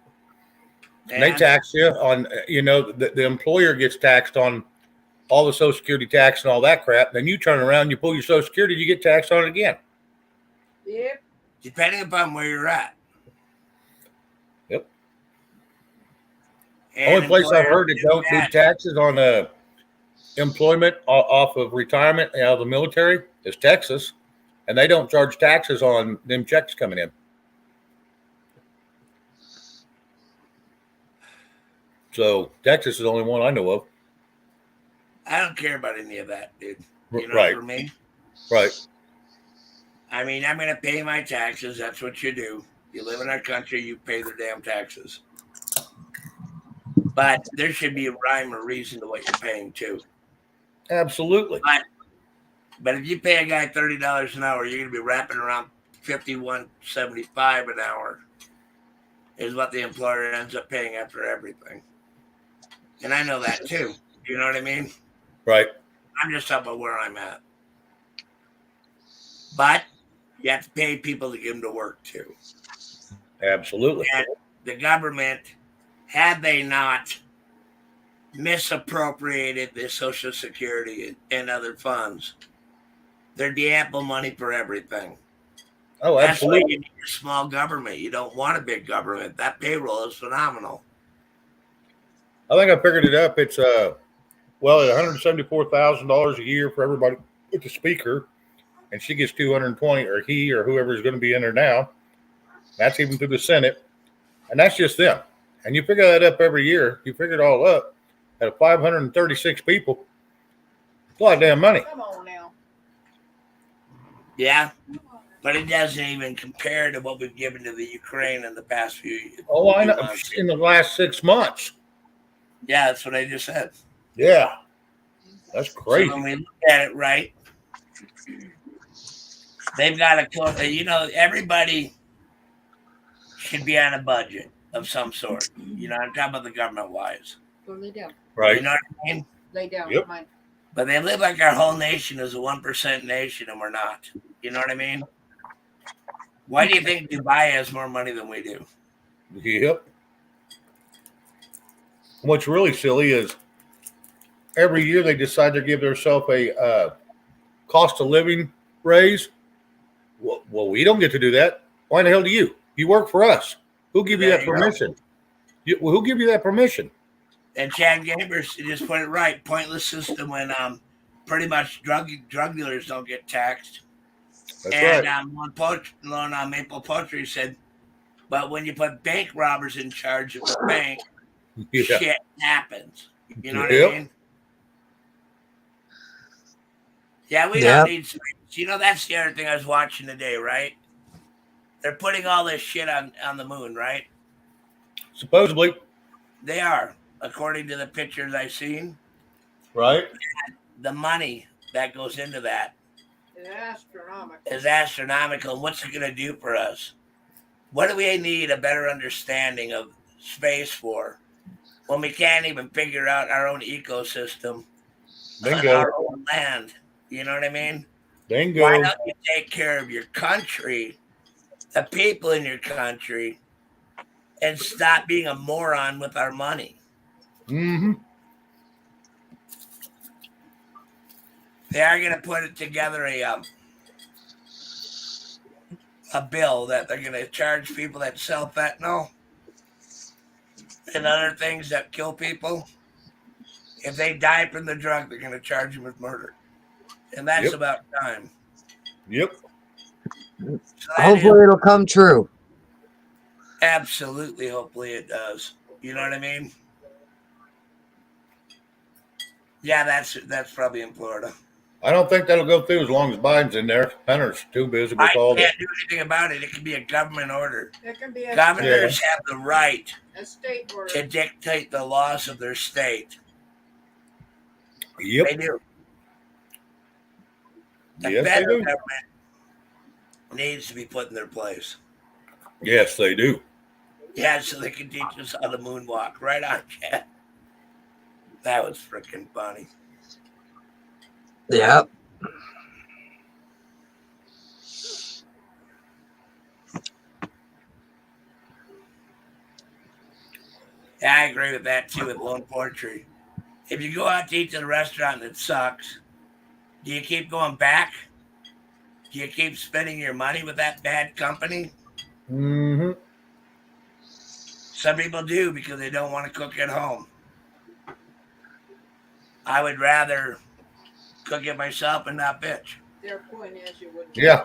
And they tax you on, the employer gets taxed on all the Social Security tax and all that crap. Then you turn around, you pull your Social Security, you get taxed on it again. Yep. Depending upon where you're at. Yep. And Only place I've heard that don't do taxes on employment off of retirement out of the military is Texas, and they don't charge taxes on them checks coming in. So Texas is the only one I know of. I don't care about any of that, dude. You know, Right. for me, Right. I mean, I'm going to pay my taxes. That's what you do. You live in our country, you pay the damn taxes. But there should be a rhyme or reason to what you're paying too. Absolutely. But if you pay a guy $30 an hour, you're going to be wrapping around $51.75 an hour. Is what the employer ends up paying after everything. And I know that too. You know what I mean? Right. I'm just talking about where I'm at. But you have to pay people to get them to work too. Absolutely. And the government, had they not misappropriated the Social Security and other funds, there'd be ample money for everything. Oh, That's why absolutely. you need a small government. You don't want a big government. That payroll is phenomenal. I think I figured it up. It's well, at $174,000 a year for everybody with the speaker, and she gets 220, or he or whoever is going to be in there now. That's even through the Senate, and that's just them. And you figure that up every year. You figure it all up at 536 people. It's a lot of damn money. Come on now. Yeah, but it doesn't even compare to what we've given to the Ukraine in the past few years. Oh, I know. In the last 6 months. Yeah, that's what I just said. Yeah, that's crazy. So when we look at it right, they've got to, you know, everybody should be on a budget of some sort. You know, I'm talking about the government wise. Go lay down. Right. You know what I mean? Lay down. Yep. Mine. But they live like our whole nation is a 1% nation, and we're not. You know what I mean? Why do you think Dubai has more money than we do? Yep. What's really silly is every year they decide to give themselves a cost of living raise. Well, we don't get to do that. Why the hell do you? You work for us. Who give you There that you go. permission? Who give you that permission? And Chad Gabers just put it right. Pointless system when pretty much drug dealers don't get taxed. That's And right. Maple Poultry said, but when you put bank robbers in charge of the bank, Yeah. shit happens. You know what Yep. I mean? Yeah, we Yep. don't need space. You know, that's the other thing I was watching today, right? They're putting all this shit on the moon, right? Supposedly. They are, according to the pictures I've seen. Right. The money that goes into that Astronomical. is astronomical. And what's it going to do for us? What do we need a better understanding of space for when we can't even figure out our own ecosystem on Bingo. our own land? You know what I mean? Bingo. Why don't you take care of your country, the people in your country, and stop being a moron with our money? Mm-hmm. They are going to put it together a bill that they're going to charge people that sell fentanyl and other things that kill people. If they die from the drug, they're going to charge them with murder. And that's Yep. about time. Yep. So that Hopefully it'll come true. absolutely, hopefully it does. You know what I mean? Yeah, that's probably in Florida. I don't think that'll go through as long as Biden's in there. Hunter's too busy with I all can't that. do anything about it. It can be a government order. It can be a Governors have the right state order. to dictate the laws of their state. Yep. They do. The Yes, they federal do. government needs to be put in their place. Yes, they do. Yeah, so they can teach us how to moonwalk. Right on, Chad. That was freaking funny. Yep. Yeah, I agree with that too with Lone Poultry. If you go out to eat at a restaurant and it sucks, do you keep going back? Do you keep spending your money with that bad company? Mm-hmm. Some people do because they don't want to cook at home. I would rather cook it myself and not bitch. Their point is you wouldn't. Yeah.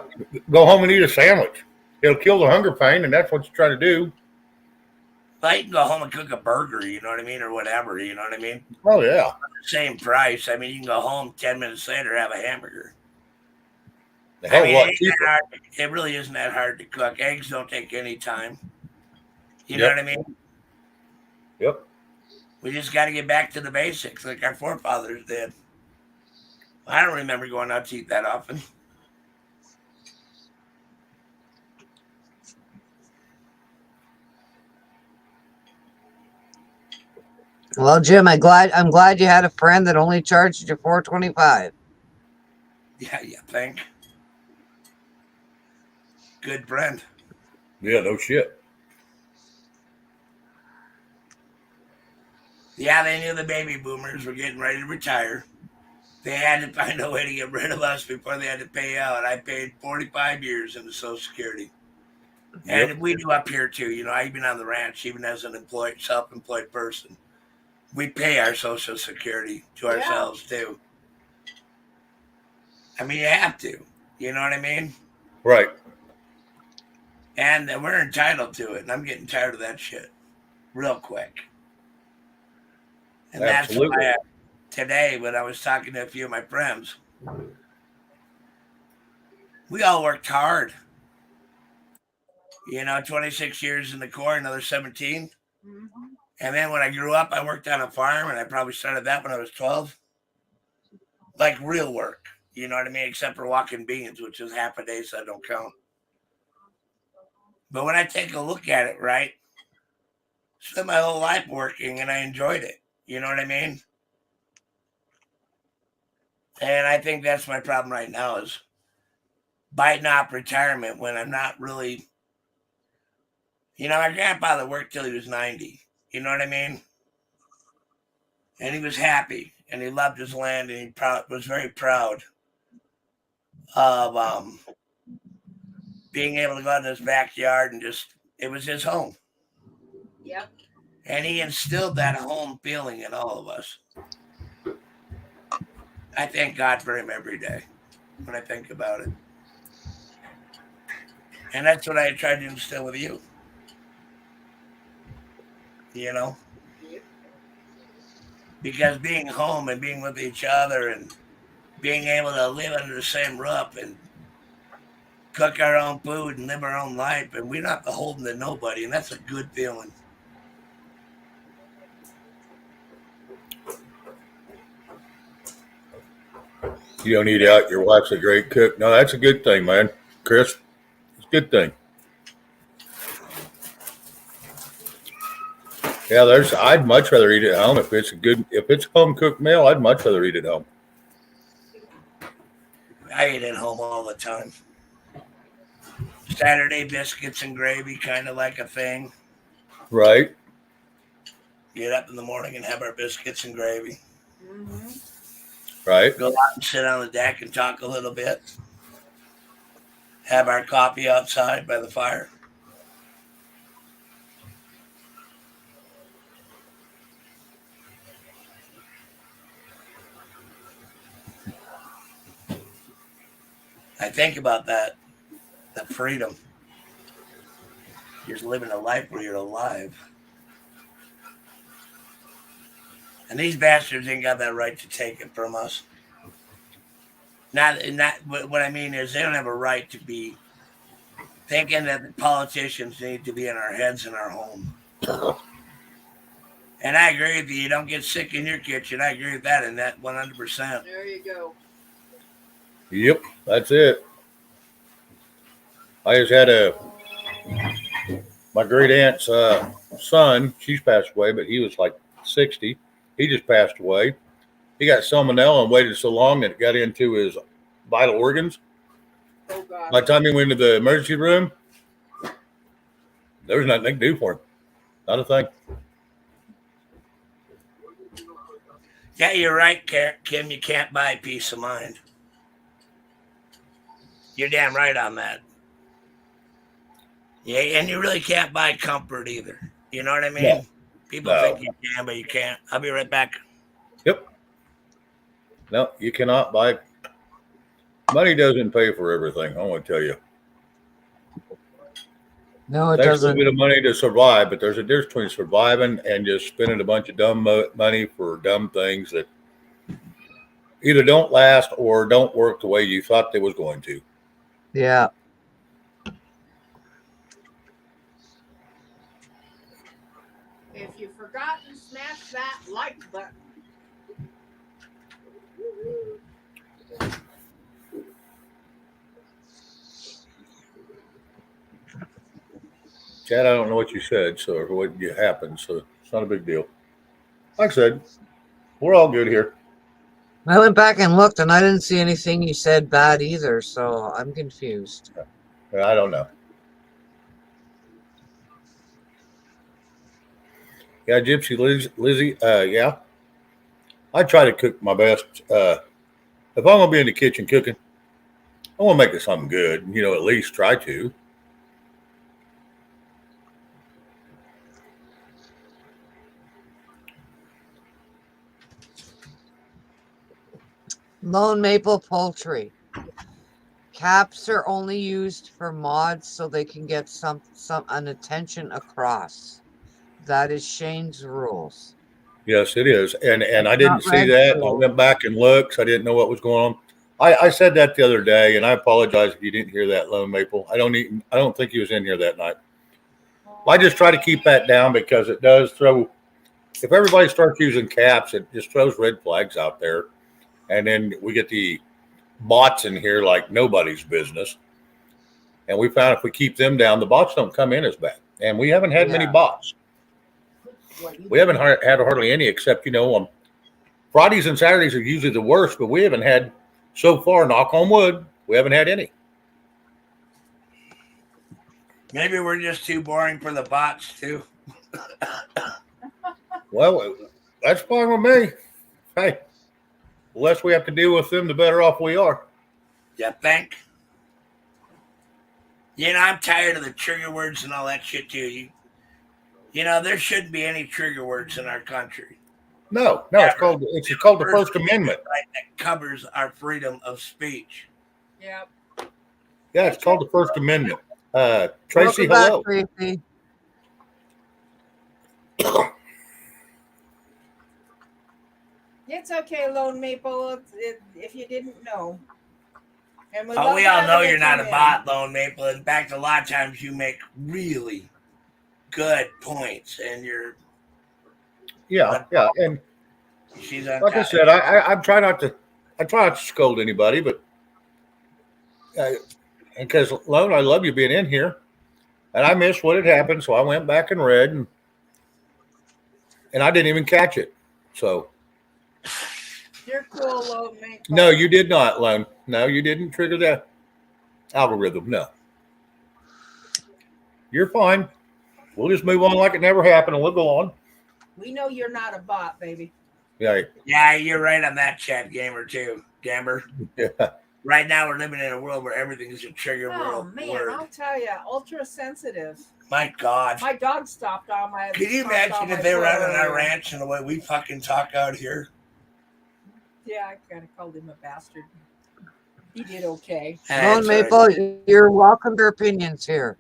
Go home and eat a sandwich. It'll kill the hunger pain, and that's what you try to do. Like you can go home and cook a burger, you know what I mean, or whatever, you know what I mean? Oh yeah. Same price. I mean, you can go home 10 minutes later have a hamburger. A I hell of mean, a it, lot ain't cheaper. that hard. It really isn't that hard to cook. Eggs don't take any time. You know Yep. what I mean? Yep. We just got to get back to the basics like our forefathers did. I don't remember going out to eat that often. Well, Jim, I'm glad you had a friend that only charged you $4.25. Yeah, you think? Good friend. Yeah, no shit. Yeah, they knew the baby boomers were getting ready to retire. They had to find a way to get rid of us before they had to pay out. I paid 45 years into Social Security. Yep. And we do up here too. You know, I've been on the ranch, even as an self-employed person. We pay our Social Security to ourselves too. I mean, you have to. You know what I mean? Right. And we're entitled to it. And I'm getting tired of that shit real quick. And Absolutely. that's why today, when I was talking to a few of my friends, we all worked hard. You know, 26 years in the Corps, another 17. Mm-hmm. And then when I grew up, I worked on a farm, and I probably started that when I was 12. Like real work, you know what I mean? Except for walking beans, which is half a day, so I don't count. But when I take a look at it, right, spent my whole life working, and I enjoyed it. You know what I mean? And I think that's my problem right now is biting off retirement when I'm not really. You know, my grandfather worked till he was 90. You know what I mean? And he was happy, and he loved his land, and he was very proud of being able to go out in his backyard and just, it was his home. Yep. And he instilled that home feeling in all of us. I thank God for him every day when I think about it. And that's what I tried to instill with you. You know? Yep. Because being home and being with each other and being able to live under the same roof and cook our own food and live our own life, and we're not beholden to nobody, and that's a good feeling. You don't eat out. Your wife's a great cook. No, that's a good thing, man. Chris, it's a good thing. Yeah, I'd much rather eat at home if it's a home cooked meal. I'd much rather eat at home. I eat at home all the time. Saturday biscuits and gravy, kind of like a thing. Right. Get up in the morning and have our biscuits and gravy. Mm-hmm. Right. Go out and sit on the deck and talk a little bit. Have our coffee outside by the fire. I think about that, the freedom. You're just living a life where you're alive. And these bastards ain't got that right to take it from us. Not what I mean is they don't have a right to be thinking that the politicians need to be in our heads in our home. And I agree with you. You don't get sick in your kitchen. I agree with that and that 100%. There you go. Yep, that's it. I just had my great aunt's son. She's passed away, but he was like 60. He just passed away. He got salmonella and waited so long that it got into his vital organs. Oh God. By the time he went to the emergency room, there was nothing they could do for him. Not a thing. Yeah, you're right, Kim. You can't buy peace of mind. You're damn right on that. Yeah, and you really can't buy comfort either. You know what I mean? No. People No. think you can, but you can't. I'll be right back. Yep. No, you cannot buy. Money doesn't pay for everything. I want to tell you. No, it Takes a doesn't. little bit of money to survive, but there's a difference between surviving and just spending a bunch of dumb money for dumb things that either don't last or don't work the way you thought they was going to. Yeah. If you've forgotten, smash that like button. Chad, I don't know what you said, so or what happened, so it's not a big deal. Like I said, we're all good here. I went back and looked, and I didn't see anything you said bad either, so I'm confused. I don't know. Yeah, Gypsy Lizzie. Yeah, I try to cook my best. If I'm gonna be in the kitchen cooking, I want to make it something good. At least try to. Lone Maple Poultry. Caps are only used for mods so they can get an attention across. That is Shane's rules. Yes, it is, and I didn't Not see red that. I rules. went back and looked. 'Cause I didn't know what was going on. I said that the other day, and I apologize if you didn't hear that, Lone Maple. I don't think he was in here that night. I just try to keep that down because it does throw. If everybody starts using caps, it just throws red flags out there, and then we get the bots in here like nobody's business. And we found if we keep them down, the bots don't come in as bad. And we haven't had many Yeah. bots. We haven't had hardly any, except on Fridays and Saturdays are usually the worst. But we haven't had so far. Knock on wood, we haven't had any. Maybe we're just too boring for the bots too. Well, that's fine with me. Hey, the less we have to deal with them, the better off we are. You think? I'm tired of the trigger words and all that shit too. There shouldn't be any trigger words in our country. No, it's called the First Amendment. That covers our freedom of speech. Yep. Yeah, it's called the First Amendment. Tracy, Welcome hello. back, Tracy. It's okay, Lone Maple, if you didn't know. And We all know you're not a bot, Lone Maple. In fact, a lot of times you make really good points, and you're Yeah, and she's on like I said, I try not to scold anybody, but because Lone, I love you being in here, and I missed what had happened, so I went back and read, and I didn't even catch it. So You're cool, Lone Maple. no, you did not, Lone. No, you didn't trigger that algorithm. No, you're fine. We'll just move on like it never happened, and we'll go on. We know you're not a bot, baby. Yeah, you're right on that, Chat Gamer too, Gamber. Yeah. Right now, we're living in a world where everything is a trigger word. I'll tell you, ultra sensitive. My God. My dog stopped on my. Can you imagine if they were out on our ranch and the way we fucking talk out here? Yeah, I kind of called him a bastard. He did okay. Lone Maple, you're welcome to your opinions here.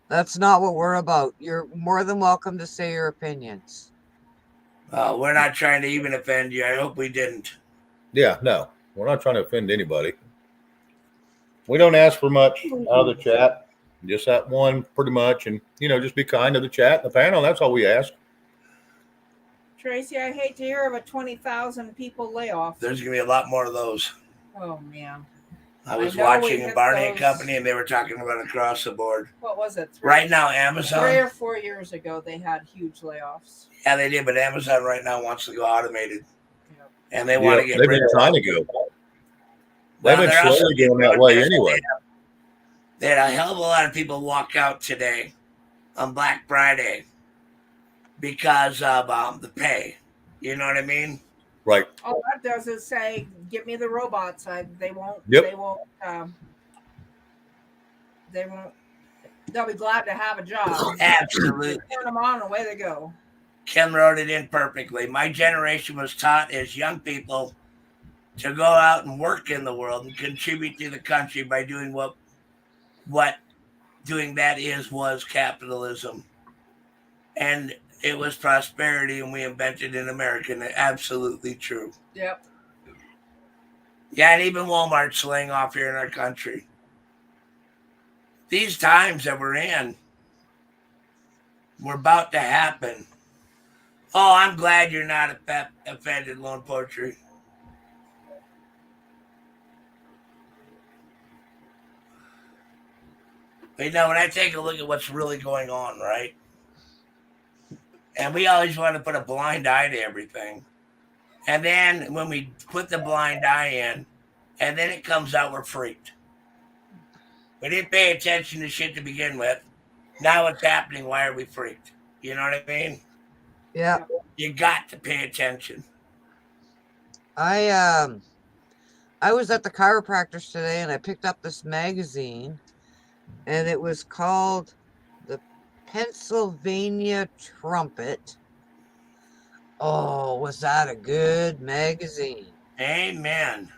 That's not what we're about. You're more than welcome to say your opinions. We're not trying to even offend you. I hope we didn't. Yeah, no, we're not trying to offend anybody. We don't ask for much out of the chat. Just that one, pretty much, and just be kind to the chat and the panel. That's all we ask. Tracy, I hate to hear of a 20,000 people layoff. There's gonna be a lot more of those. Oh man. I was watching Barney and Company, and they were talking about across the board. What was it? Right now, Amazon. 3 or 4 years ago, they had huge layoffs. Yeah, they did, but Amazon right now wants to go automated, and they Yeah, want to get they've rid been of trying to go. They've been slowly going that way anyway. They had a hell of a lot of people walk out today on Black Friday because of the pay. You know what I mean? Right. All that does is say, "Give me the robots." They won't. Yep. They won't. They won't. They'll be glad to have a job. Absolutely. Turn them on, and away they go. Kim wrote it in perfectly. My generation was taught as young people to go out and work in the world and contribute to the country by doing what doing that was capitalism. And it was prosperity, and we invented in America. And absolutely true. Yep. Yeah, and even Walmart's laying off here in our country. These times that we're in were about to happen. Oh, I'm glad you're not offended, Lone Poetry. But you know, when I take a look at what's really going on, right? And we always want to put a blind eye to everything. And then when we put the blind eye in, and then it comes out, we're freaked. We didn't pay attention to shit to begin with. Now it's happening. Why are we freaked? You know what I mean? Yeah. You got to pay attention. I was at the chiropractor's today and I picked up this magazine and it was called the Pennsylvania Trumpet. Oh, was that a good magazine? Amen.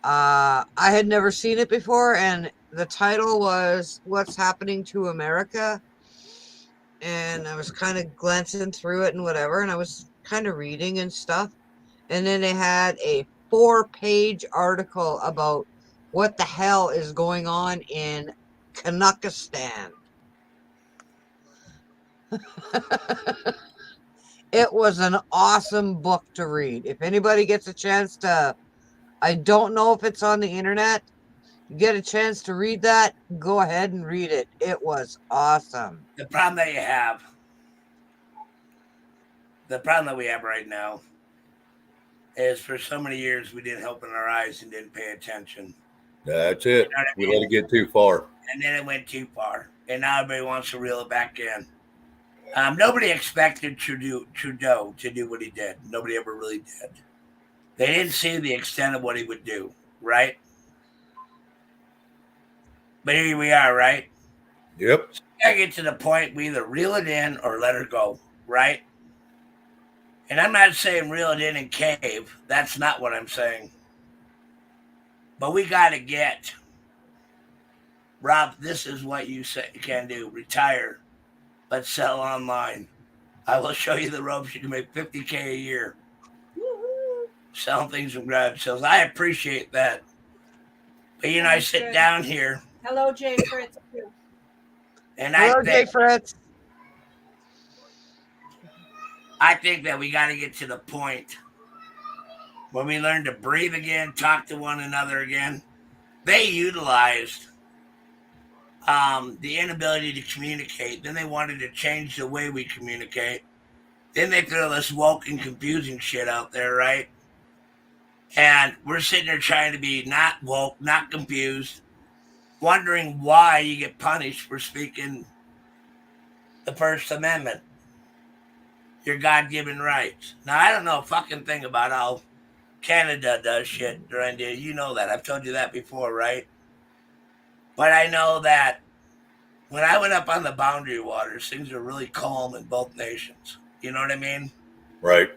I had never seen it before, and the title was What's Happening to America. And I was kind of glancing through it and whatever, and I was kind of reading and stuff. And then they had a 4-page article about what the hell is going on in Kanakistan. It was an awesome book to read. If anybody gets a chance to, I don't know if it's on the internet, you get a chance to read that, go ahead and read it. It was awesome. The problem that we have right now is for so many years we didn't open our eyes and didn't pay attention. That's it. You know what I We mean? let it get too far. And then it went too far. And now everybody wants to reel it back in. Nobody expected Trudeau to do what he did. Nobody ever really did. They didn't see the extent of what he would do, right? But here we are, right? Yep. So we gotta get to the point we either reel it in or let her go, right? And I'm not saying reel it in and cave. That's not what I'm saying. But we got to get, Rob, this is what you can do. Retire, but sell online. I will show you the ropes. You can make $50K a year. Selling things from garage sales. I appreciate that. But, you know, I sit down here. Hello, Jay Fritz. And Hello, Jay Fritz. I think that we got to get to the point when we learn to breathe again, talk to one another again. They utilized the inability to communicate. Then they wanted to change the way we communicate. Then they throw this woke and confusing shit out there, right? And we're sitting there trying to be not woke, not confused, wondering why you get punished for speaking the First Amendment, your God-given rights. Now, I don't know a fucking thing about how Canada does shit during the, you know that. I've told you that before, right? But I know that when I went up on the boundary waters, things are really calm in both nations. You know what I mean? Right.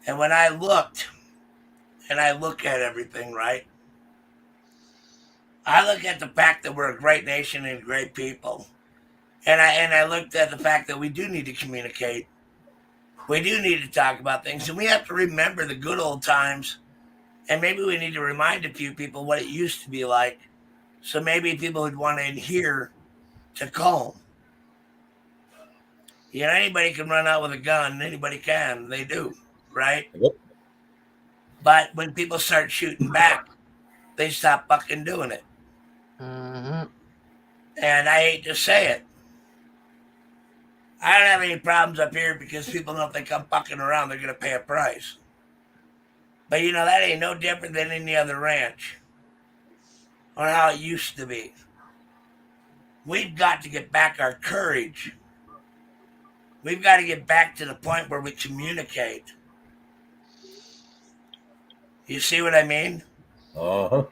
And when I looked, and I look at everything, right? I look at the fact that we're a great nation and great people. And I looked at the fact that we do need to communicate. We do need to talk about things. And we have to remember the good old times. And maybe we need to remind a few people what it used to be like. So maybe people would want to adhere to calm. You know, anybody can run out with a gun. Anybody can. They do, right? Yep. But when people start shooting back, they stop fucking doing it. Mm-hmm. And I hate to say it. I don't have any problems up here because people know if they come fucking around, they're going to pay a price. But, you know, that ain't no different than any other ranch or how it used to be. We've got to get back our courage. We've got to get back to the point where we communicate. You see what I mean? Uh-huh.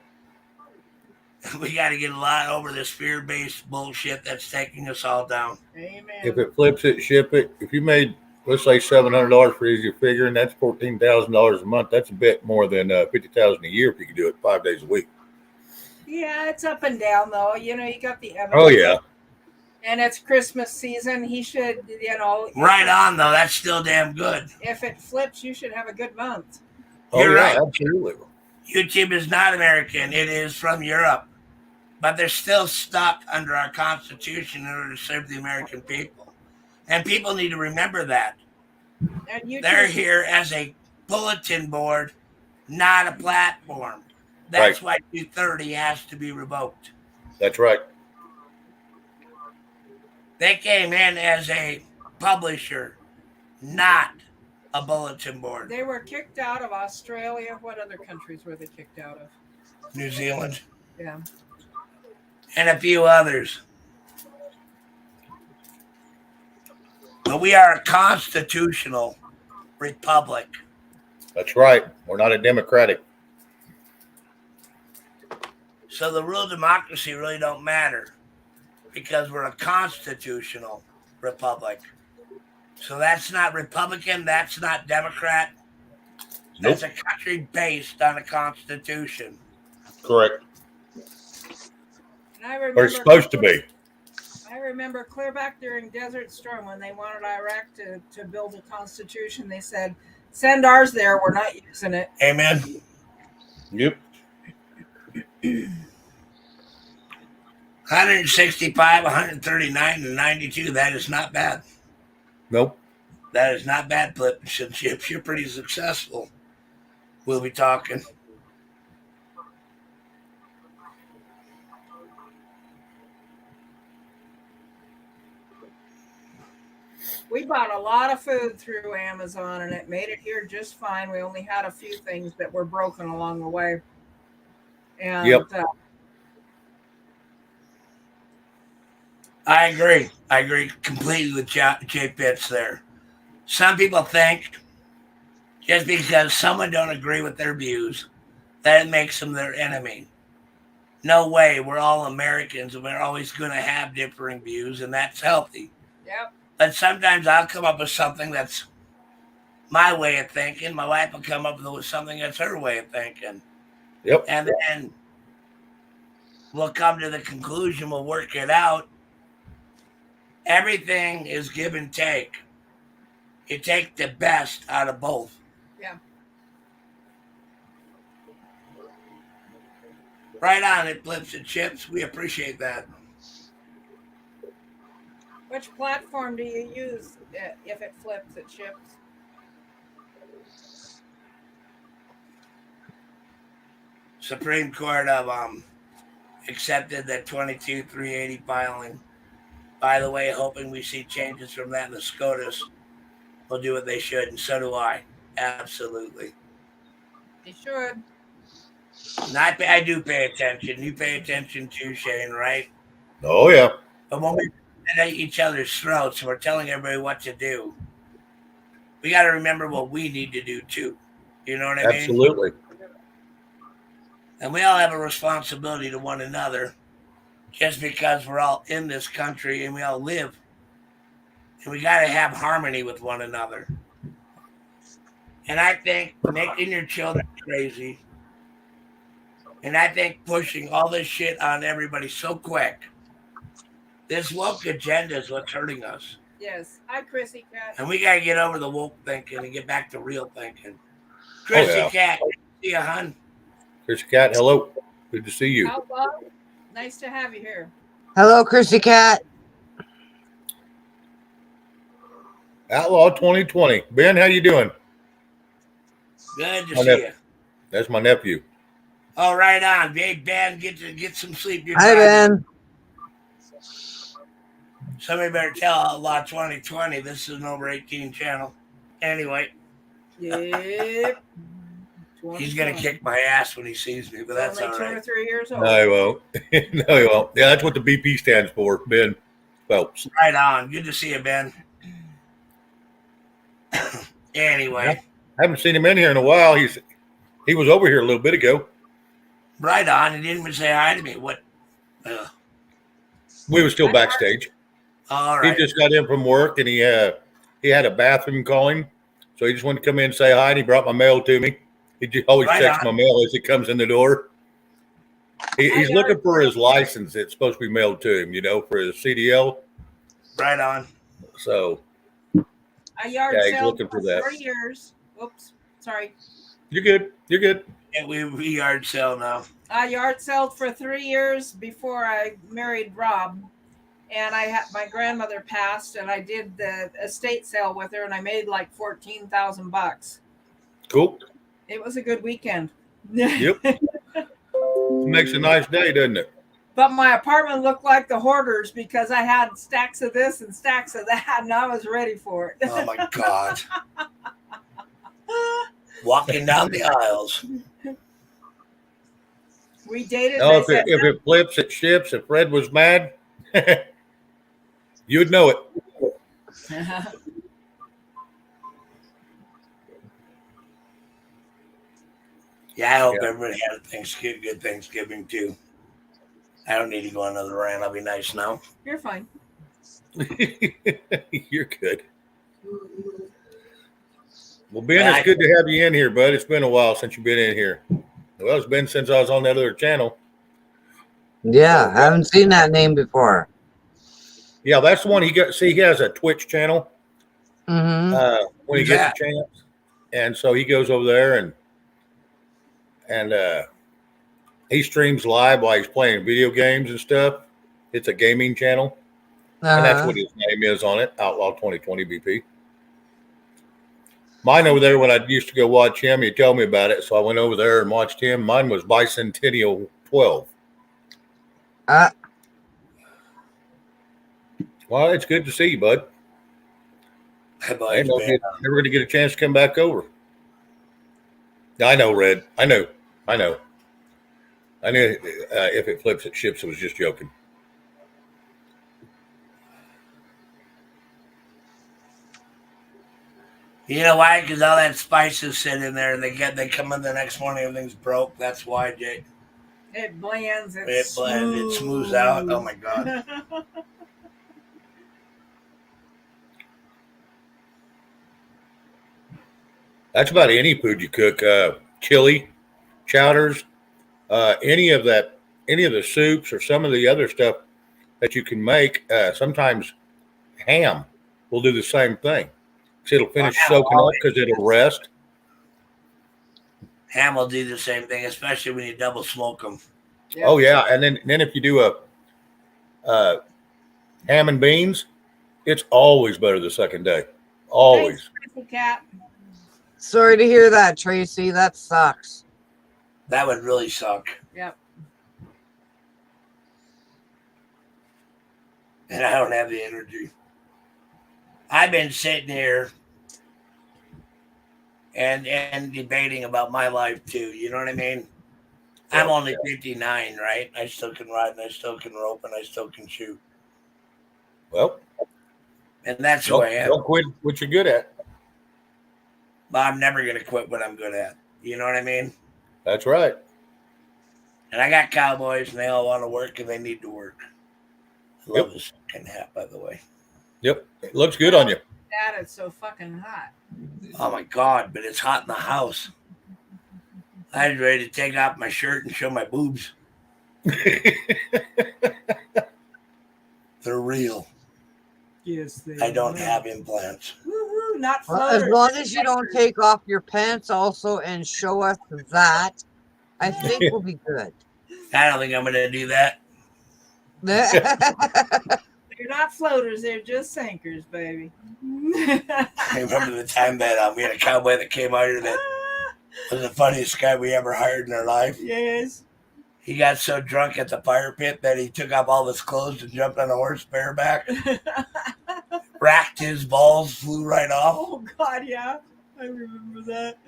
We got to get a lot over this fear-based bullshit that's taking us all down. Amen. If it flips it, ship it. If you made, let's say, $700 for easy figure, and that's $14,000 a month, that's a bit more than $50,000 a year if you could do it 5 days a week. Yeah, it's up and down though. You know, you got the evidence. Oh yeah, And it's Christmas season. He should, you know. Right on, though. That's still damn good. If it flips, you should have a good month. You're yeah, right. absolutely. YouTube is not American. It is from Europe. But they're still stuck under our Constitution in order to serve the American people. And people need to remember that. And YouTube, They're here as a bulletin board, not a platform. That's why 230 has to be revoked. That's right. They came in as a publisher, not a bulletin board. They were kicked out of Australia. What other countries were they kicked out of? New Zealand. Yeah. And a few others. But we are a constitutional republic. That's right. We're not a democratic. So the rule of democracy really don't matter because we're a constitutional republic. So that's not Republican, that's not Democrat. That's a country based on a constitution. Correct. And I remember, Or it's supposed to be. I remember clear back during Desert Storm when they wanted Iraq to build a constitution. They said, send ours there. We're not using it. Amen. Yep. 165, 139, and 92. That is not bad. Nope. That is not bad, but since you're pretty successful, we'll be talking. We bought a lot of food through Amazon and it made it here just fine. We only had a few things that were broken along the way. And Yep. I agree. I agree completely with Jay Pitts there. Some people think just because someone don't agree with their views, that it makes them their enemy. No way. We're all Americans and we're always going to have differing views, and that's healthy. Yep. But sometimes I'll come up with something that's my way of thinking. My wife will come up with something that's her way of thinking. Yep. And then we'll come to the conclusion, we'll work it out. Everything is give and take. You take the best out of both. Yeah. Right on, it flips and chips. We appreciate that. Which platform do you use if it flips, it ships? Supreme Court of accepted that 22-380 filing. By the way, hoping we see changes from that in the SCOTUS. Will do what they should, and so do I. Absolutely. They should. And I do pay attention. You pay attention too, Shane, right? Oh yeah. But when we at each other's throats and we're telling everybody what to do, we got to remember what we need to do too. You know what I mean? Absolutely. And we all have a responsibility to one another just because we're all in this country and we all live. And we got to have harmony with one another. And I think making your children crazy, and I think pushing all this shit on everybody so quick, this woke agenda is what's hurting us. Yes. Hi, Chrissy Cat. And we got to get over the woke thinking and get back to real thinking. Chrissy Cat, good to see you, hon. Chrissy Cat, hello. Good to see you. Outlaw, nice to have you here. Hello, Chrissy Cat. Outlaw 2020. Ben, how you doing? Good to My see nephew. you. That's my nephew. All right on. Hey, Ben, get some sleep. You're Hi, driving. Ben. Somebody better tell Outlaw 2020 this is an over 18 channel. Anyway, Yep. he's going to kick my ass when he sees me, but that's only all 2 or right. 3 years old. No, he won't. No, he won't. Yeah, that's what the BP stands for, Ben Phelps. Right on. Good to see you, Ben. Anyway, I haven't seen him in here in a while. He was over here a little bit ago. right on. He didn't even say hi to me. What? We were still backstage. All right. He just got in from work and he had a bathroom calling, so he just wanted to come in and say hi. And he brought my mail to me. He just always Right checks on. my mail as it comes in the door. He's looking for his license. It's supposed to be mailed to him, for his CDL. Right on. So I yard he's sailed looking for for that. 3 years. Whoops, sorry. You're good. You're good. Yeah, we yard sale now. I yard sailed for 3 years before I married Rob, and I had my grandmother passed, and I did the estate sale with her, and I made like $14,000. Cool. It was a good weekend. Yep. Makes a nice day, doesn't it? But my apartment looked like the hoarders because I had stacks of this and stacks of that, and I was ready for it. Oh my God. Walking down the aisles. We dated. No, They if it flips, it ships. If Fred was mad, you'd know it. Yeah, I hope everybody had a good Thanksgiving too. I don't need to go on another rant. I'll be nice now. You're fine. You're good. Well, Ben, it's good to have you in here, bud. It's been a while since you've been in here. Well, it's been since I was on that other channel. Yeah, I haven't seen that name before. Yeah, that's the one he got. See, he has a Twitch channel. Mm-hmm. When he gets a chance, and so he goes over there and he streams live while he's playing video games and stuff. It's a gaming channel, and that's what his name is on it, Outlaw 2020 BP. Mine over there, when I used to go watch him, he told me about it, so I went over there and watched him. Mine was Bicentennial 12. Well, it's good to see you, bud. I know you're never going to get a chance to come back over. I know, Red. I know. I knew if it flips, it ships. I was just joking. You know why? Because all that spice is sitting in there, and they come in the next morning, everything's broke. That's why, Jake. It blends. It smooths out. Oh my God. That's about any food you cook. Chili, chowders, any of the soups or some of the other stuff that you can make. Sometimes ham will do the same thing. It'll finish soaking up because it'll rest. Ham will do the same thing, especially when you double smoke them. Yeah. Oh yeah, and then if you do a ham and beans, it's always better the second day. Always. Thanks, Cat. Sorry to hear that, Tracy. That sucks. That would really suck. Yep. And I don't have the energy. I've been sitting here and debating about my life too. You know what I mean? I'm only 59, right? I still can ride, and I still can rope, and I still can shoot. Well, and that's who I am. Don't quit what you're good at. But I'm never going to quit what I'm good at. You know what I mean? That's right. And I got cowboys, and they all want to work, and they need to work. I love this fucking hat, by the way. Yep. It looks good on you. That is so fucking hot. Oh, my God, but it's hot in the house. I was ready to take off my shirt and show my boobs. They're real. Yes, I don't have implants. Woohoo, not Well, floaters. as long as you don't take off your pants also and show us that, I think we'll be good. I don't think I'm going to do that. They're not floaters, they're just sinkers, baby. I remember the time that we had a cowboy that came out here that was the funniest guy we ever hired in our life. Yes. He got so drunk at the fire pit that he took off all his clothes and jumped on a horse bareback. Racked his balls, flew right off. Oh, God, yeah. I remember that.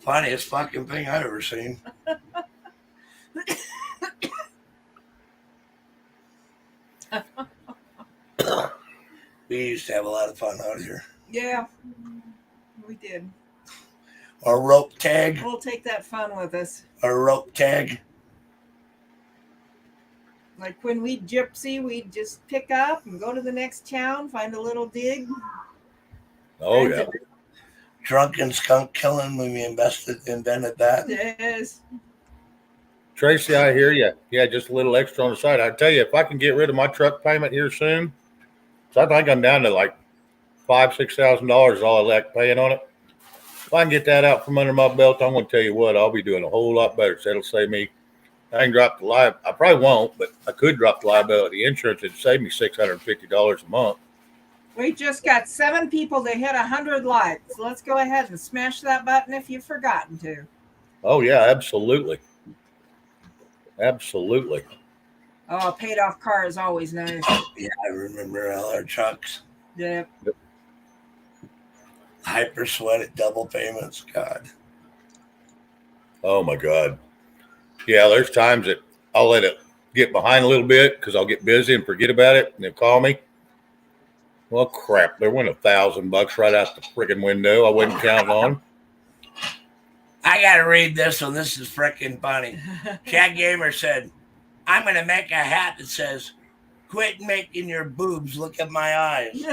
Funniest fucking thing I've ever seen. We used to have a lot of fun out here. Yeah, we did. Or rope tag. We'll take that fun with us. Or rope tag. Like when we gypsy, we'd just pick up and go to the next town, find a little dig. Oh, yeah. drunken skunk killing when we invented that. Yes. Tracy, I hear you. Yeah, just a little extra on the side. I tell you, if I can get rid of my truck payment here soon, so I think I'm down to like $5,000-6,000 all I like paying on it. If I can get that out from under my belt, I'm going to tell you what, I'll be doing a whole lot better. So that'll save me. I can drop the I probably won't, but I could drop the liability insurance. It'd save me $650 a month. We just got 7 people to hit 100 likes. Let's go ahead and smash that button if you've forgotten to. Oh yeah, absolutely, absolutely. Oh, a paid off car is always nice. Yeah, I remember all our trucks. Yeah. Hyper sweated double payments. God. Oh my God. Yeah, there's times that I'll let it get behind a little bit because I'll get busy and forget about it, and they'll call me. Well, crap, there went $1,000 right out the friggin' window. I wasn't counting on. I gotta read this one. This is freaking funny. Chad Gamer said, "I'm gonna make a hat that says, 'Quit making your boobs look at my eyes.'"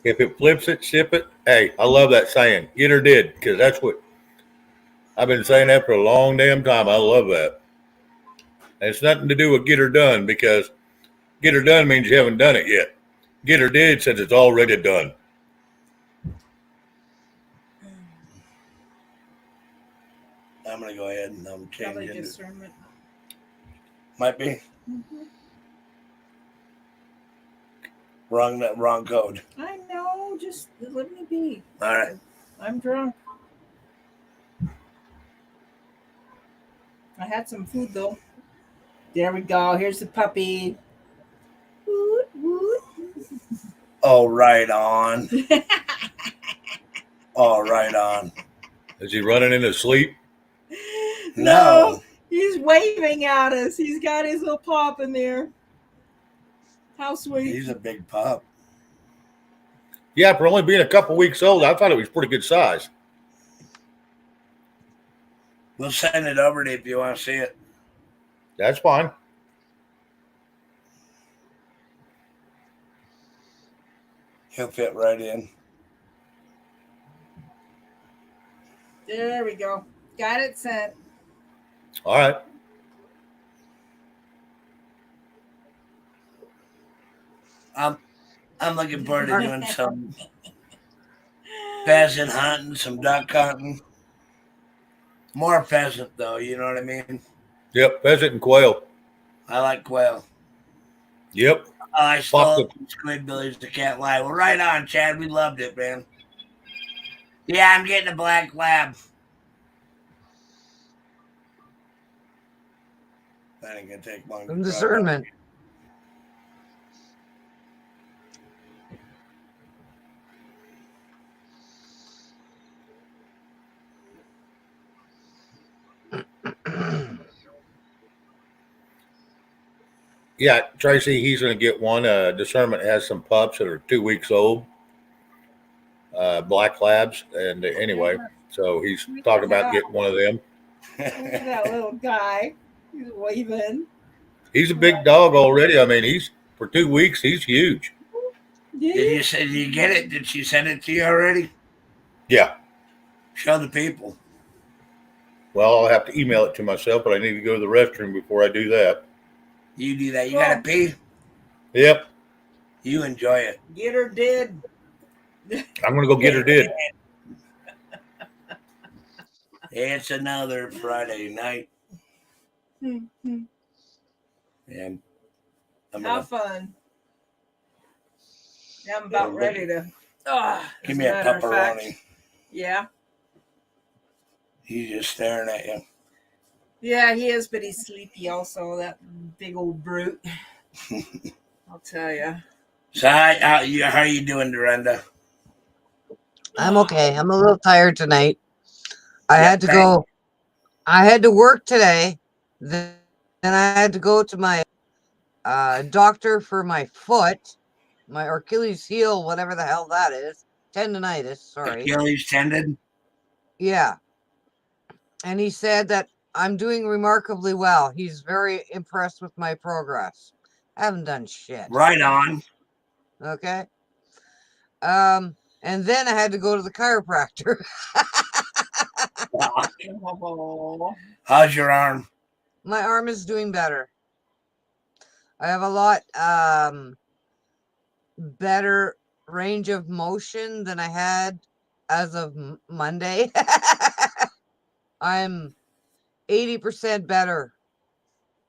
If it flips it, ship it. Hey, I love that saying. Get her did, because that's what I've been saying that for a long damn time. I love that. And it's nothing to do with get her done, because get her done means you haven't done it yet. Get her did says it's already done. I'm gonna go ahead and Probably change it. discernment. Might be Mm-hmm. wrong code. I know. Just let me be. All right. I'm drunk. I had some food though. There we go. Here's the puppy. Woot, woot. Oh, right on. Oh, right on. Is he running in his sleep? No. He's waving at us. He's got his little pop in there. How sweet. He's a big pup. Yeah, for only being a couple weeks old, I thought it was pretty good size. We'll send it over to you if you want to see it. That's fine. He'll fit right in. There we go. Got it sent. All right. I'm looking forward to doing some pheasant hunting, some duck hunting. More pheasant, though. You know what I mean? Yep, pheasant and quail. I like quail. Yep. I stole some squidbillies. I can't lie. Well, right on, Chad. We loved it, man. Yeah, I'm getting a black lab. That ain't gonna take long. Some discernment. Yeah, Tracy, he's going to get one. Discernment has some pups that are 2 weeks old, black labs. And anyway, so he's talking about getting one of them. Look at that little guy. He's waving. He's a big dog already. I mean, for 2 weeks, he's huge. Yeah. Did you get it? Did she send it to you already? Yeah. Show the people. Well, I'll have to email it to myself, but I need to go to the restroom before I do that. You do that. You gotta pee. Yep. You enjoy it. Get her did. I'm going to go get her did. It's another Friday night. Mm-hmm. And Have fun. Yeah, I'm about ready to. Give me a pepperoni. Yeah. He's just staring at you. Yeah, he is, but he's sleepy also, that big old brute. I'll tell you. So how are you doing, Dorinda? I'm okay. I'm a little tired tonight. I had to go. I had to work today. Then I had to go to my doctor for my foot, my Achilles heel, whatever the hell that is. Tendonitis, sorry. Achilles tendon? Yeah. And he said that I'm doing remarkably well. He's very impressed with my progress. Haven't done shit. Right on. Okay. And then I had to go to the chiropractor. Oh, How's your arm? My arm is doing better. I have a lot better range of motion than I had as of Monday. I'm 80% better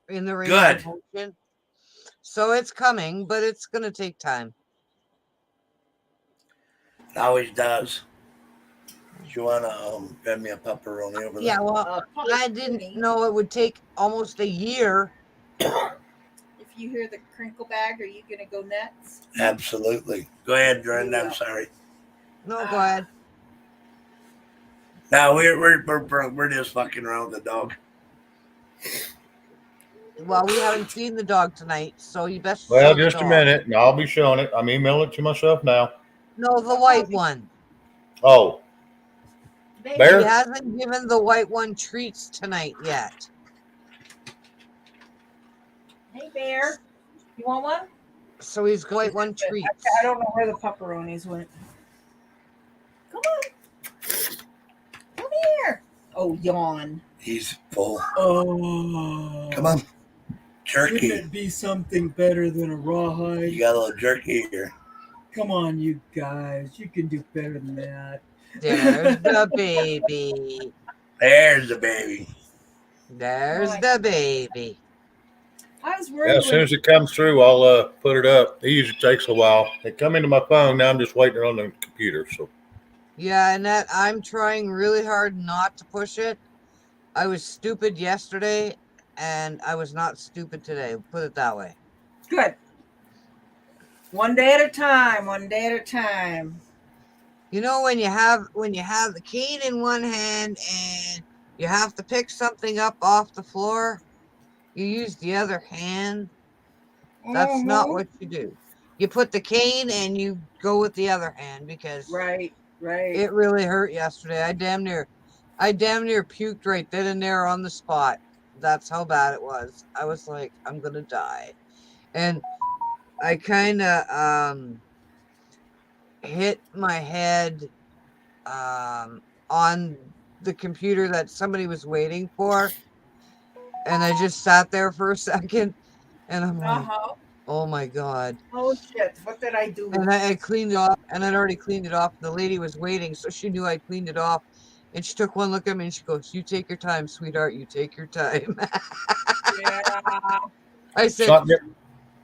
in the range Good. of motion. So it's coming, but it's going to take time. It always does. Do you want to get me a pepperoni over Yeah, there? well, I didn't know it would take almost a year. if you hear the crinkle bag, are you gonna go nuts? Absolutely. Go ahead, Brenda. I'm sorry. No, go ahead. No, we're just fucking around with the dog. Well, we haven't seen the dog tonight, so you best Well, show the just a dog. minute, and I'll be showing it. I'm emailing it to myself now. No, the white one. Oh, Baby. Bear? He hasn't given the white one treats tonight yet. Hey, Bear. You want one? So he's got white one treats. I don't know where the pepperonis went. Come on. Come here. Oh, yawn. He's full. Oh. Come on. Jerky. Wouldn't it be something better than a rawhide? You got a little jerky here. Come on, you guys. You can do better than that. There's the baby. There's the baby. There's the baby. I was yeah, worried. as soon as it comes through, I'll put it up. It usually takes a while. It come into my phone. Now I'm just waiting on the computer. So Yeah, Annette, I'm trying really hard not to push it. I was stupid yesterday, and I was not stupid today. Put it that way. Good. One day at a time. One day at a time. You know, when you have the cane in one hand and you have to pick something up off the floor, you use the other hand. That's not what you do. You put the cane and you go with the other hand because Right. it really hurt yesterday. I damn near puked right then and there on the spot. That's how bad it was. I was like, I'm gonna die. And I kind of hit my head on the computer that somebody was waiting for, and I just sat there for a second, and I'm like, oh my god. Oh shit! What did I do? And I cleaned it off, and I'd already cleaned it off. The lady was waiting, so she knew I cleaned it off. And she took one look at me and she goes, "You take your time, sweetheart. You take your time." Yeah. I said, not get-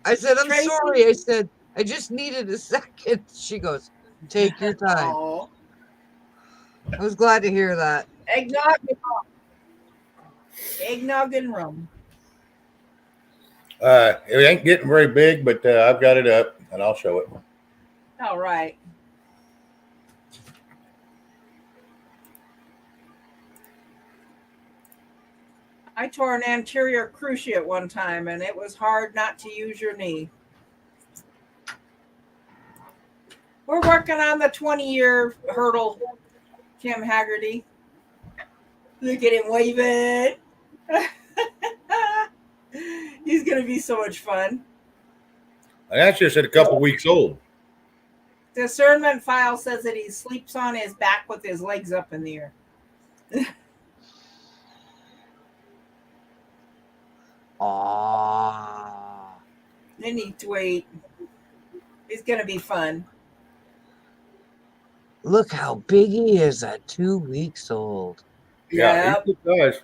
I'm Tracy? sorry. I said, I just needed a second. She goes, "Take your time." Oh. I was glad to hear that. Eggnog. Eggnog and rum. it ain't getting very big, but I've got it up, and I'll show it. All right. I tore an anterior cruciate one time, and it was hard not to use your knee. We're working on the 20-year hurdle, Kim Haggerty. Look at him waving. He's going to be so much fun. And that's just at a couple weeks old. Discernment file says that he sleeps on his back with his legs up in the air. Aww. They need to wait. It's going to be fun. Look how big he is at 2 weeks old. Yeah, he does.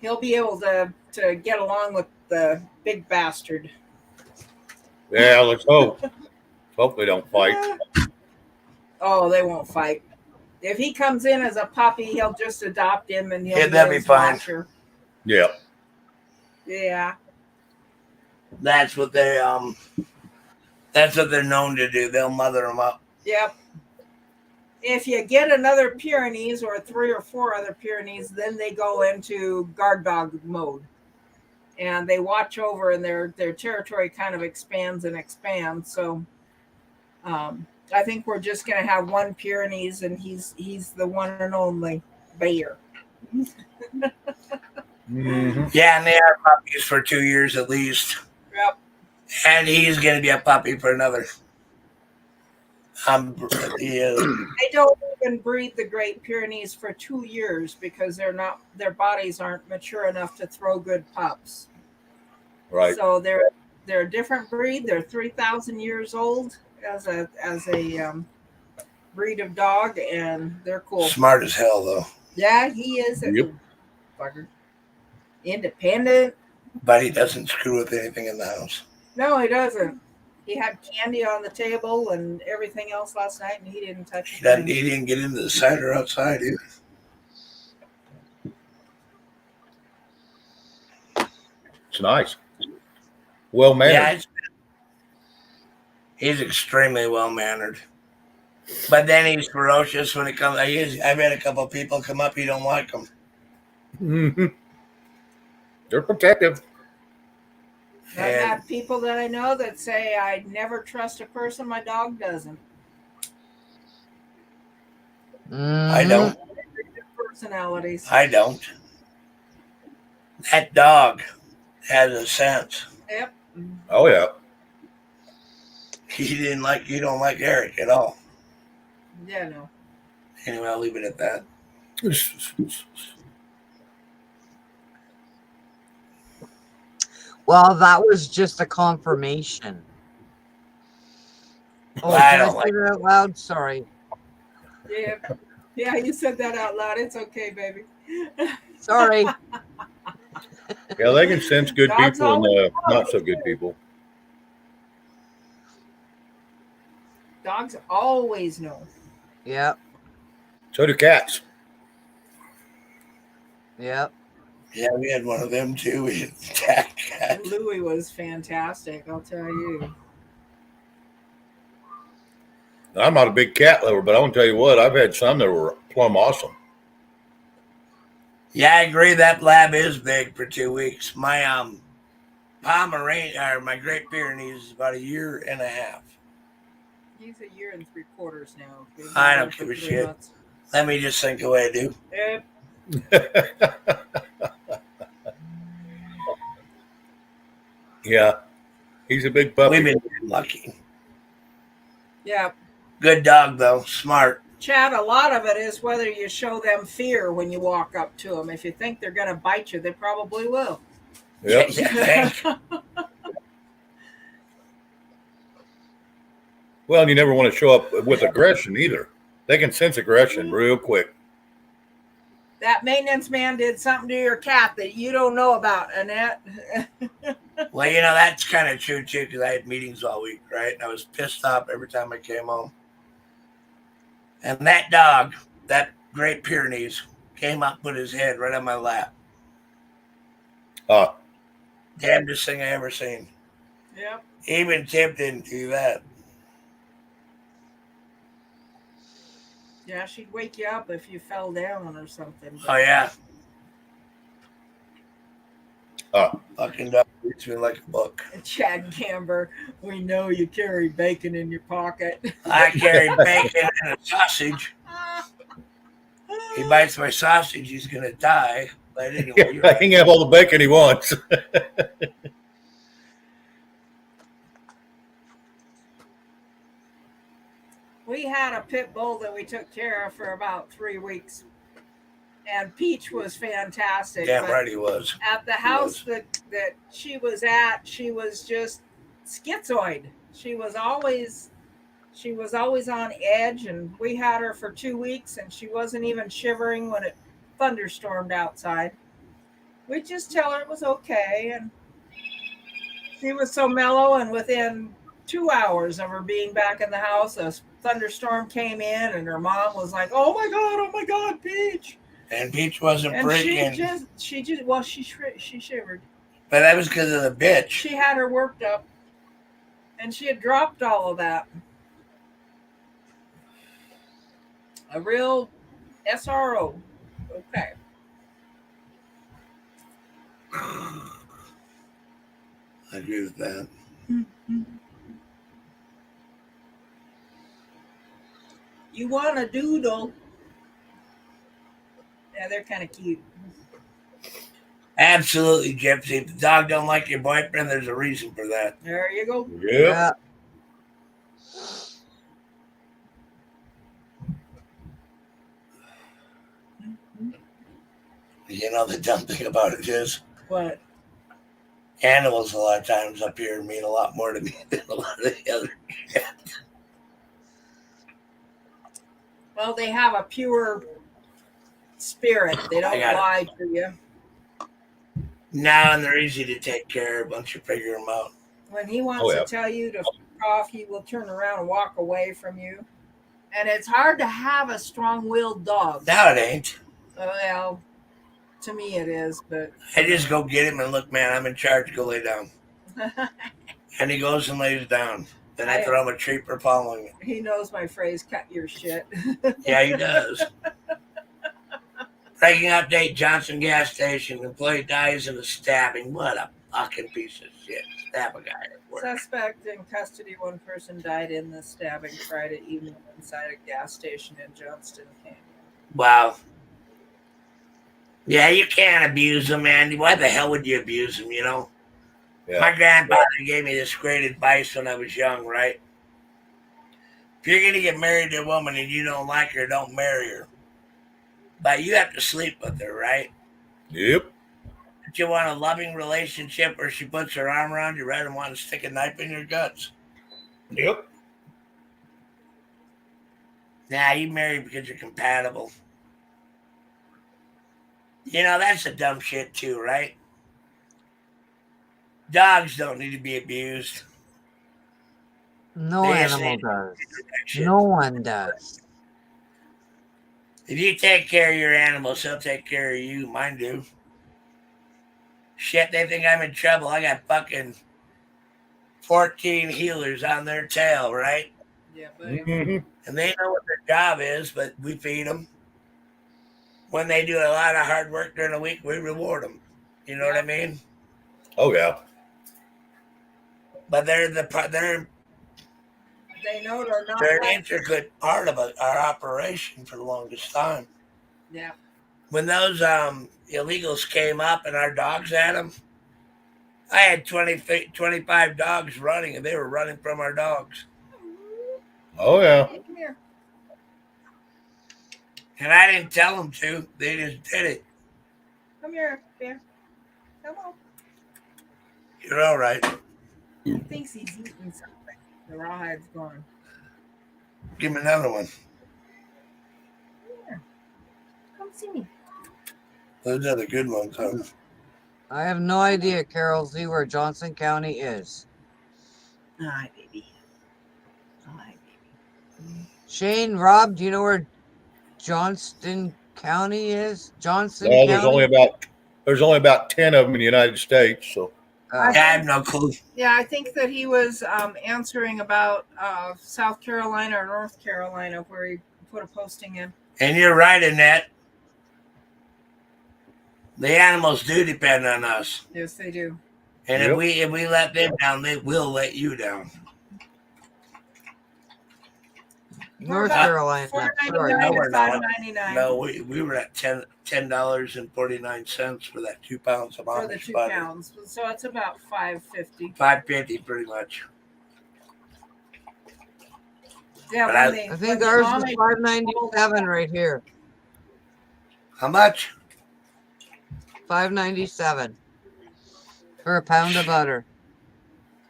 He'll be able to get along with the big bastard. Yeah, let's hope. Hope they don't fight. Oh, they won't fight. If he comes in as a puppy, he'll just adopt him and he'll Yeah, that'd be his fine. watcher. Yeah. Yeah. That's what they're known to do. They'll mother them up. Yep. If you get another Pyrenees or 3 or 4 other Pyrenees, then they go into guard dog mode. And they watch over and their territory kind of expands and expands. So I think we're just going to have one Pyrenees, and he's the one and only Bear. Mhm. Yeah, and they are puppies for 2 years at least. Yep. And he's going to be a puppy for another. He is. They don't even breed the Great Pyrenees for 2 years because their bodies aren't mature enough to throw good pups. Right. So they're a different breed. They're 3,000 years old as a breed of dog, and they're cool. Smart as hell, though. Yeah, he is a Yep. fucker. Independent. But he doesn't screw with anything in the house. No, he doesn't. He had candy on the table and everything else last night, and he didn't touch He it. didn't get into the cider outside either. It's nice. Well mannered. He's extremely well mannered. But then he's ferocious when it comes. I've had a couple of people come up. He don't like them. Mm-hmm. They're protective. I've had people that I know that say I never trust a person my dog doesn't. I don't. Personalities. I don't. That dog has a sense. Yep. Oh yeah. You don't like Eric at all. Yeah, no. Anyway, I'll leave it at that. Well, that was just a confirmation. Oh, I did I don't say like that out loud? Sorry. Yeah. Yeah, you said that out loud. It's okay, baby. Sorry. Yeah, they can sense good Dogs people and always not so good people. Dogs always know. Yep. So do cats. Yep. Yeah, we had one of them too. We had attack cat. Louie was fantastic, I'll tell you. I'm not a big cat lover, but I want to tell you what, I've had some that were plumb awesome. Yeah, I agree. That lab is big for 2 weeks. My Pomeranian, or my Great Pyrenees, is about 1.5 years. He's 1 year and 3/4 now. He's I been don't for give a 3 shit. months. Let me just think the way I do. Yep. Yeah, he's a big puppy. We've been lucky. Yeah. Good dog, though. Smart. Chad, a lot of it is whether you show them fear when you walk up to them. If you think they're going to bite you, they probably will. Yep. Yeah, Well, you never want to show up with aggression either. They can sense aggression real quick. That maintenance man did something to your cat that you don't know about, Annette. Well, that's kind of true, too, because I had meetings all week, right? And I was pissed off every time I came home. And that dog, that Great Pyrenees, came up, put his head right on my lap. Damnedest thing I ever seen. Yep. Even Tim didn't do that. Yeah, she'd wake you up if you fell down or something. Oh, yeah. Fucking dog reads me like a book. Chad Camber, we know you carry bacon in your pocket. I carry bacon and a sausage. He bites my sausage, he's going to die. But anyway, Yeah, he can have all the bacon he wants. We had a pit bull that we took care of for about 3 weeks. And Peach was fantastic. Damn right he was. At the house that she was at, she was just schizoid. She was always on edge, and we had her for 2 weeks, and she wasn't even shivering when it thunderstormed outside. We'd just tell her it was okay, and she was so mellow, and within 2 hours of her being back in the house, a thunderstorm came in, and her mom was like, oh my God, Peach. And Peach wasn't And breaking. she shivered. But that was because of the bitch. She had her worked up, and she had dropped all of that. A real SRO. Okay. I agree with that. You want a doodle? Yeah, they're kind of cute. Absolutely, Gypsy. If the dog don't like your boyfriend, there's a reason for that. There you go. Yep. Yeah. You know, the dumb thing about it is What? animals a lot of times up here mean a lot more to me than a lot of the other. Well, they have a pure spirit. They don't got it. lie to you. No, and they're easy to take care of once you figure them out. When he wants Oh, yeah. to tell you to fuck off, he will turn around and walk away from you. And it's hard to have a strong-willed dog. No, it ain't. Well, to me it is, but I just go get him and look, man, I'm in charge. Go lay down. And he goes and lays down. Then I throw him a treat for following it. he knows my phrase, cut your shit. Yeah, he does. Breaking update, Johnson gas station. Employee dies in a stabbing. What a fucking piece of shit. Stab a guy at work. Suspect in custody, one person died in the stabbing Friday evening inside a gas station in Johnston Canyon. Wow. Yeah, you can't abuse them, man. Why the hell would you abuse them, you know? Yeah. My grandfather gave me this great advice when I was young, right? If you're going to get married to a woman and you don't like her, don't marry her. But you have to sleep with her, right? Yep. But you want a loving relationship where she puts her arm around you rather than want to stick a knife in your guts. Yep. Nah, you marry because you're compatible. You know, that's a dumb shit too, right? Dogs don't need to be abused. No They just animal need does. protection. No one does. If you take care of your animals, they'll take care of you. Mine do. Shit, they think I'm in trouble. I got fucking 14 healers on their tail, right? Yeah, buddy. Mhm. And they know what their job is, but we feed them. When they do a lot of hard work during the week, we reward them. You know what I mean? Oh yeah. But they're They know they're not an like, intricate part of our operation for the longest time. yeah. When those illegals came up and our dogs had them, I had 25 dogs running, and they were running from our dogs. Oh yeah. Come here. And I didn't tell them to. They just did it. Come here, bear. Come on. You're all right. He thinks he's eating something. The rawhide's gone. Give me another one. Here. Come see me. Those are the good ones, huh? I have no idea, Carol Z, where Johnson County is. Hi, baby. Hi, baby. Shane, Rob, do you know where Johnston County is? Johnson Well, County? there's only about 10 of them in the United States. So Oh. I have no clue. Yeah, I think that he was answering about South Carolina or North Carolina where he put a posting in. And you're right, Annette. The animals do depend on us. Yes, they do. And Yep. if we let them down, they will let you down. North about Carolina. Sorry. $4.99 No, to we're not. $5.99 No, we were at $10.49 for that 2 pounds of for the Amish 2 butter. pounds. So it's about $5.50. $5.50 pretty much. Yeah, But when I they, I when think the ours is Amish- $5.97 right here. How much? $5.97 for a pound of butter.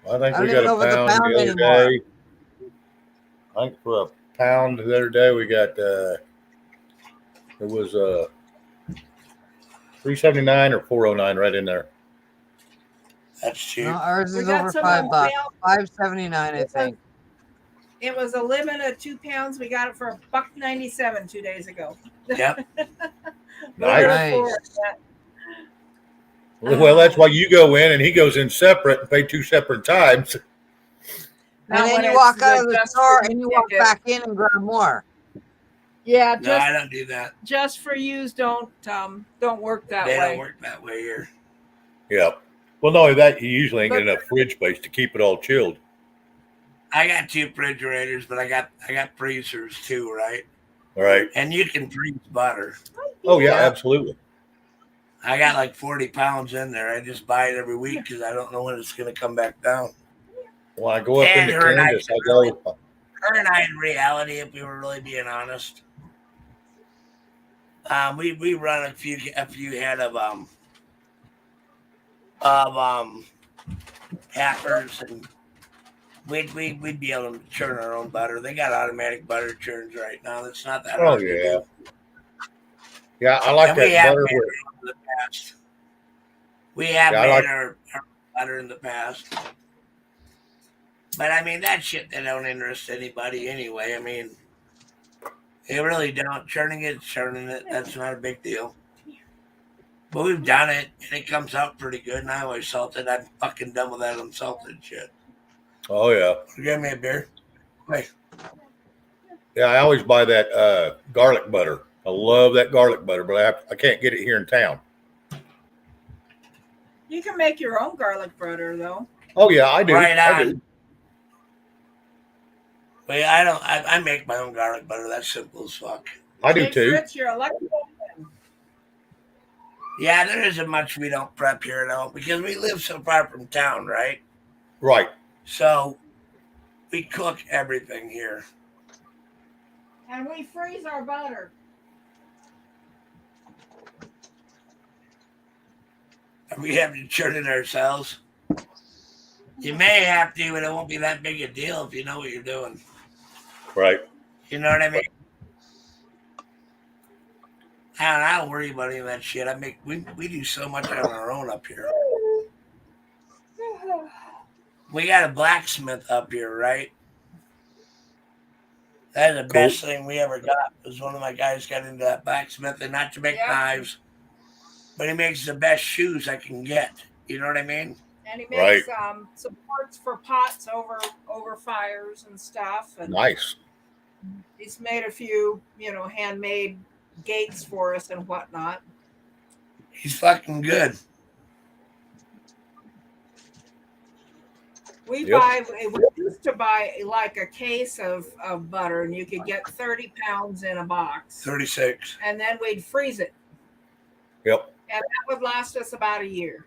I think I we don't got even a know what the pound pound the other anymore. day. I think for a pound the other day we got it was $3.79 or $4.09 right in there. That's cheap. No, ours We is got over some $5. well, $5.79, I think. it was a limit of 2 pounds. We got it for $1.97 2 days ago. Yep. Nice. Nice. Well, that's why you go in and he goes in separate and pay 2 separate times. Not And then when you it's walk out of the just store for and you walk ticket. back in and grab more. Yeah, No, I just don't do that. just for yous don't work that They way. don't work that way here. Yeah. Well, not only that, you usually ain't But- got enough fridge space to keep it all chilled. I got 2 refrigerators, but I got freezers too, right? All right. And you can freeze butter. Oh yeah, Yeah. absolutely. I got like 40 pounds in there. I just buy it every week because I don't know when it's going to come back down. When I go up And into Kansas, I go. her and I, in reality, if we were really being honest, we run a few head of Packers, and we'd be able to churn our own butter. They got automatic butter churns right now. That's not that Oh hard to yeah, do. yeah. I like And we that have butter. made With, our own in the past. We have yeah, I made like. our butter in the past. But I mean, that shit that don't interest anybody anyway. I mean, they really don't. Churning it, that's not a big deal. But we've done it, and it comes out pretty good. And I always salt it. I'm fucking done with that unsalted shit. Oh yeah, Give me a beer. Wait. yeah. I always buy that garlic butter. I love that garlic butter, but I can't get it here in town. You can make your own garlic butter, though. Oh yeah, I do. Right I on. do. But yeah, I don't. I make my own garlic butter. That's simple as fuck. I do Jay too. Fritz, you're electrical. Yeah, there isn't much we don't prep here though, because we live so far from town, right? Right. So we cook everything here. And we freeze our butter. We have to churn it ourselves. You may have to, but it won't be that big a deal if you know what you're doing. Right. You know what I mean? I don't worry about any of that shit. We do so much on our own up here. We got a blacksmith up here, right? That's the best thing we ever got. Was one of my guys got into that blacksmithing, not to make knives, but he makes the best shoes I can get. You know what I mean? And he makes supports for pots over fires and stuff. And nice. He's made a few, handmade gates for us and whatnot. He's fucking good. We used to buy like a case of butter, and you could get 30 pounds in a box. 36. And then we'd freeze it. Yep. And that would last us about a year.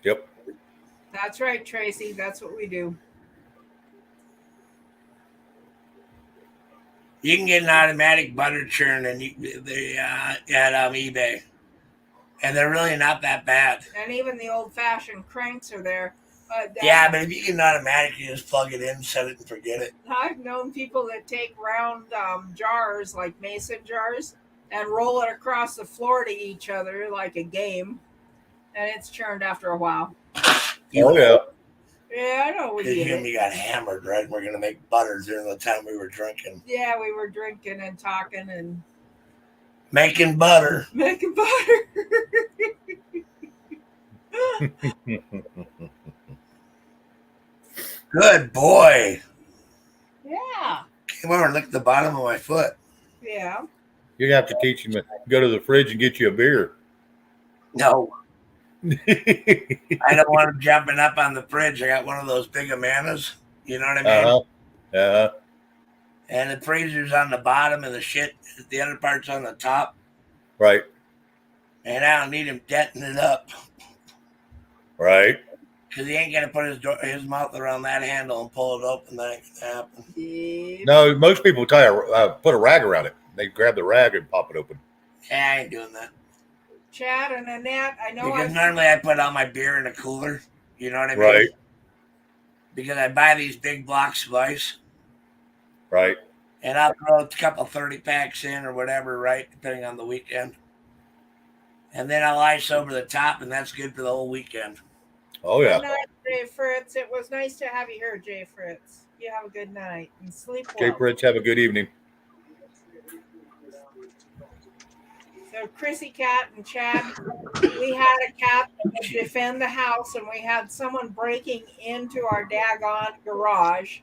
Yep. That's right, Tracy. That's what we do. You can get an automatic butter churn at eBay, and they're really not that bad. And even the old-fashioned cranks are there. Yeah, but if you get an automatic, you just plug it in, set it, and forget it. I've known people that take round jars, like mason jars, and roll it across the floor to each other like a game, and it's churned after a while. Oh yeah. Yeah, I know we did. You got hammered, right? We're gonna make butter during the time we were drinking. Yeah, we were drinking and talking and making butter. Making butter. Good boy. Yeah. Came over and licked the bottom of my foot. Yeah. You're gonna have to teach him to go to the fridge and get you a beer. No. I don't want him jumping up on the fridge. I got one of those big Amanas. You know what I mean? And the freezer's on the bottom and the other part's on the top. Right. And I don't need him denting it up. Right. Because he ain't going to put his mouth around that handle and pull it open. That ain't going to happen. Yeah. No, most people put a rag around it. They grab the rag and pop it open. Yeah, I ain't doing that. Chad and Annette, I know. Because normally I put all my beer in a cooler. You know what I mean? Right. Because I buy these big blocks of ice. Right. And I'll throw a couple 30 packs in or whatever, right? Depending on the weekend. And then I'll ice over the top, and that's good for the whole weekend. Oh, yeah. Good night, Jay Fritz. It was nice to have you here, Jay Fritz. You have a good night and sleep well. Jay Fritz, have a good evening. So Chrissy Cat and Chad, we had a cat that would defend the house, and we had someone breaking into our daggone garage.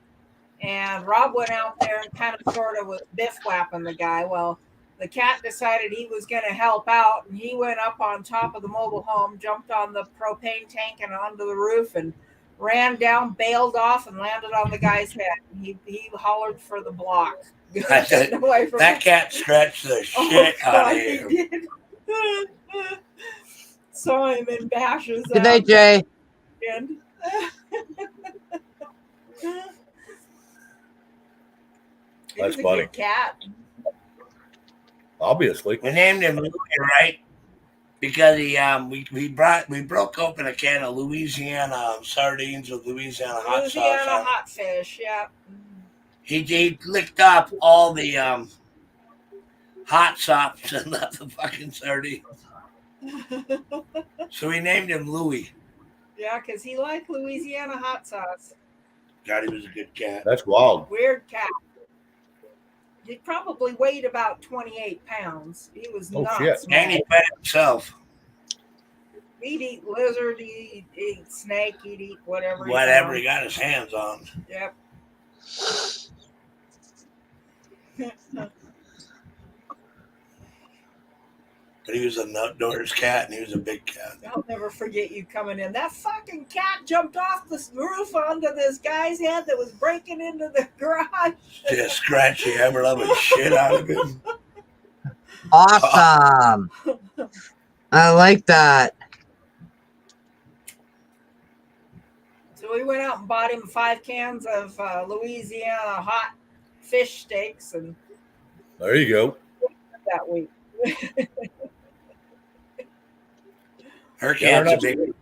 And Rob went out there and kind of sort of was biff-whapping the guy. Well, the cat decided he was going to help out, and he went up on top of the mobile home, jumped on the propane tank and onto the roof, and ran down, bailed off, and landed on the guy's head. He hollered for the block. I said, Getting away from that him. cat scratched the Oh, shit out God, of he him. did. Saw him in Bash's Good night, Jay. end. He That's was a funny. good cat. Obviously. We named him Louie, right? Because we broke open a can of Louisiana sardines with Louisiana hot sauce Louisiana on it. hot fish, yeah. He licked up all the hot sauce and left the fucking sardines. So we named him Louie. Yeah, because he liked Louisiana hot sauce. God, he was a good cat. That's wild. Weird cat. He probably weighed about 28 pounds. He was Oh, not shit. small. And he fed himself. He'd eat lizard, he'd eat snake, he'd eat whatever. Whatever he got his hands on. Yep. But he was an outdoors cat, and he was a big cat. I'll never forget you coming in. That fucking cat jumped off the roof onto this guy's head that was breaking into the garage. Just scratch the ever loving shit out of him. Awesome. I like that. So we went out and bought him 5 cans of Louisiana hot fish steaks, and There you go. that week. Her cat's a big 12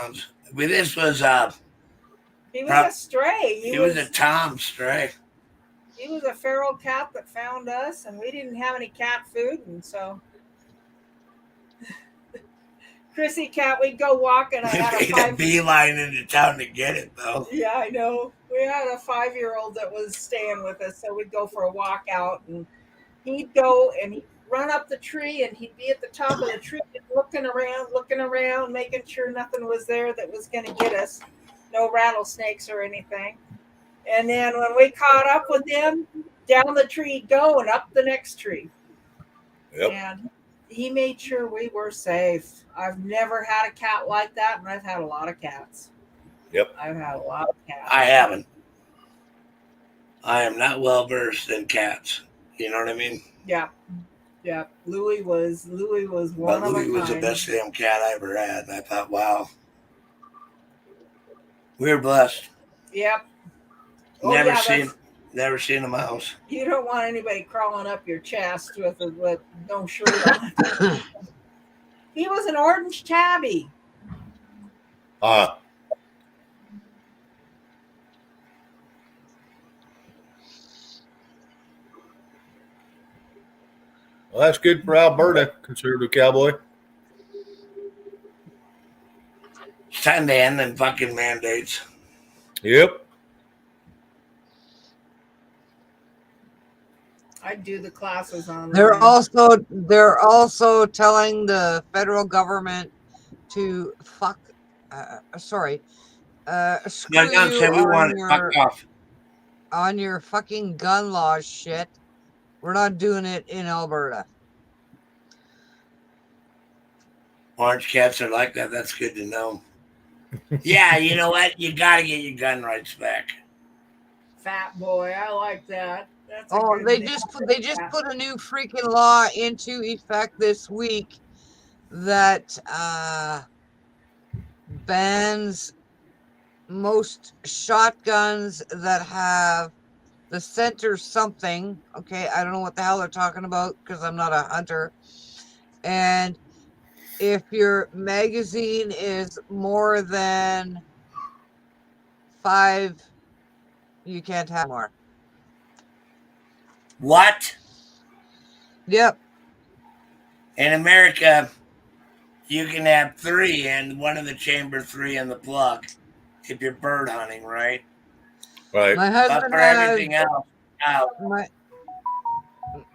pounds. But this was He was a stray. he was a Tom stray. He was a feral cat that found us, and we didn't have any cat food, and so Chrissy cat, we'd go walking. I We had a made a 5. beeline into town to get it though. Yeah, I know. We had a 5-year-old that was staying with us, so we'd go for a walk out, and he'd go and he'd run up the tree, and he'd be at the top of the tree looking around, making sure nothing was there that was going to get us. No rattlesnakes or anything. And then when we caught up with him, down the tree he'd go and up the next tree. Yep. And he made sure we were safe. I've never had a cat like that, and I've had a lot of cats. Yep. I've had a lot of cats. I haven't. I am not well versed in cats. You know what I mean? Yeah. Yeah. Louie was one But of Louie a was the kind. best damn cat I ever had. And I thought, wow. We were blessed. Yep. Oh, Never yeah, never seen a mouse. you don't want anybody crawling up your chest with no shirt on. He was an orange tabby. Well, that's good for Alberta, conservative cowboy. It's time to end them fucking mandates. Yep. I'd do the classes on. They're also telling the federal government to screw My gun you said we want to fuck off. on your fucking gun laws shit. We're not doing it in Alberta. Orange cats are like that. That's good to know. Yeah, you know what? You got to get your gun rights back. Fat boy, I like that. That's a Oh, good they name. just put a new freaking law into effect this week that bans most shotguns that have the center something. Okay, I don't know what the hell they're talking about because I'm not a hunter. And if your magazine is more than 5, you can't have more. What? Yep. In America, you can have 3 and one in the chamber, 3 in the plug if you're bird hunting, right? Right. My But husband for everything else, out.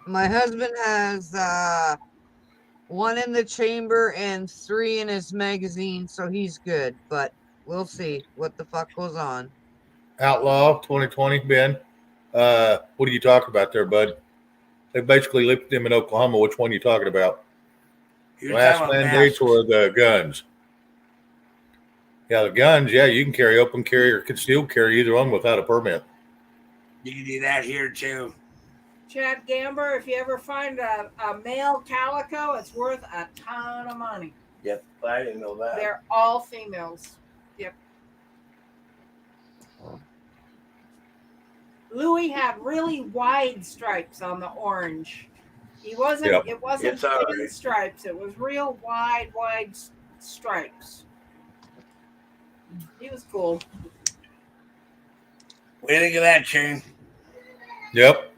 My husband has 1 in the chamber and 3 in his magazine, so he's good. But we'll see what the fuck goes on. Outlaw 2020, Ben. What are you talking about there, bud? They basically lifted them in Oklahoma. Which one are you talking about? You're Last talking about mandates masks. or the guns? Yeah, the guns, yeah, you can carry open carry or concealed carry, either one without a permit. You can do that here too. Chad Gamber, if you ever find a male calico, it's worth a ton of money. Yep, I didn't know that. They're all females. Yep. Louis had really wide stripes on the orange. He wasn't. Yep. It wasn't It's all thin right. stripes. It was real wide stripes. He was cool. What do you think of that, Shane? Yep.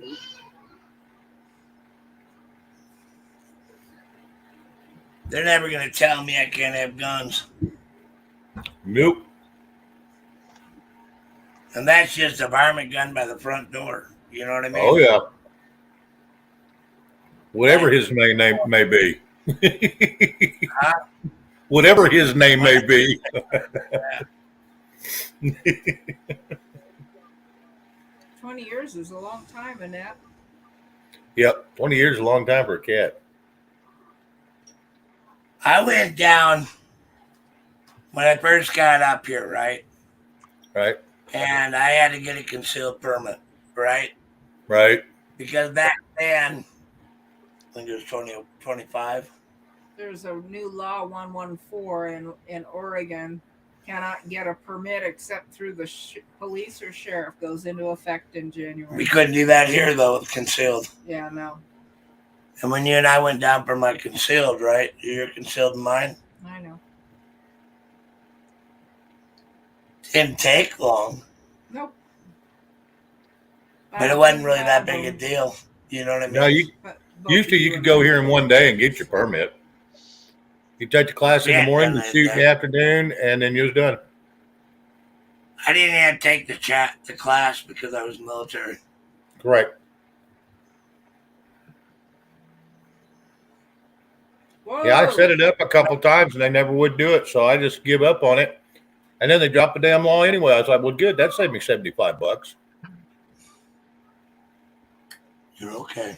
They're never going to tell me I can't have guns. Nope. And that's just a varmint gun by the front door. You know what I mean? Oh yeah. Whatever his name may be. Whatever his name may be. 20 years is a long time, Annette. Yep. 20 years is a long time for a cat. I went down when I first got up here, right? Right. And I had to get a concealed permit, right? Right. Because back then, I think it was 25. There's a new law 114 in Oregon. Cannot get a permit except through the police or sheriff. Goes into effect in January. We couldn't do that here, though, with concealed. Yeah, no. And when you and I went down for my concealed, right? You're concealed in mine. I know. Didn't take long. Nope. But it wasn't really that big a deal. You know what I mean? No, usually you could go here in one day and get your permit. You take the class in the morning, you shoot in the afternoon, and then you're done. I didn't have to take the class because I was military. Correct. Whoa. Yeah, I set it up a couple times and they never would do it, so I just give up on it. And then they dropped the damn law anyway. I was like, well, good, that saved me $75. You're okay.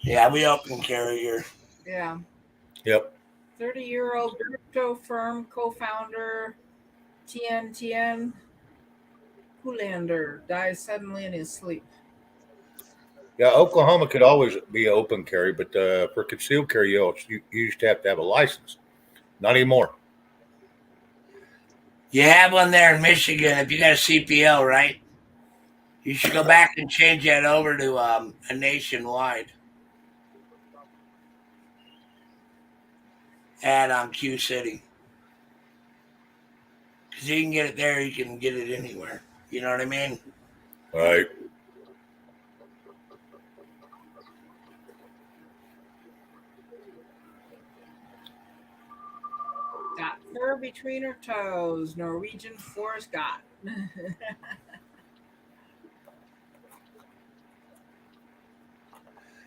Yeah, we open carry here. Yeah. Yep. 30-year-old crypto firm co-founder Tien Kullander dies suddenly in his sleep. Yeah, Oklahoma could always be open carry, but for concealed carry, you used to have a license. Not anymore. You have one there in Michigan. If you got a CPL, right? You should go back and change that over to a nationwide. At Q City. Because you can get it there, you can get it anywhere. You know what I mean? Right. Got fur between her toes. Norwegian Forest got.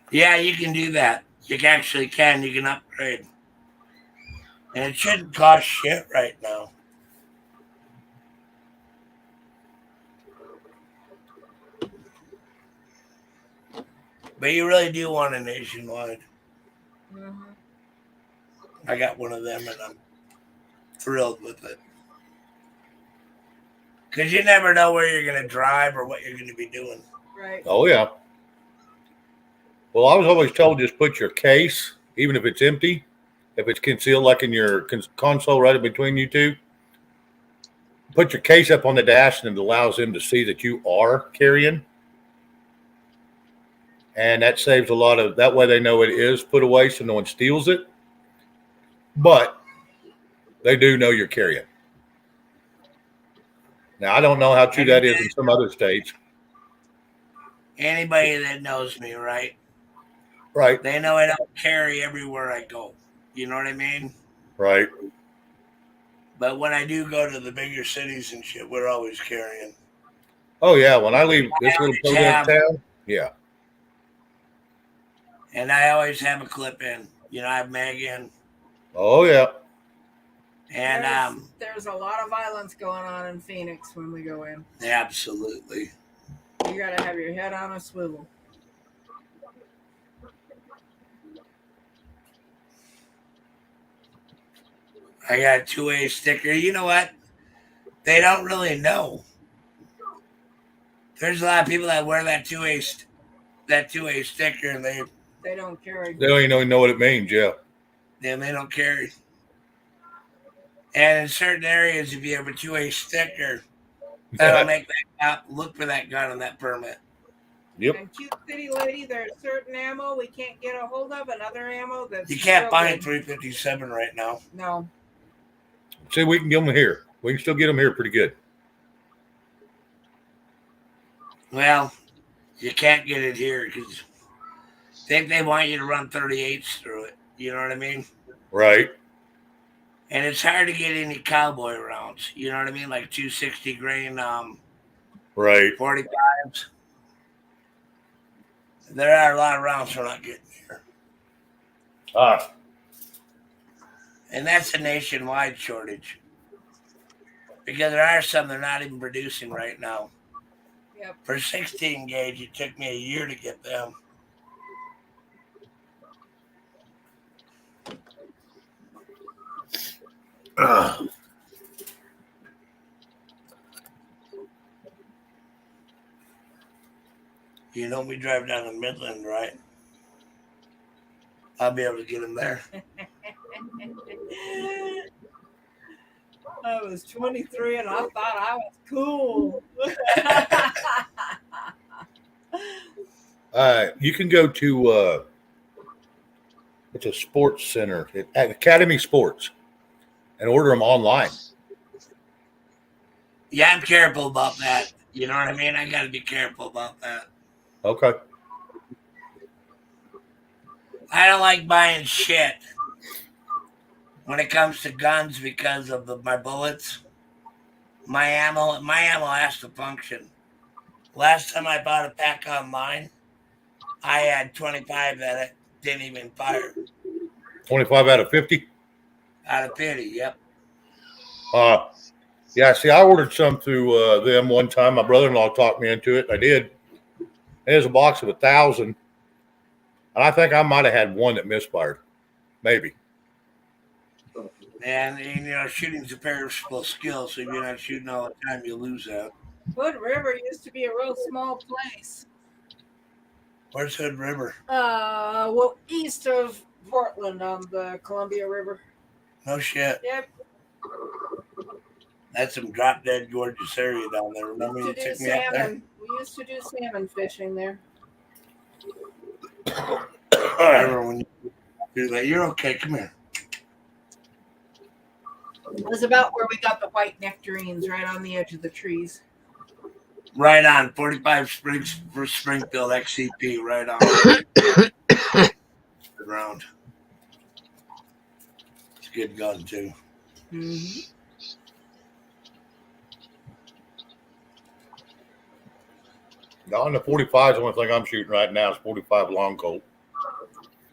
Yeah, you can do that. You actually can. You can upgrade. And it shouldn't cost shit right now. But you really do want a nationwide. Mm-hmm. I got one of them and I'm thrilled with it. Because you never know where you're going to drive or what you're going to be doing. Right. Oh, yeah. Well, I was always told just put your case, even if it's empty, if it's concealed like in your console right in between you two, put your case up on the dash and it allows them to see that you are carrying. And that saves a lot of, that way they know it is put away so no one steals it. But they do know you're carrying. Now, I don't know how true that is in some other states. Anybody that knows me, right? Right. They know I don't carry everywhere I go. You know what I mean? Right. But when I do go to the bigger cities and shit, we're always carrying. Oh, yeah. When I leave this little podunk town, yeah. And I always have a clip in. You know, I have mag in. Oh, yeah. And there's a lot of violence going on in Phoenix when we go in. Absolutely. You got to have your head on a swivel. I got a 2A sticker. You know what? They don't really know. There's a lot of people that wear that 2A sticker, and They don't carry. They don't even know what it means. Yeah. they don't carry. And in certain areas, if you have a 2A sticker, that'll make that cop look for that gun on that permit. Yep. And Cute City Lady, there's certain ammo we can't get a hold of, and other ammo that's You can't real find good. 357 right now. No. See, we can get them here. We can still get them here pretty good. Well, you can't get it here because they want you to run 38s through it. You know what I mean? Right. And it's hard to get any cowboy rounds. You know what I mean? Like 260 grain Right. 45s. There are a lot of rounds we're not getting here. Ah. And that's a nationwide shortage. Because there are some they're not even producing right now. Yep. For 16 gauge, it took me a year to get them. You know, we drive down to Midland, right? I'll be able to get them there. I was 23 and I thought I was cool. You can go to it's a sports center at Academy Sports and order them online. Yeah, I'm careful about that. You know what I mean? I got to be careful about that. Okay. I don't like buying shit when it comes to guns because of my bullets. My ammo has to function. Last time I bought a pack online, I had 25 that it didn't even fire. 25 out of 50? Out of pity, yep. Yeah, see, I ordered some through them one time. My brother-in-law talked me into it. I did. It was a box of 1,000. And I think I might have had one that misfired. Maybe. And you know, shooting's a perishable skill, so if you're not shooting all the time, you lose that. Hood River used to be a real small place. Where's Hood River? Well, east of Portland on the Columbia River. No shit. Yep. That's some drop dead gorgeous area down there. Remember you took me up there? We used to do salmon fishing there. I remember when you do that. You're okay. Come here. It was about where we got the white nectarines, right on the edge of the trees. Right on. 45 Springs for Springfield XCP. Right on. The ground. It's a good gun, too. Mm-hmm. On the 45, the only thing I'm shooting right now is 45 Long Colt.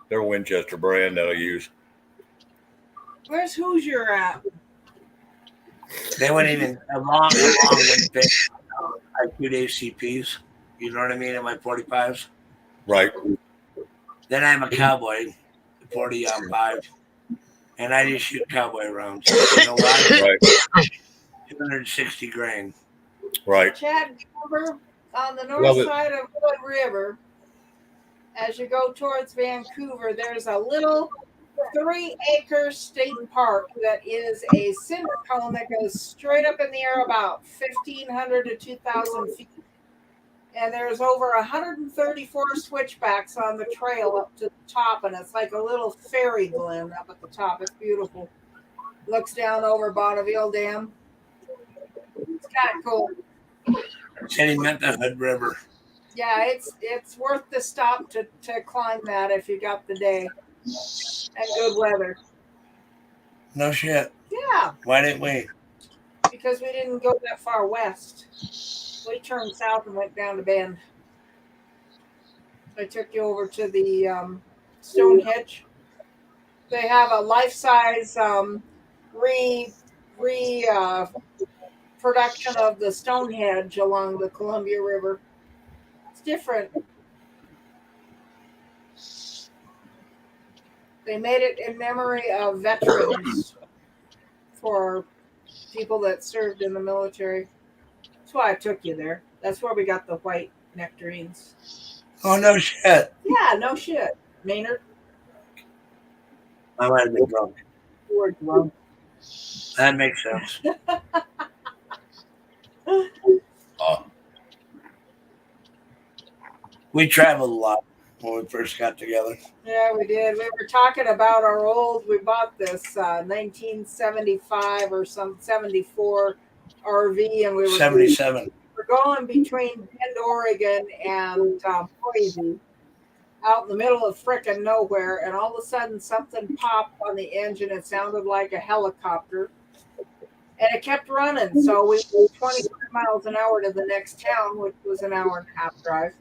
They're a Winchester brand that I use. Where's Hoosier at? They went even along with it. I shoot ACPs. You know what I mean? In my 45s. Right. Then I'm a cowboy, 40 on 5. And I just shoot cowboy rounds. You know why? Right. 260 grain. Right. Chad River on the north side of Hood River. As you go towards Vancouver, there's a little 3-acre state park that is a cinder cone that goes straight up in the air about 1,500 to 2,000 feet. And there's over 134 switchbacks on the trail up to the top, and it's like a little fairy glen up at the top. It's beautiful. Looks down over Bonneville Dam. It's kind of cool. Said he meant the Hood River. Yeah, it's worth the stop to climb that if you got the day and good weather. No shit. Yeah. Why didn't we? Because we didn't go that far west. We turned south and went down to Bend. I took you over to the Stonehenge. They have a life-size production of the Stonehenge along the Columbia River. It's different. They made it in memory of veterans for people that served in the military. That's why I took you there. That's where we got the white nectarines. Oh, no shit. Yeah, no shit. Maynard, I might have been drunk. you were drunk. That makes sense. We traveled a lot when we first got together. Yeah, we did. We were talking about our old. We bought this 1975 or some 74 RV, and we were 77. we're going between Bend, Oregon, and Boise, out in the middle of frickin' nowhere, and all of a sudden something popped on the engine. It sounded like a helicopter, and it kept running. So we went 25 miles an hour to the next town, which was an hour and a half drive.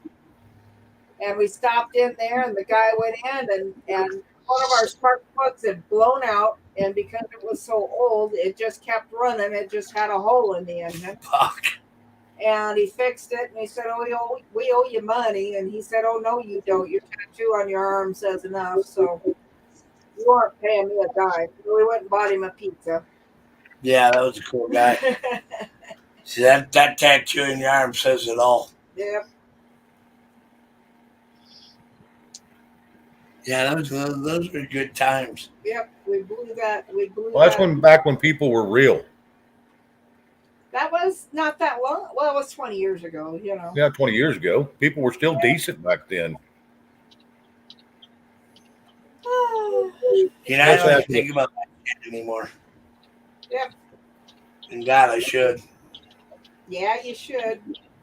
And we stopped in there, and the guy went in, and one of our spark plugs had blown out, and because it was so old, it just kept running. It just had a hole in the engine. Fuck. And he fixed it, and he said, "Oh, we owe you money." And he said, "Oh, no, you don't. Your tattoo on your arm says enough, so you aren't paying me a dime." So we went and bought him a pizza. Yeah, that was a cool guy. See, that tattoo in your arm says it all. Yep. Yeah, those were good times. Yep. We blew that. Well, that's back when people were real. That was not that long. Well, it was 20 years ago, you know. Yeah, 20 years ago. People were still decent back then. You know, I don't even think about that shit anymore. Yep. And God, I should. Yeah, you should.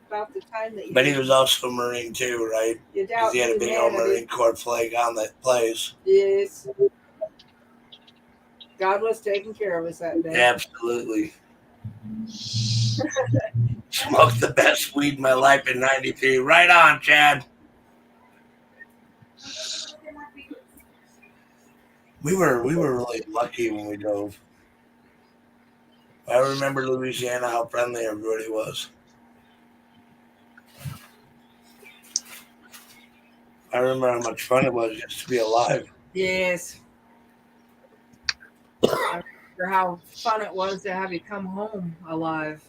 About the time that you. But he was also a Marine too, right? You Because doubt he had a big old Marine Corps flag on that place. Yes. God was taking care of us that day. Absolutely. Smoked the best weed in my life in '93. Right on, Chad. We were really lucky when we drove. I remember Louisiana, how friendly everybody was. I remember how much fun it was just to be alive. Yes. I remember how fun it was to have you come home alive.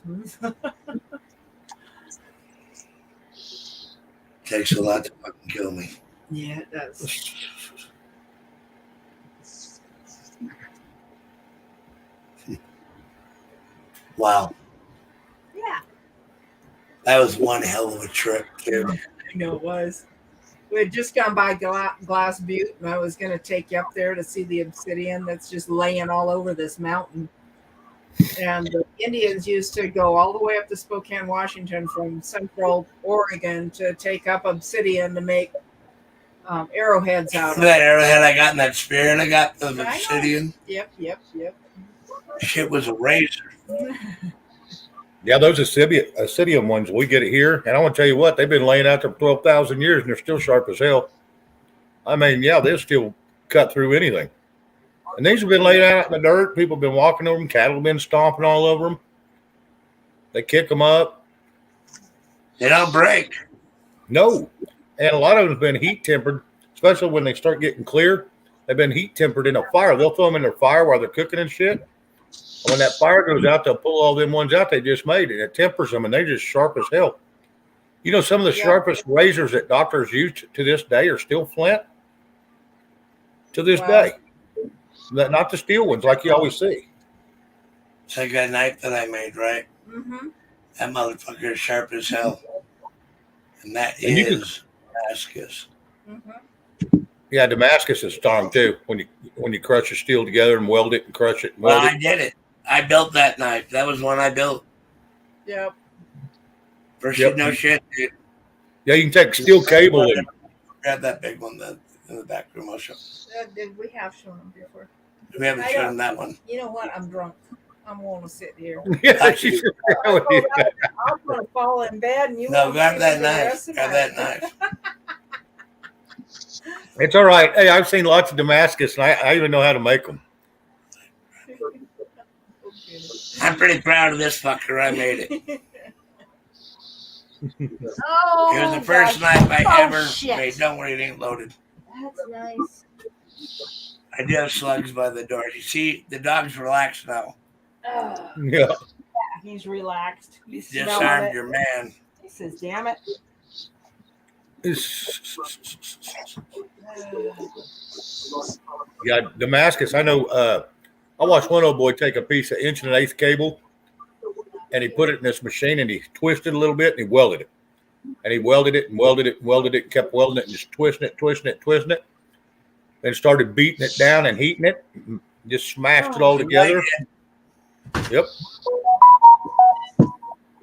Takes a lot to fucking kill me. Yeah, it does. Wow. Yeah. That was one hell of a trip, dude. I know it was. We had just gone by Glass Butte, and I was going to take you up there to see the obsidian that's just laying all over this mountain. And the Indians used to go all the way up to Spokane, Washington from central Oregon to take up obsidian to make arrowheads out of. That arrowhead I got in that spirit I got of obsidian. Yep. Shit was a razor. Yeah, those obsidian ones, we get it here. And I want to tell you what, they've been laying out there 12,000 years and they're still sharp as hell. I mean, yeah, they'll still cut through anything. And these have been laid out in the dirt. People have been walking over them. Cattle have been stomping all over them. They kick them up. They don't break. No. And a lot of them have been heat tempered, especially when they start getting clear. They've been heat tempered in a fire. They'll throw them in their fire while they're cooking and shit. And when that fire goes out, they'll pull all them ones out they just made, and it tempers them, and they're just sharp as hell. You know, some of the sharpest razors that doctors use to this day are still flint. To this day. Not the steel ones like you always see. It's like that knife that I made, right? Mm-hmm. That motherfucker is sharp as hell. And that is Damascus. Mm-hmm. Yeah, Damascus is strong too. When you crush your steel together and weld it and crush it. And Well, weld I did it. I built that knife. That was one I built. Yep. First, Yep. no shit, dude. Yeah, you can take steel cable and Grab that big one in the back room. I'll show. Did we have shown them before? We haven't I shown don't- that one. You know what? I'm drunk. I'm going to sit here. yeah, she's I'm going to fall in bed, and you No, won't grab see that me the knife. rest of the Grab that night. knife. It's all right. Hey, I've seen lots of Damascus, and I even know how to make them. I'm pretty proud of this fucker. I made it. Oh, It was the first knife I ever shit. made. Don't worry, it ain't loaded. That's nice. I do have slugs by the door. You see, the dog's relaxed now. Yeah. He's relaxed. He's smelling Disarmed it. your man. He says, "Damn it." Yeah, Damascus. I know. I watched one old boy take a piece of 1 1/8 cable, and he put it in this machine, and he twisted a little bit, and he welded it, and he welded it, and welded it, and welded it, and kept welding it, and just twisting it, twisting it, and started beating it down and heating it, and just smashed it all together. Yep.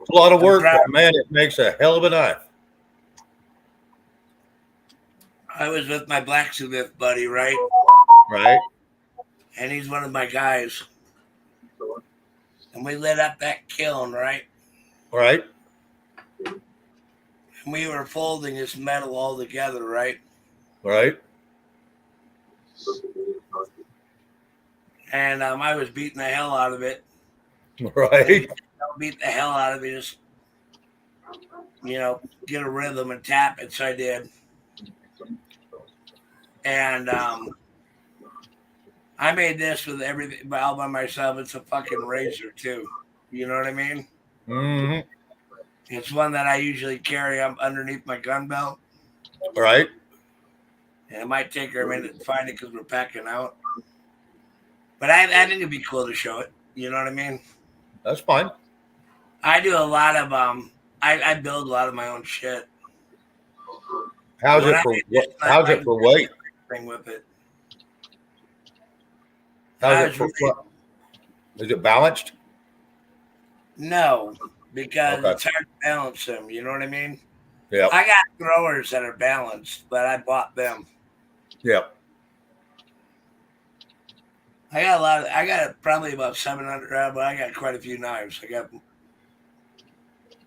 It's a lot of work, but man, it makes a hell of a knife. I was with my blacksmith buddy, right? Right. And he's one of my guys. And we lit up that kiln, right? Right. And we were folding this metal all together, right? Right. And I was beating the hell out of it. Right. Beat the hell out of it, just, get a rhythm and tap it. So I did. And I made this with everything all by myself. It's a fucking razor, too. You know what I mean? Mm-hmm. It's one that I usually carry up underneath my gun belt. Right. And it might take her a minute to find it because we're packing out. But I think it'd be cool to show it. You know what I mean? That's fine. I do a lot of I build a lot of my own shit. How's it for weight? Thing with it. How's it for is it balanced? No, because Okay. it's hard to balance them. You know what I mean? Yeah. I got throwers that are balanced, but I bought them. Yeah. I got probably about 700, but I got quite a few knives. I got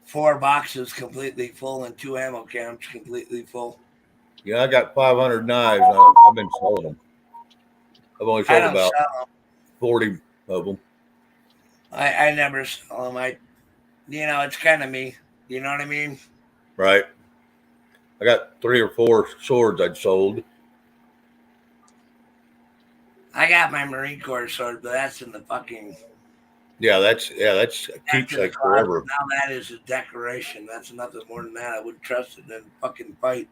4 boxes completely full and 2 ammo cans completely full. Yeah, I got 500 knives. I've been selling them. I've only I sold don't about sell them. 40 of them. I never sell them. It's kind of me. You know what I mean? Right. I got 3 or 4 swords I'd sold. I got my Marine Corps sword, but that's in the fucking. Yeah, that's a keepsake forever. Now that is a decoration. That's nothing more than that. I wouldn't trust it in fucking fight.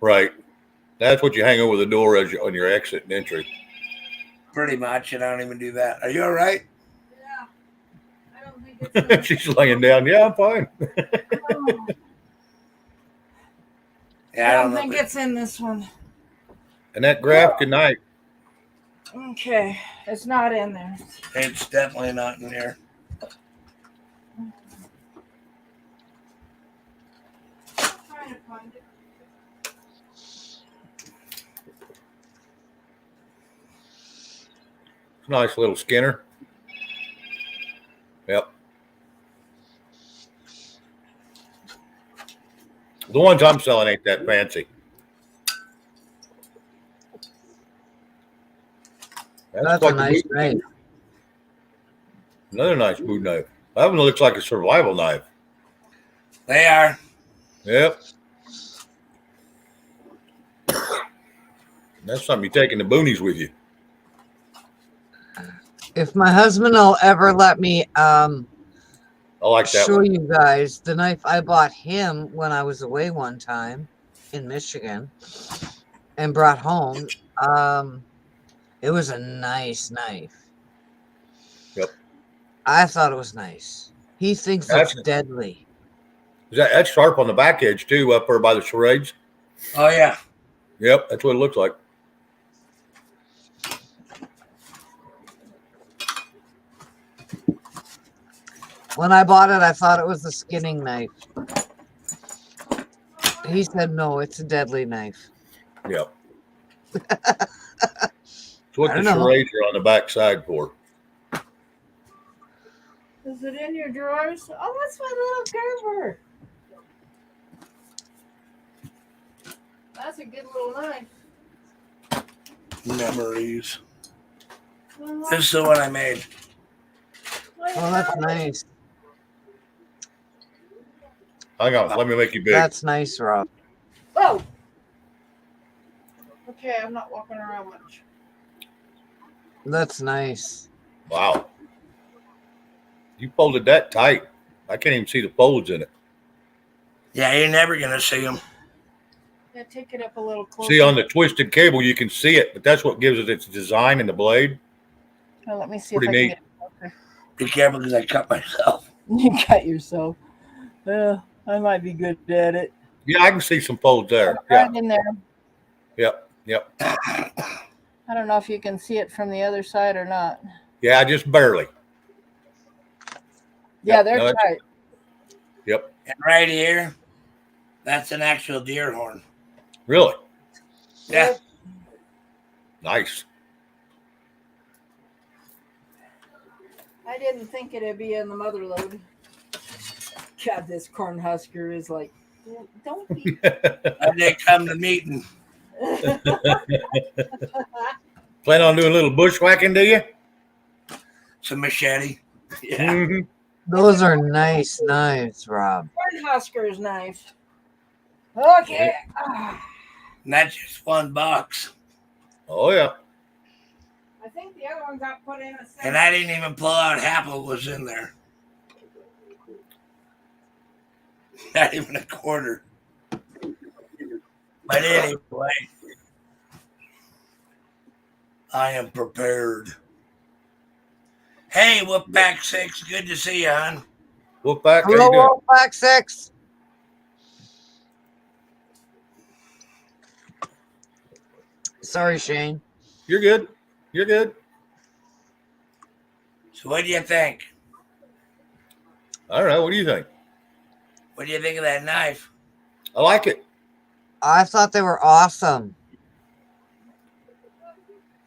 Right. That's what you hang over the door on your exit and entry. Pretty much, and I don't even do that. Are you all right? Yeah. I don't think it's. She's laying down. Yeah, I'm fine. Yeah, I don't think it's in this one. And that graphic knife. Okay, it's not in there. It's definitely not in there. Trying to find it. Nice little Skinner. Yep. The ones I'm selling ain't that fancy. That's a nice knife. Another nice boot knife. That one looks like a survival knife. They are. Yep. That's something you take in the boonies with you. If my husband will ever let me I like that show one. you guys the knife I bought him when I was away one time in Michigan and brought home. It was a nice knife. Yep. I thought it was nice. He thinks it's deadly. That's sharp on the back edge too, up there by the charades. Oh yeah. Yep, that's what it looks like. When I bought it, I thought it was a skinning knife. He said, no, it's a deadly knife. Yep. It's what I the don't know. charades are on the back side for. Is it in your drawers? Oh, that's my little Gerber. That's a good little knife. Memories. This is the one I made. Oh, that's nice. Hang on, let me make you big. That's nice, Rob. Oh. Okay, I'm not walking around much. That's nice. Wow. You folded that tight. I can't even see the folds in it. Yeah, you're never gonna see them. Yeah, take it up a little closer. See, on the twisted cable, you can see it, but that's what gives it its design in the blade. Oh, let me see if Pretty I can neat. get it closer. Be careful because I cut myself. You cut yourself. I might be good at it. Yeah, I can see some folds there. Right Yeah, in there. yep, yep. I don't know if you can see it from the other side or not. Yeah, just barely. Yeah, Yep, they're no, tight. Yep, And right here, that's an actual deer horn. really Yeah. Yep. nice. I didn't think it'd be in the mother load. God, this Cornhusker is like, don't be. And they come to meeting. Plan on doing a little bushwhacking, do you? Some machete. Yeah. Mm-hmm. Those are nice knives, Rob. Cornhusker's knife. Okay. And that's just $1. Oh yeah. I think the other one got put in a set. And I didn't even pull out half of what was in there. Not even a quarter. But anyway, I am prepared. Hey, Wolfpack 6, good to see you, hon. Wolfpack, how you Hello, doing? Wolfpack 6. Sorry, Shane. You're good. You're good. So what do you think? All right. What do you think? What do you think of that knife? I like it. I thought they were awesome.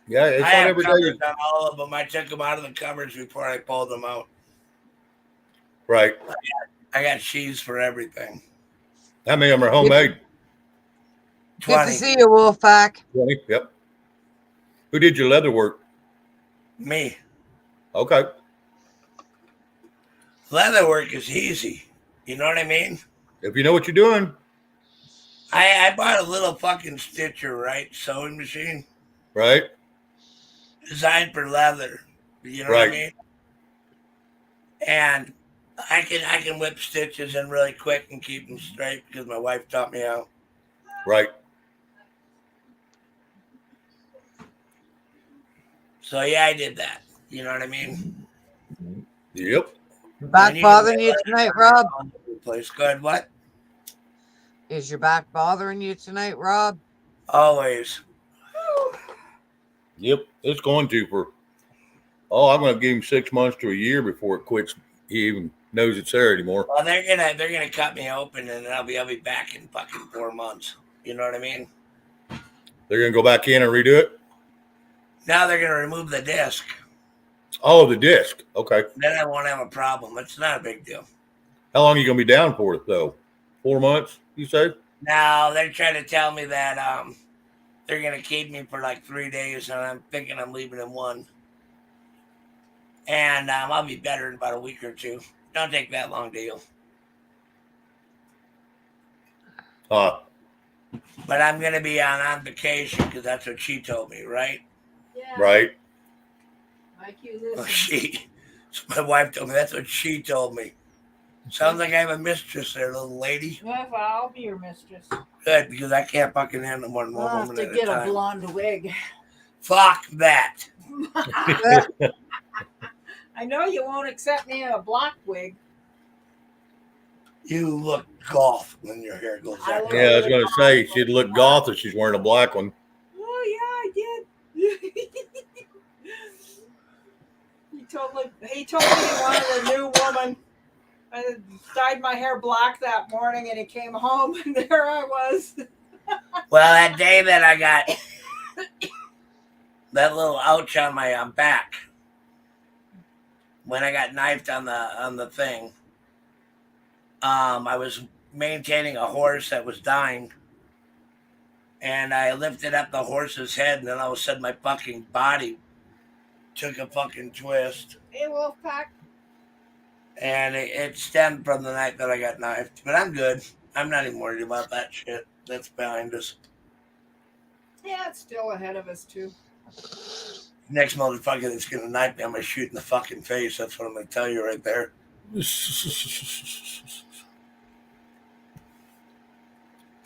Yeah, it's I not have every day. covers on all of them. I took them out of the covers before I pulled them out. Right. I got sheaths for everything. How many of them are homemade? Good to 20. see you, Wolfpack. 20. Yep. Who did your leather work? Me. Okay. Leather work is easy. You know what I mean? If you know what you're doing. I bought a little fucking Stitcher, right? Sewing machine. Right. Designed for leather. You know Right. what I mean? And I can whip stitches in really quick and keep them straight because my wife taught me how. Right. So yeah, I did that. You know what I mean? Yep. Back And you bothering can you wear tonight, leather Rob? all over the place. Go ahead, what? Is your back bothering you tonight, Rob? Always. Yep. It's going to for. Oh, I'm going to give him 6 months to a year before it quits. He even knows it's there anymore. Well, they're gonna cut me open, and I'll be back in fucking 4 months. You know what I mean? They're going to go back in and redo it. Now they're gonna remove the disc. Oh, the disc. Okay. Then I won't have a problem. It's not a big deal. How long are you going to be down for it though? 4 months, you say? Now they're trying to tell me that they're gonna keep me for like 3 days, and I'm thinking I'm leaving in 1. And I'll be better in about a week or 2. Don't take that long deal. But I'm gonna be on vacation because that's what she told me, right? Yeah. Right. Like you Well, listen. my wife told me that's what she told me. Sounds like I have a mistress there, little lady. Well, I'll be your mistress. Good, because I can't fucking handle more than one I'll have woman to at get a a time. blonde wig. Fuck that. I know you won't accept me in a black wig. You look golf when your hair goes I that look- way. Yeah, I was going to say she'd look goth if she's wearing a black one. Oh yeah, I did. He told me he wanted a new woman. I dyed my hair black that morning, and he came home, and there I was. Well, that day that I got that little ouch on my back, when I got knifed on the thing, I was maintaining a horse that was dying, and I lifted up the horse's head, and then all of a sudden my fucking body took a fucking twist. Hey, Wolfpack. And it stemmed from the night that I got knifed. But I'm good. I'm not even worried about that shit. That's behind us. Yeah, it's still ahead of us too. Next motherfucker that's gonna knife me, I'm gonna shoot in the fucking face. That's what I'm gonna tell you right there. It's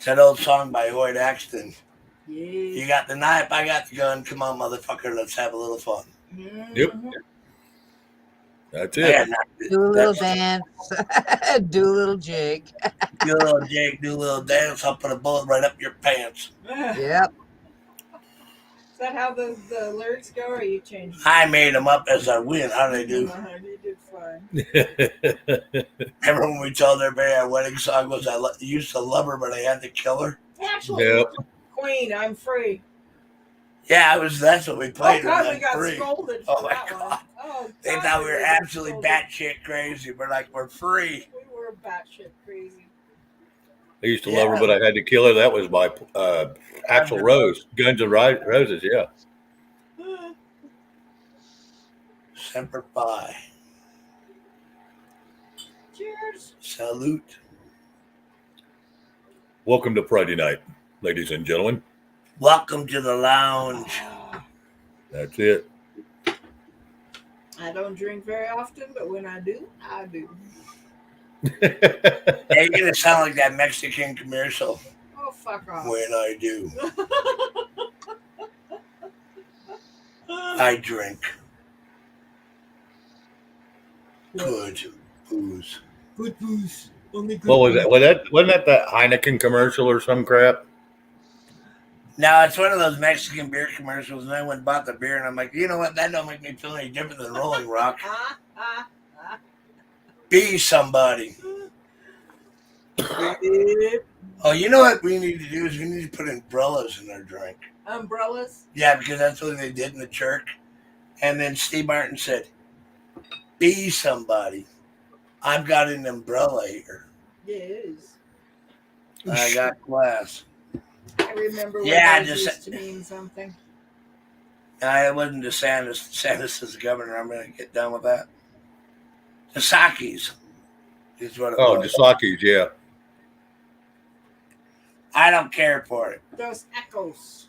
that old song by Hoyt Axton. Yes. You got the knife, I got the gun. Come on, motherfucker, let's have a little fun. Yep. Mhm. That's Man, it. Do a little that's- dance. Do a little jig. do a little jig, do a little dance. I'll put a bullet right up your pants. Yep. Is that how the lyrics go, or you changed it? I made them up as I went. How do they do? You did fine. Remember when we told everybody our wedding song was I used to love her, but I had to kill her? Actually, Yep. Queen, I'm free. Yeah, that's what we Oh played. God, when we got free. scolded for Oh my that God. one. Oh, They God, thought we were got absolutely scolded. batshit crazy. We're like, we're free. We were batshit crazy. I used to love her, but I had to kill her. That was by Axl Rose, Guns N' Roses. Yeah. Semper Fi. Cheers. Salute. Welcome to Friday night, ladies and gentlemen. Welcome to the lounge. That's it. I don't drink very often, but when I do, I do. Hey, you're gonna sound like that Mexican commercial. Oh, fuck off. When I do, I drink good booze. Good booze. Only good What was that? Wasn't that Heineken commercial or some crap? Now it's one of those Mexican beer commercials, and I went and bought the beer, and I'm like, you know what? That don't make me feel any different than Rolling Rock. Be somebody. Oh, you know what we need to do is we need to put umbrellas in our drink. Umbrellas? Yeah, because that's what they did in the church. And then Steve Martin said, be somebody. I've got an umbrella here. Yes. I got class. I remember when Yeah, those just- used to mean something. It wasn't DeSantis. DeSantis is the governor. I'm going to get done with that. The Sakis is what it Oh, was. Dasaki's, yeah. I don't care for it. Dos Echoes.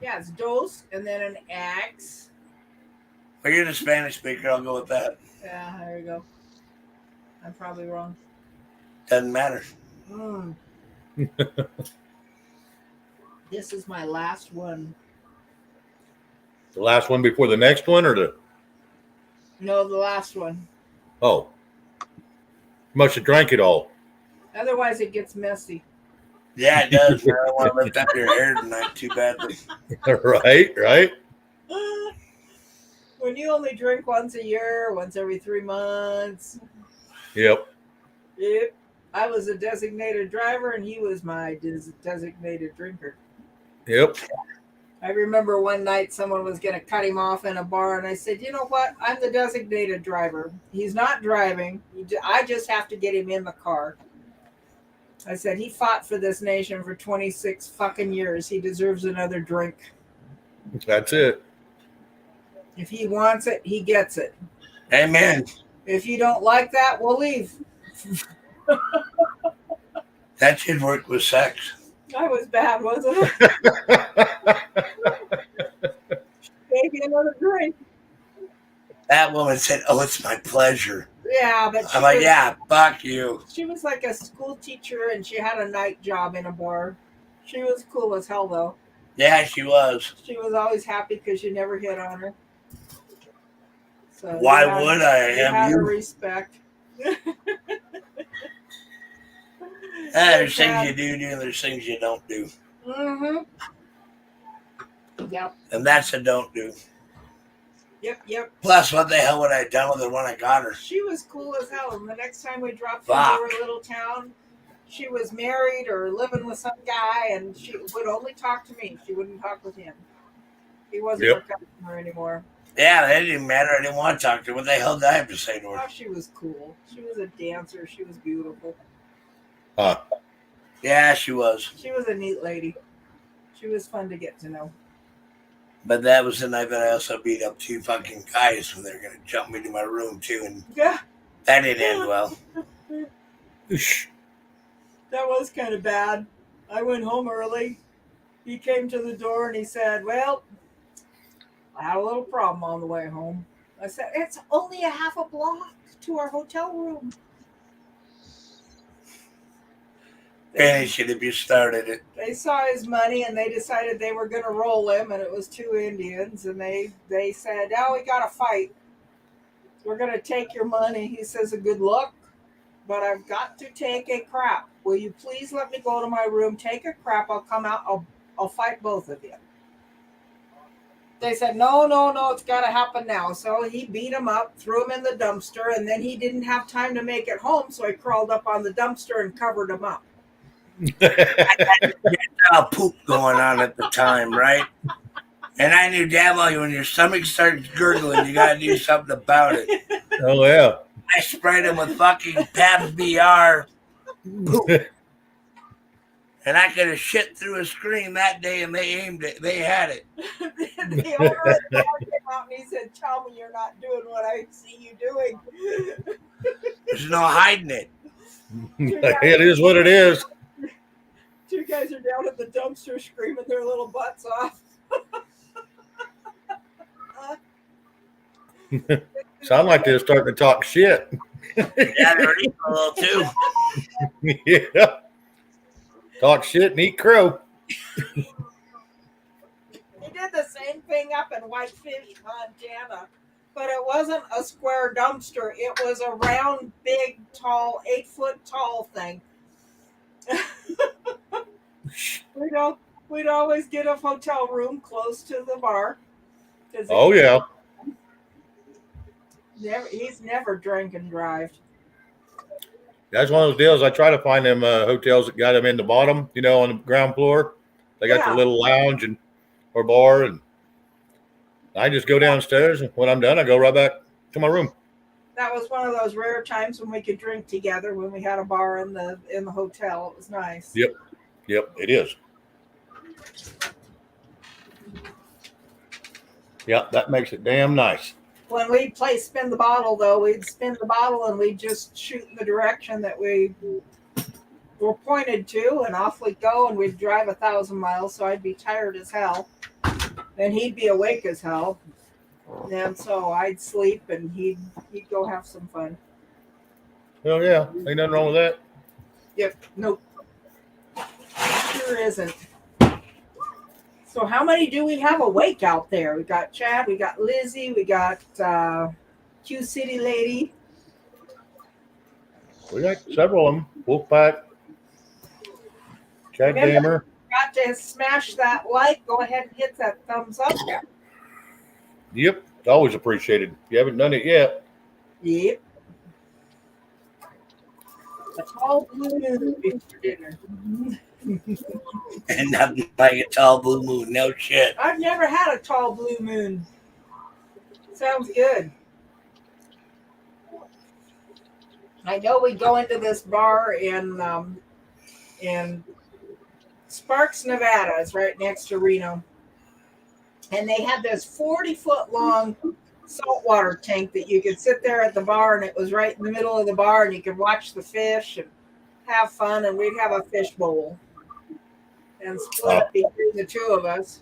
Yeah, it's dos and then an X. Well, you're the Spanish speaker. I'll go with that. Yeah, there you go. I'm probably wrong. Doesn't matter. Mm. This is my last one. The last one before the next one, or the No, the last one. oh, must have drank it all. Otherwise, it gets messy. Yeah, it does. I don't want to lift up your hair tonight too badly. Right. When you only drink once a year, once every 3 months. Yep. Yep. I was a designated driver, and he was my designated drinker. Yep. I remember one night someone was going to cut him off in a bar, and I said, you know what? I'm the designated driver. He's not driving. I just have to get him in the car. I said, he fought for this nation for 26 fucking years. He deserves another drink. That's it. If he wants it, he gets it. Amen. If you don't like that, we'll leave. That should work with sex. I was bad, wasn't it? Gave you another drink. That woman said, oh, it's my pleasure. Yeah, but I'm like, yeah, fuck you. She was like a school teacher, and she had a night job in a bar. She was cool as hell, though. Yeah, she was. She was always happy because you never hit on her. So Why would I? You Am had her you? respect. There's things you do, and there's things you don't do. Mm-hmm. Yep. And that's a don't do. Yep. Plus, what the hell would I have done with her when I got her? She was cool as hell. And the next time we dropped Fuck. into her little town, she was married or living with some guy, and she would only talk to me. She wouldn't talk with him. He wasn't her customer anymore. Yeah, that didn't matter. I didn't want to talk to her. What the hell did I have to say to her? Oh, she was cool. She was a dancer. She was beautiful. Yeah, she was. She was a neat lady. She was fun to get to know. But that was the night that I also beat up 2 fucking guys when they were going to jump me to my room, too. And Yeah, that didn't end well. that was kind of bad. I went home early. He came to the door and he said, well, I had a little problem on the way home. I said, it's only a half a block to our hotel room. Finish it if you started it. They saw his money and they decided they were going to roll him, and it was 2 Indians, and they said, "Oh, we got to fight. We're going to take your money." He says, "Good luck, but I've got to take a crap. Will you please let me go to my room, take a crap? I'll come out. I'll fight both of you." They said, no, it's got to happen now. So he beat him up, threw him in the dumpster, and then he didn't have time to make it home, so he crawled up on the dumpster and covered him up. Poop going on at the time, right? And I knew damn well when your stomach starts gurgling, you got to do something about it. Oh yeah. I sprayed him with fucking Pabst BR poop. And I could have shit through a screen that day, and they aimed it. They had it. The owner of the bar came out and he said, "Tell me you're not doing what I see you doing." There's no hiding it. It is what it is. 2 guys are down at the dumpster screaming their little butts off. Sound like they're starting to talk shit. Yeah, they're eating a little too. Yeah. Talk shit and eat crow. He did the same thing up in Whitefish, Montana, but it wasn't a square dumpster. It was a round, big, tall, 8-foot tall thing. We'd always get a hotel room close to the bar. Oh yeah. He's never drank and drive. That's one of those deals. I try to find them hotels that got them in the bottom, on the ground floor. They got Yeah. the little lounge or bar, and I just go downstairs, and when I'm done, I go right back to my room. That was one of those rare times when we could drink together, when we had a bar in the hotel. It was nice. Yep, it is. Yep, that makes it damn nice. When we'd play spin the bottle, though, we'd spin the bottle and we'd just shoot in the direction that we were pointed to, and off we'd go, and we'd drive 1,000 miles, so I'd be tired as hell. And he'd be awake as hell. And so I'd sleep, and he'd go have some fun. Oh yeah, ain't nothing wrong with that. Yep, nope. Sure isn't. So how many do we have awake out there? We got Chad, we got Lizzie, we got Q City Lady. We got several of them. Wolfpack, Chad Gamer. Got to smash that like. Go ahead and hit that thumbs up. Yep, it's always appreciated. You haven't done it yet. Yep. A tall blue moon before dinner. And nothing like a tall blue moon. No shit. I've never had a tall blue moon. Sounds good. I know we go into this bar in Sparks, Nevada. It's right next to Reno. And they had this 40-foot long saltwater tank that you could sit there at the bar, and it was right in the middle of the bar, and you could watch the fish and have fun, and we'd have a fish bowl and split it between the 2 of us.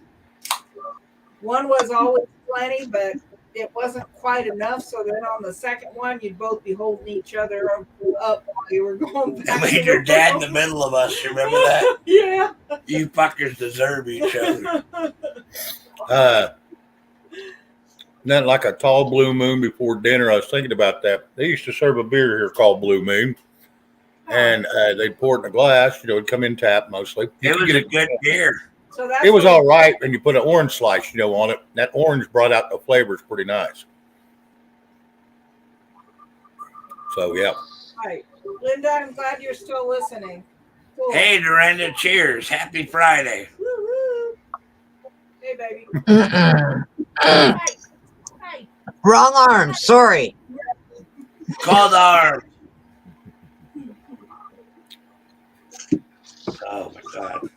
One was always plenty, but it wasn't quite enough. So then on the second one, you'd both be holding each other up while you were going back. I made your dad in the middle of us. You remember that? Yeah. You fuckers deserve each other. Nothing like a tall blue moon before dinner. I was thinking about that. They used to serve a beer here called Blue Moon, and they'd pour it in a glass. It'd come in tap mostly. It was a good beer. So that's It was all right, and you put an orange slice, on it. That orange brought out the flavors pretty nice. So yeah. right. Linda, I'm glad you're still listening. Cool. Hey, Dorinda, cheers. Happy Friday. Woo-hoo. Hey, baby. Mm-mm. Hi. Wrong arm. Sorry. Called arm. Oh, my God.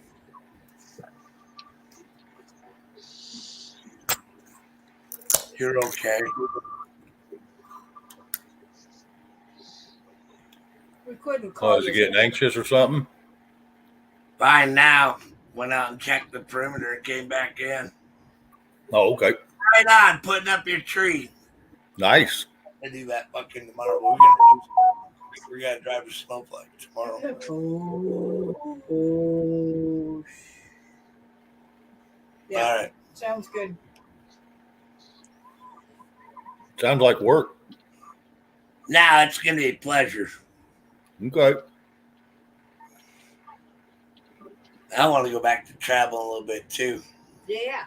You're okay. We couldn't call Oh, is he getting anxious or something? Fine now. Went out and checked the perimeter and came back in. Oh, okay. right on putting up your tree. Nice. I do that fucking tomorrow. We gotta drive a snowflake tomorrow. Oh. Yeah, All right. sounds good. Sounds like work. Now it's gonna be a pleasure. Okay. I want to go back to travel a little bit too. Yeah.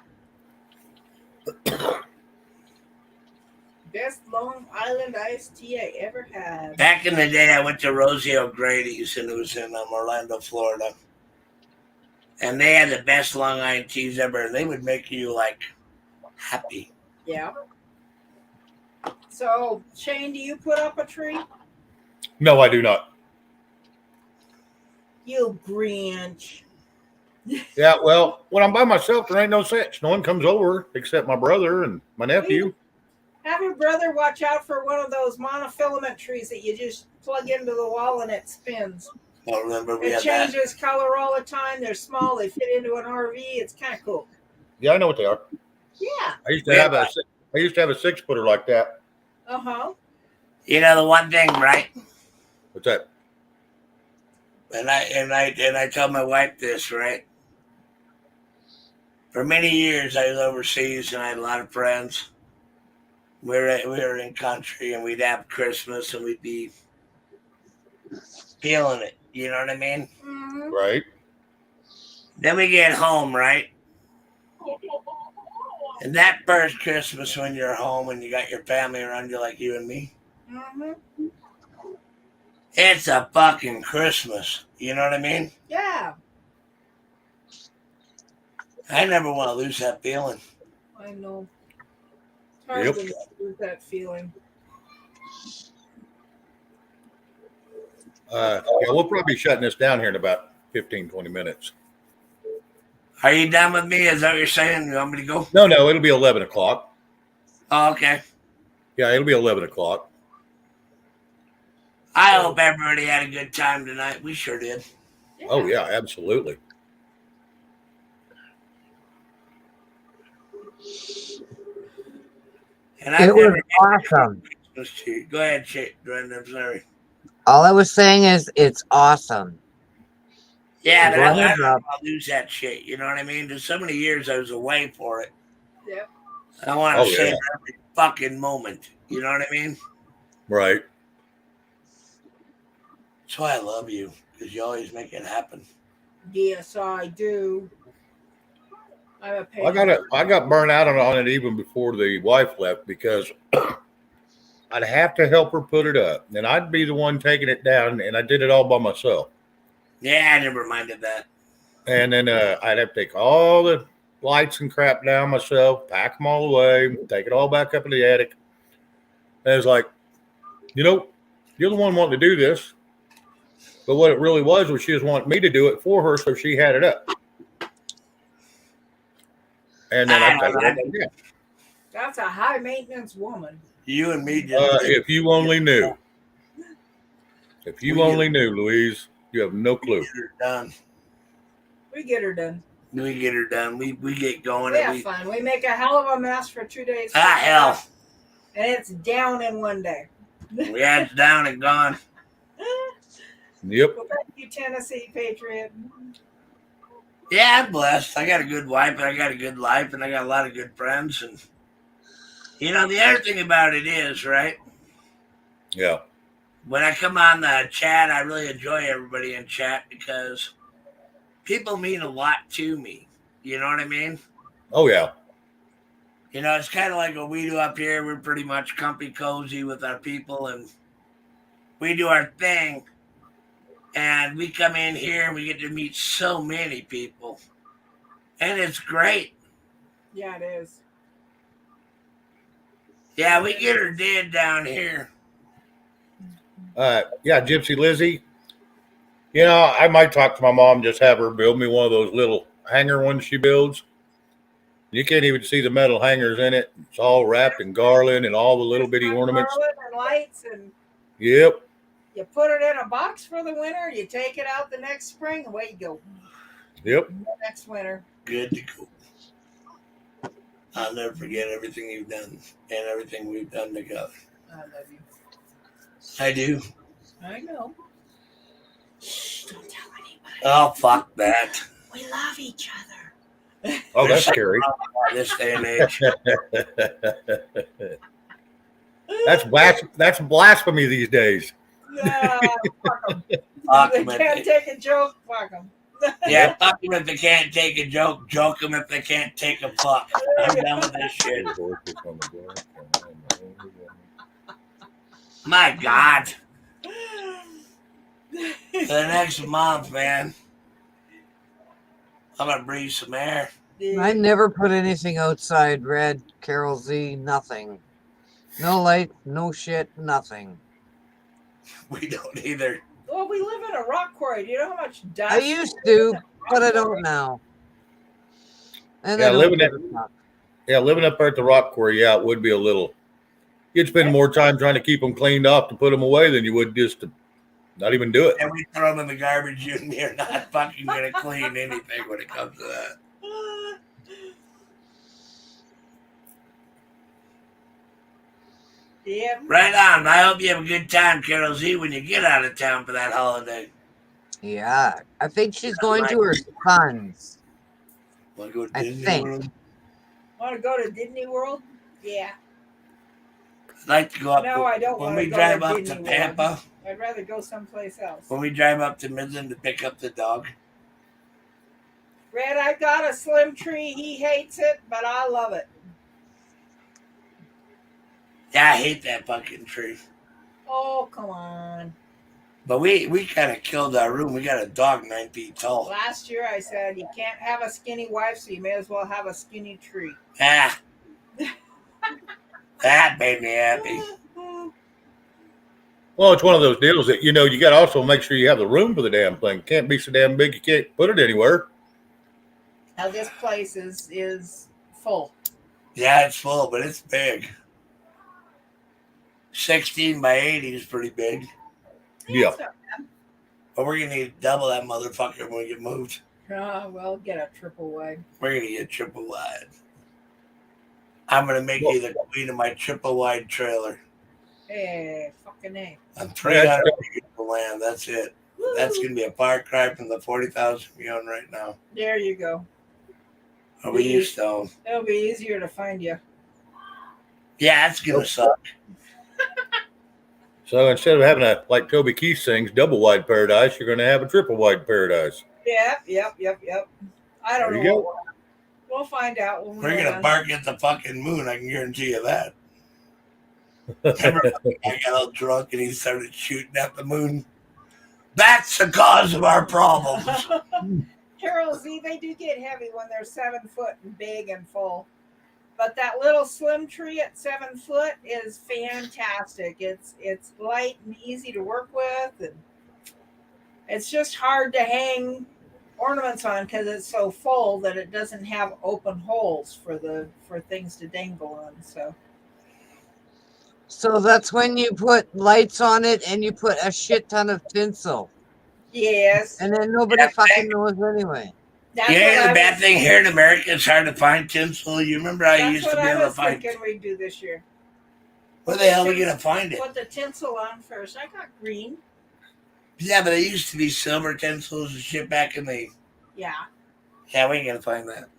Best Long Island iced tea I ever had. Back in the day, I went to Rosie O'Grady's, and it was in Orlando, Florida. And they had the best Long Island teas ever. They would make you like happy. Yeah. So, Shane, do you put up a tree? No, I do not. You Grinch. Yeah, well, when I'm by myself, there ain't no sense. No one comes over except my brother and my nephew. Have your brother watch out for one of those monofilament trees that you just plug into the wall and it spins. I remember we It had that. changes color all the time. They're small. They fit into an RV. It's kind of cool. Yeah, I know what they are. Yeah. I used to have a 6-footer like that. Uh-huh. You know the one thing, right? What's that? And I tell my wife this, right? For many years, I was overseas and I had a lot of friends. We were in country and we'd have Christmas and we'd be feeling it. You know what I mean? Mm-hmm. Right. Then we get home, right? And that first Christmas when you're home and you got your family around you like you and me, Mm-hmm. it's a fucking Christmas. You know what I mean? Yeah. I never want to lose that feeling. I know. It's hard Yep. to lose that feeling. Yeah, we'll probably be shutting this down here in about 15, 20 minutes. Are you done with me? Is that what you're saying? You want me to go? No, it'll be 11 o'clock. Oh, okay. Yeah, it'll be 11 o'clock. I hope everybody had a good time tonight. We sure did. Yeah. Oh, yeah, absolutely. And I've It was never awesome. Christmas tree. Go ahead, Brenda. I'm sorry. All I was saying is it's awesome. Yeah, but Go I ahead, don't Rob. want to lose that shit. You know what I mean? There's so many years I was away for it. Yep. I want to Oh, save yeah. every fucking moment. You know what I mean? Right. That's why I love you, because you always make it happen. Yes, I do. I'm a patient. I got burnt out on it even before the wife left because I'd have to help her put it up. And I'd be the one taking it down, and I did it all by myself. Yeah, I never minded that. And then I'd have to take all the lights and crap down myself, pack them all away, take it all back up in the attic. And it's like, you're the one wanting to do this. But what it really was she just wanted me to do it for her so she had it up. And then I take it up again. That's a high maintenance woman. You and me just If you only knew. If you We only knew, Louise, you have no clue. get her done. We get her done. We get her done. We get going. We And have fun. We make a hell of a mess for 2 days. hell. And it's down in one day. We had it down and gone. Yep. Well, thank you, Tennessee Patriot. Yeah, I'm blessed. I got a good wife and I got a good life and I got a lot of good friends. And, the other thing about it is, right? Yeah. When I come on the chat, I really enjoy everybody in chat because people mean a lot to me. You know what I mean? Oh, yeah. It's kind of like what we do up here. We're pretty much comfy cozy with our people and we do our thing. And we come in here and we get to meet so many people. And it's great. Yeah, it is. Yeah, we get her did down here. Yeah, Gypsy Lizzie. I might talk to my mom, just have her build me one of those little hanger ones she builds. You can't even see the metal hangers in it. It's all wrapped in garland and all the little bitty ornaments. Garland and lights, and Yep. you put it in a box for the winter. You take it out the next spring, away you go. Yep. Next winter. Good to go. I'll never forget everything you've done and everything we've done together. I love you. I do. I know. Shh, don't tell anybody. Oh, fuck that. We love each other. Oh, that's scary. This day and age. That's blasphemy these days. Nah, fuck 'em. Fuck They 'em if can't they- take a joke. Fuck them. Yeah, fuck them if they can't take a joke. Joke them if they can't take a fuck. I'm done with this shit. My God. For the next month, man, I'm gonna breathe some air. I never put anything outside, Red, Carol Z, nothing. No light, no shit, nothing. We don't either. Well, we live in a rock quarry. Do you know how much dust? I used to, but I don't now. And Yeah, I don't living give it- a fuck. Yeah, living up there at the rock quarry, yeah, it would be a little. You'd spend more time trying to keep them cleaned up to put them away than you would just to not even do it. And we throw them in the garbage. You and me are not fucking gonna clean anything when it comes to that. Yeah. Right on. I hope you have a good time, Carol Z, when you get out of town for that holiday. Yeah, I think she's going to her son's. Want to go to I Disney think. World? Want to go to Disney World? Yeah. I'd like to go up. No, I don't when want we to go drive to up Disney to World. Pampa. I'd rather go someplace else. When we drive up to Midland to pick up the dog. Red, I got a slim tree. He hates it, but I love it. Yeah, I hate that fucking tree. Oh, come on. But we kind of killed our room. We got a dog 9 feet tall. Last year I said you can't have a skinny wife, so you may as well have a skinny tree. Ah. That made me happy. Well, it's one of those deals that you got to also make sure you have the room for the damn thing. It can't be so damn big you can't put it anywhere. Now this place is full. Yeah, it's full, but it's big. 16 by 80 is pretty big. Yeah. So, But we're going to need double that motherfucker when we get moved. well, get a triple wide. We're going to get triple wide. I'm going to make you the queen of my triple wide trailer. Hey, fucking A. I'm 300 acres of land. That's it. That's going to be a far cry from the 40,000 we own right now. There you go. Or we used to own. It'll be easier to find you. Yeah, that's going to suck. So instead of having a, like Toby Keith sings, double wide paradise, you're going to have a triple wide paradise. Yep. I don't There know. you go. We'll find out when We're going to bark at the fucking moon. I can guarantee you that. Remember, I got all drunk and he started shooting at the moon. That's the cause of our problems. Carol Z, they do get heavy when they're 7 foot and big and full. But that little slim tree at 7 foot is fantastic. It's light and easy to work with, and it's just hard to hang ornaments on because it's so full that it doesn't have open holes for things to dangle on. So that's when you put lights on it and you put a shit ton of tinsel. Yes, And then nobody fucking knows anyway. that's Yeah, what the I bad was- thing here in America, it's hard to find tinsel. You remember how you That's used to what be I able to was find. thinking we'd do this year. Where the hell are we going to find it? Put the tinsel on first. I got green. Yeah, but it used to be silver tinsels and shit back in the. Yeah. Yeah, we ain't going to find that.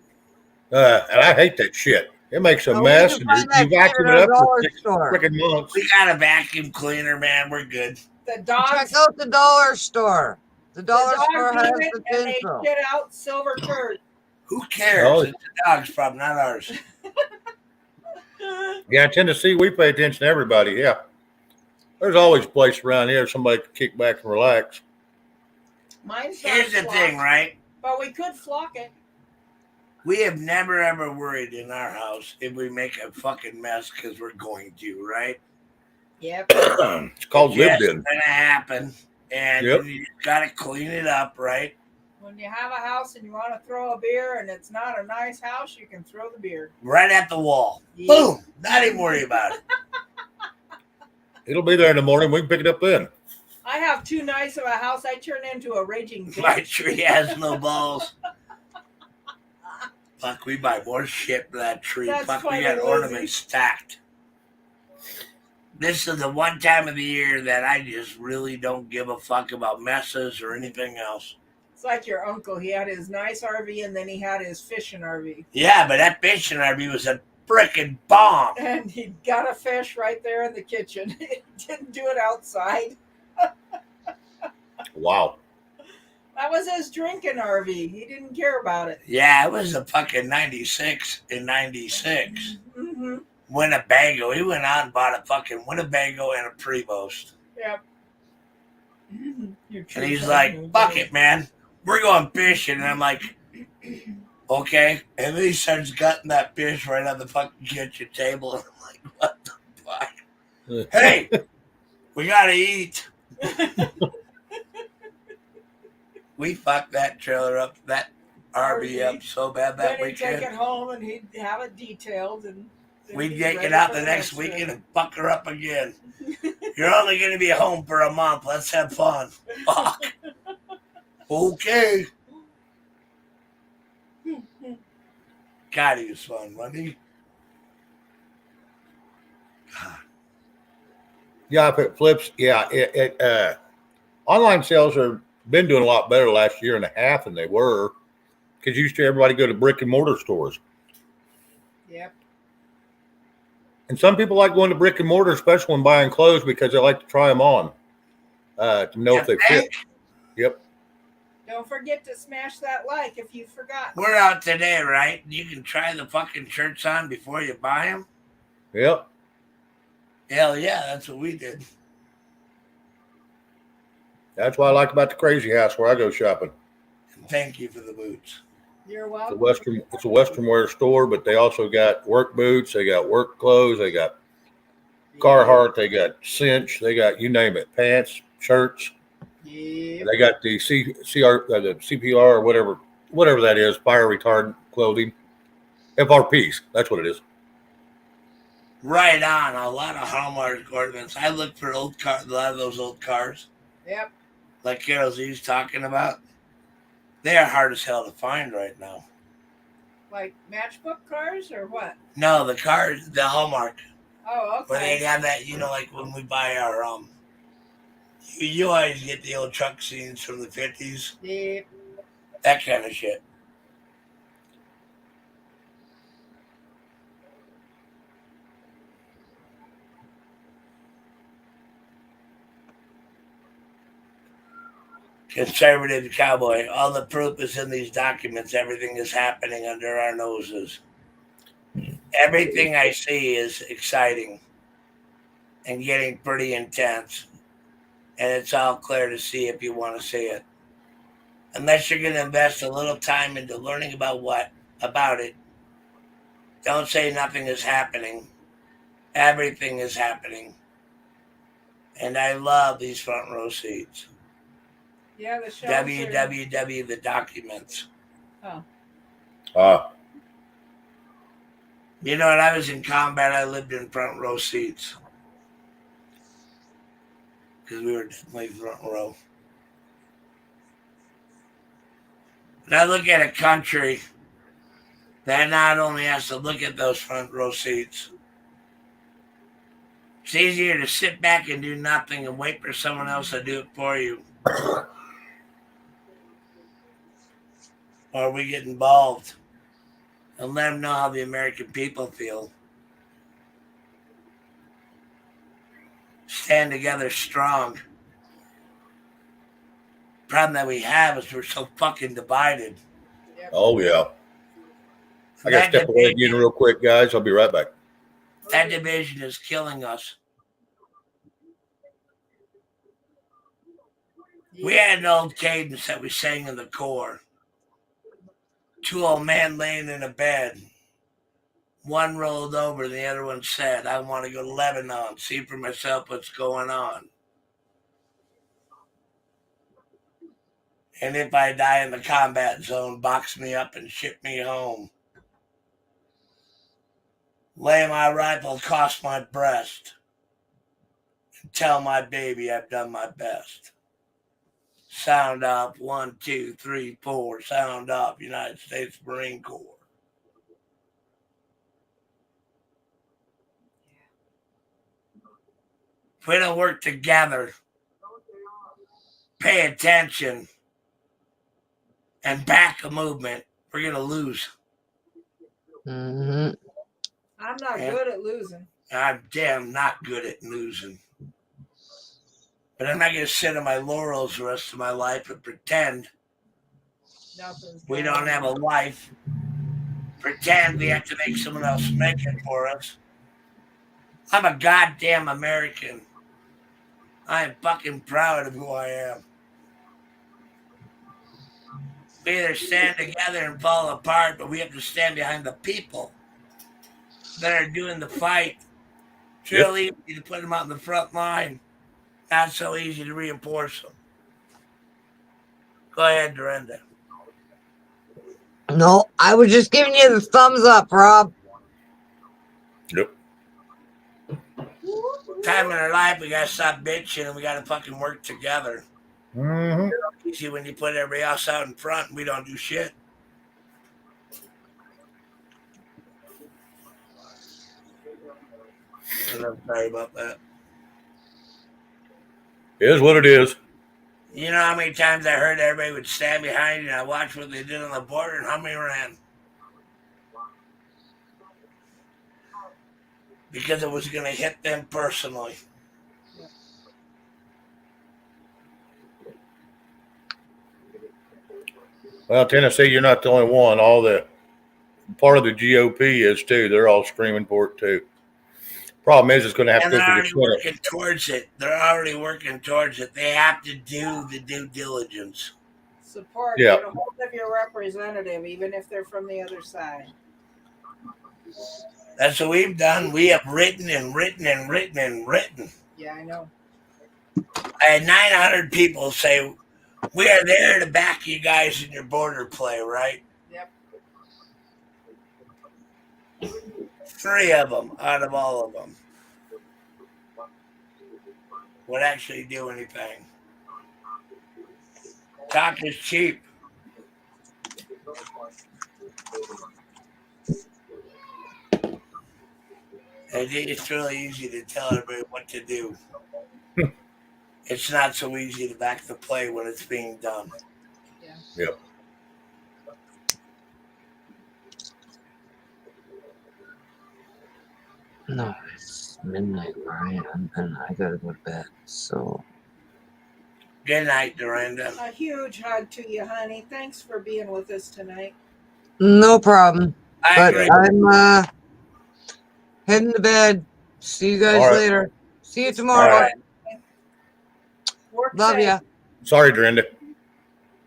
And I hate that shit. It makes a Oh, we mess, can and find that you vacuum shit it at up a dollar for 6 store. freaking months. We got a vacuum cleaner, man. We're good. The Check dogs. out the dollar store. The The dollar dogs store do has it, the and they tinsel. shit out silver curd. Who cares? Oh. It's the dog's problem, not ours. Yeah, in Tennessee, we pay attention to everybody. Yeah. There's always a place around here somebody can kick back and relax. Mine's not Here's the flocked, thing, right? but we could flock it. We have never ever worried in our house if we make a fucking mess because we're going to, right? Yep. It's called Yes, lived in. it's gonna happen, and Yep. you gotta clean it up, right? When you have a house and you want to throw a beer and it's not a nice house, you can throw the beer. Right at the wall. Yeah. Boom! Not even worry about it. It'll be there in the morning. We can pick it up then. I have too nice of a house. I turn into a raging My bitch. tree has no balls. Fuck, we buy more shit for that tree. That's Fuck, funny, we got Lizzie. ornaments stacked. This is the one time of the year that I just really don't give a fuck about messes or anything else. It's like your uncle. He had his nice RV and then he had his fishing RV. Yeah, but that fishing RV was a frickin' bomb. And he got a fish right there in the kitchen. He didn't do it outside. Wow. That was his drinking RV. He didn't care about it. Yeah, it was a fucking 96 in 96. Mm-hmm. Winnebago. He went out and bought a fucking Winnebago and a Prevost. Yep. And he's like, fuck it, man. We're going fishing. And I'm like, okay. And then he starts gutting that fish right on the fucking kitchen table. And I'm like, what the fuck? Hey, we got to eat. We fucked that trailer up, that RV up so bad that then he'd take weekend. it home and he'd have it detailed. And We'd take it out the next weekend and fuck her up again. You're only going to be home for a month. Let's have fun. Fuck. Okay. God, he was fun, wasn't he? Yeah, if it flips, yeah, online sales have been doing a lot better the last year and a half than they were, because used to everybody go to brick and mortar stores. Yep. And some people like going to brick and mortar, especially when buying clothes, because they like to try them on to know if they fit. Yep. Don't forget to smash that like if you forgot. We're out today, right? You can try the fucking shirts on before you buy them. Yep. Hell yeah, that's what we did. That's what I like about the Crazy House where I go shopping. And thank you for the boots. You're It's welcome. a Western wear store, but they also got work boots, they got work clothes, they got Carhartt, they got cinch, they got you name it, pants, shirts. Yep. They got the the CPR or whatever that is, fire retardant clothing. FRPs, that's what it is. Right on. A lot of Hallmark ornaments. I look for a lot of those old cars, Yep. like Carol Z's talking about. They are hard as hell to find right now. Like matchbook cars or what? No, the cars, the Hallmark, Oh, where they okay. have that, like when we buy our you always get the old truck scenes from the 50s, Yep. that kind of shit. Conservative cowboy. All the proof is in these documents. Everything is happening under our noses. Everything I see is exciting and getting pretty intense. And it's all clear to see if you want to see it. Unless you're going to invest a little time into learning about it. Don't say nothing is happening. Everything is happening. And I love these front row seats. Yeah, the shelves are... www the documents. Oh. You know, when I was in combat, I lived in front row seats. Because we were definitely front row. And I look at a country that not only has to look at those front row seats, it's easier to sit back and do nothing and wait for someone else to do it for you. Or we get involved and let them know how the American people feel. Stand together strong. Problem that we have is we're so fucking divided. Oh yeah. I gotta step away again real quick, guys. I'll be right back. That division is killing us. We had an old cadence that we sang in the Corps. Two old men laying in a bed. One rolled over, the other one said, I want to go to Lebanon, see for myself what's going on. And if I die in the combat zone, box me up and ship me home. Lay my rifle across my breast and tell my baby I've done my best. Sound off, 1, 2, 3, 4. Sound off, United States Marine Corps. if we don't work together, pay attention, and back a movement, we're going to lose. Hmm. I'm not Yeah. good at losing. I'm damn not good at losing. But I'm not going to sit on my laurels the rest of my life and pretend Nothing's we going don't have a on. life. Pretend we have to make someone else make it for us. I'm a goddamn American. I am fucking proud of who I am. We either stand together and fall apart, but we have to stand behind the people that are doing the fight. It's real easy to put them out in the front line. Not so easy to reinforce them. Go ahead, Dorinda. No, I was just giving you the thumbs up, Rob. Yep. Time in our life, we gotta stop bitching and we gotta fucking work together. Mm-hmm. Easy when you put everybody else out in front and we don't do shit. And I'm sorry about that. It is what it is. You know how many times I heard everybody would stand behind you and I watched what they did on the border and how many ran? Because it was going to hit them personally. Well, Tennessee, you're not the only one. All the part of the GOP is too. They're all screaming for it too. Problem is, it's going to have And to they're go through the already Senate. working towards it. They're already working towards it. They have to do the due diligence. Support. Yeah. Get a hold of your representative, even if they're from the other side. That's what we've done. We have written and written and written and written. Yeah, I know. I had 900 people say, we are there to back you guys in your border play, right? Yep. 3 of them out of all of them would actually do anything. Talk is cheap. And it's really easy to tell everybody what to do. It's not so easy to back the play when it's being done. Yeah. Yep. No, it's midnight where I am, and I gotta go to bed. So, Good night, Dorinda. A huge hug to you, honey. Thanks for being with us tonight. no problem. I But agree. I'm heading to bed. See you guys All right. later. See you All tomorrow. right. Work Love safe. ya. Sorry, Dorinda.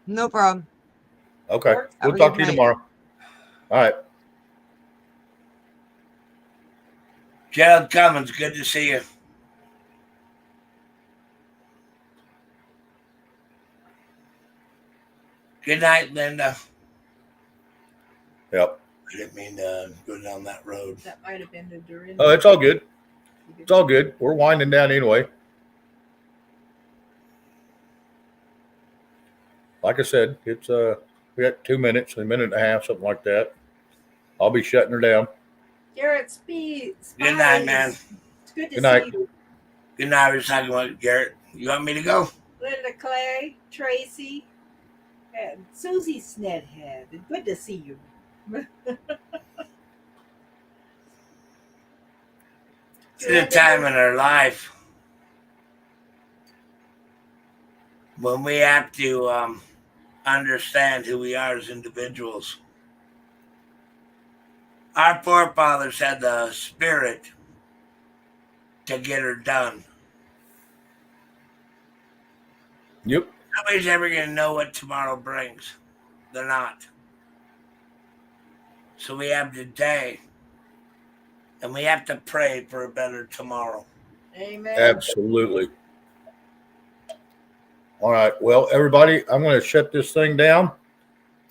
No problem. Okay. Have We'll a talk good to you night. tomorrow. All right. Gerald Cummins, good to see you. Good night, Linda. Yep. I didn't mean to go down that road. That might have been to Dorinda. Oh, it's all good. It's all good. We're winding down anyway. Like I said, it's we got 2 minutes, a minute and a half, something like that. I'll be shutting her down. Garrett Speeds. Good night, man. It's good to Good night. see you. Good night. We were talking about Garrett. You want me to go? Linda Clay, Tracy, and Susie Snedhead. Good to see you. It's a time in our life when we have to understand who we are as individuals. Our forefathers had the spirit to get her done. Yep. Nobody's ever going to know what tomorrow brings. They're not. So we have today, and we have to pray for a better tomorrow. Amen. Absolutely. All right. Well, everybody, I'm going to shut this thing down.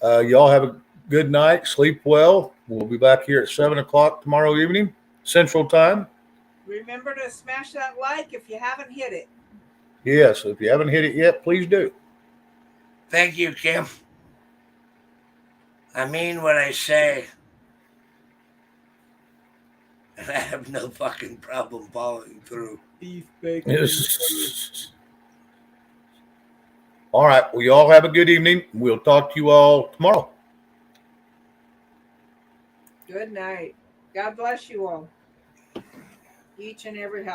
Y'all have a good night. Sleep well. We'll be back here at 7:00 tomorrow evening, Central Time. Remember to smash that like if you haven't hit it. Yes. If you haven't hit it yet, please do. Thank you, Kim. I mean what I say. and I have no fucking problem following through. Beef bacon. Yes. All right. Well, you all have a good evening. We'll talk to you all tomorrow. Good night. God bless you all. Each and every house.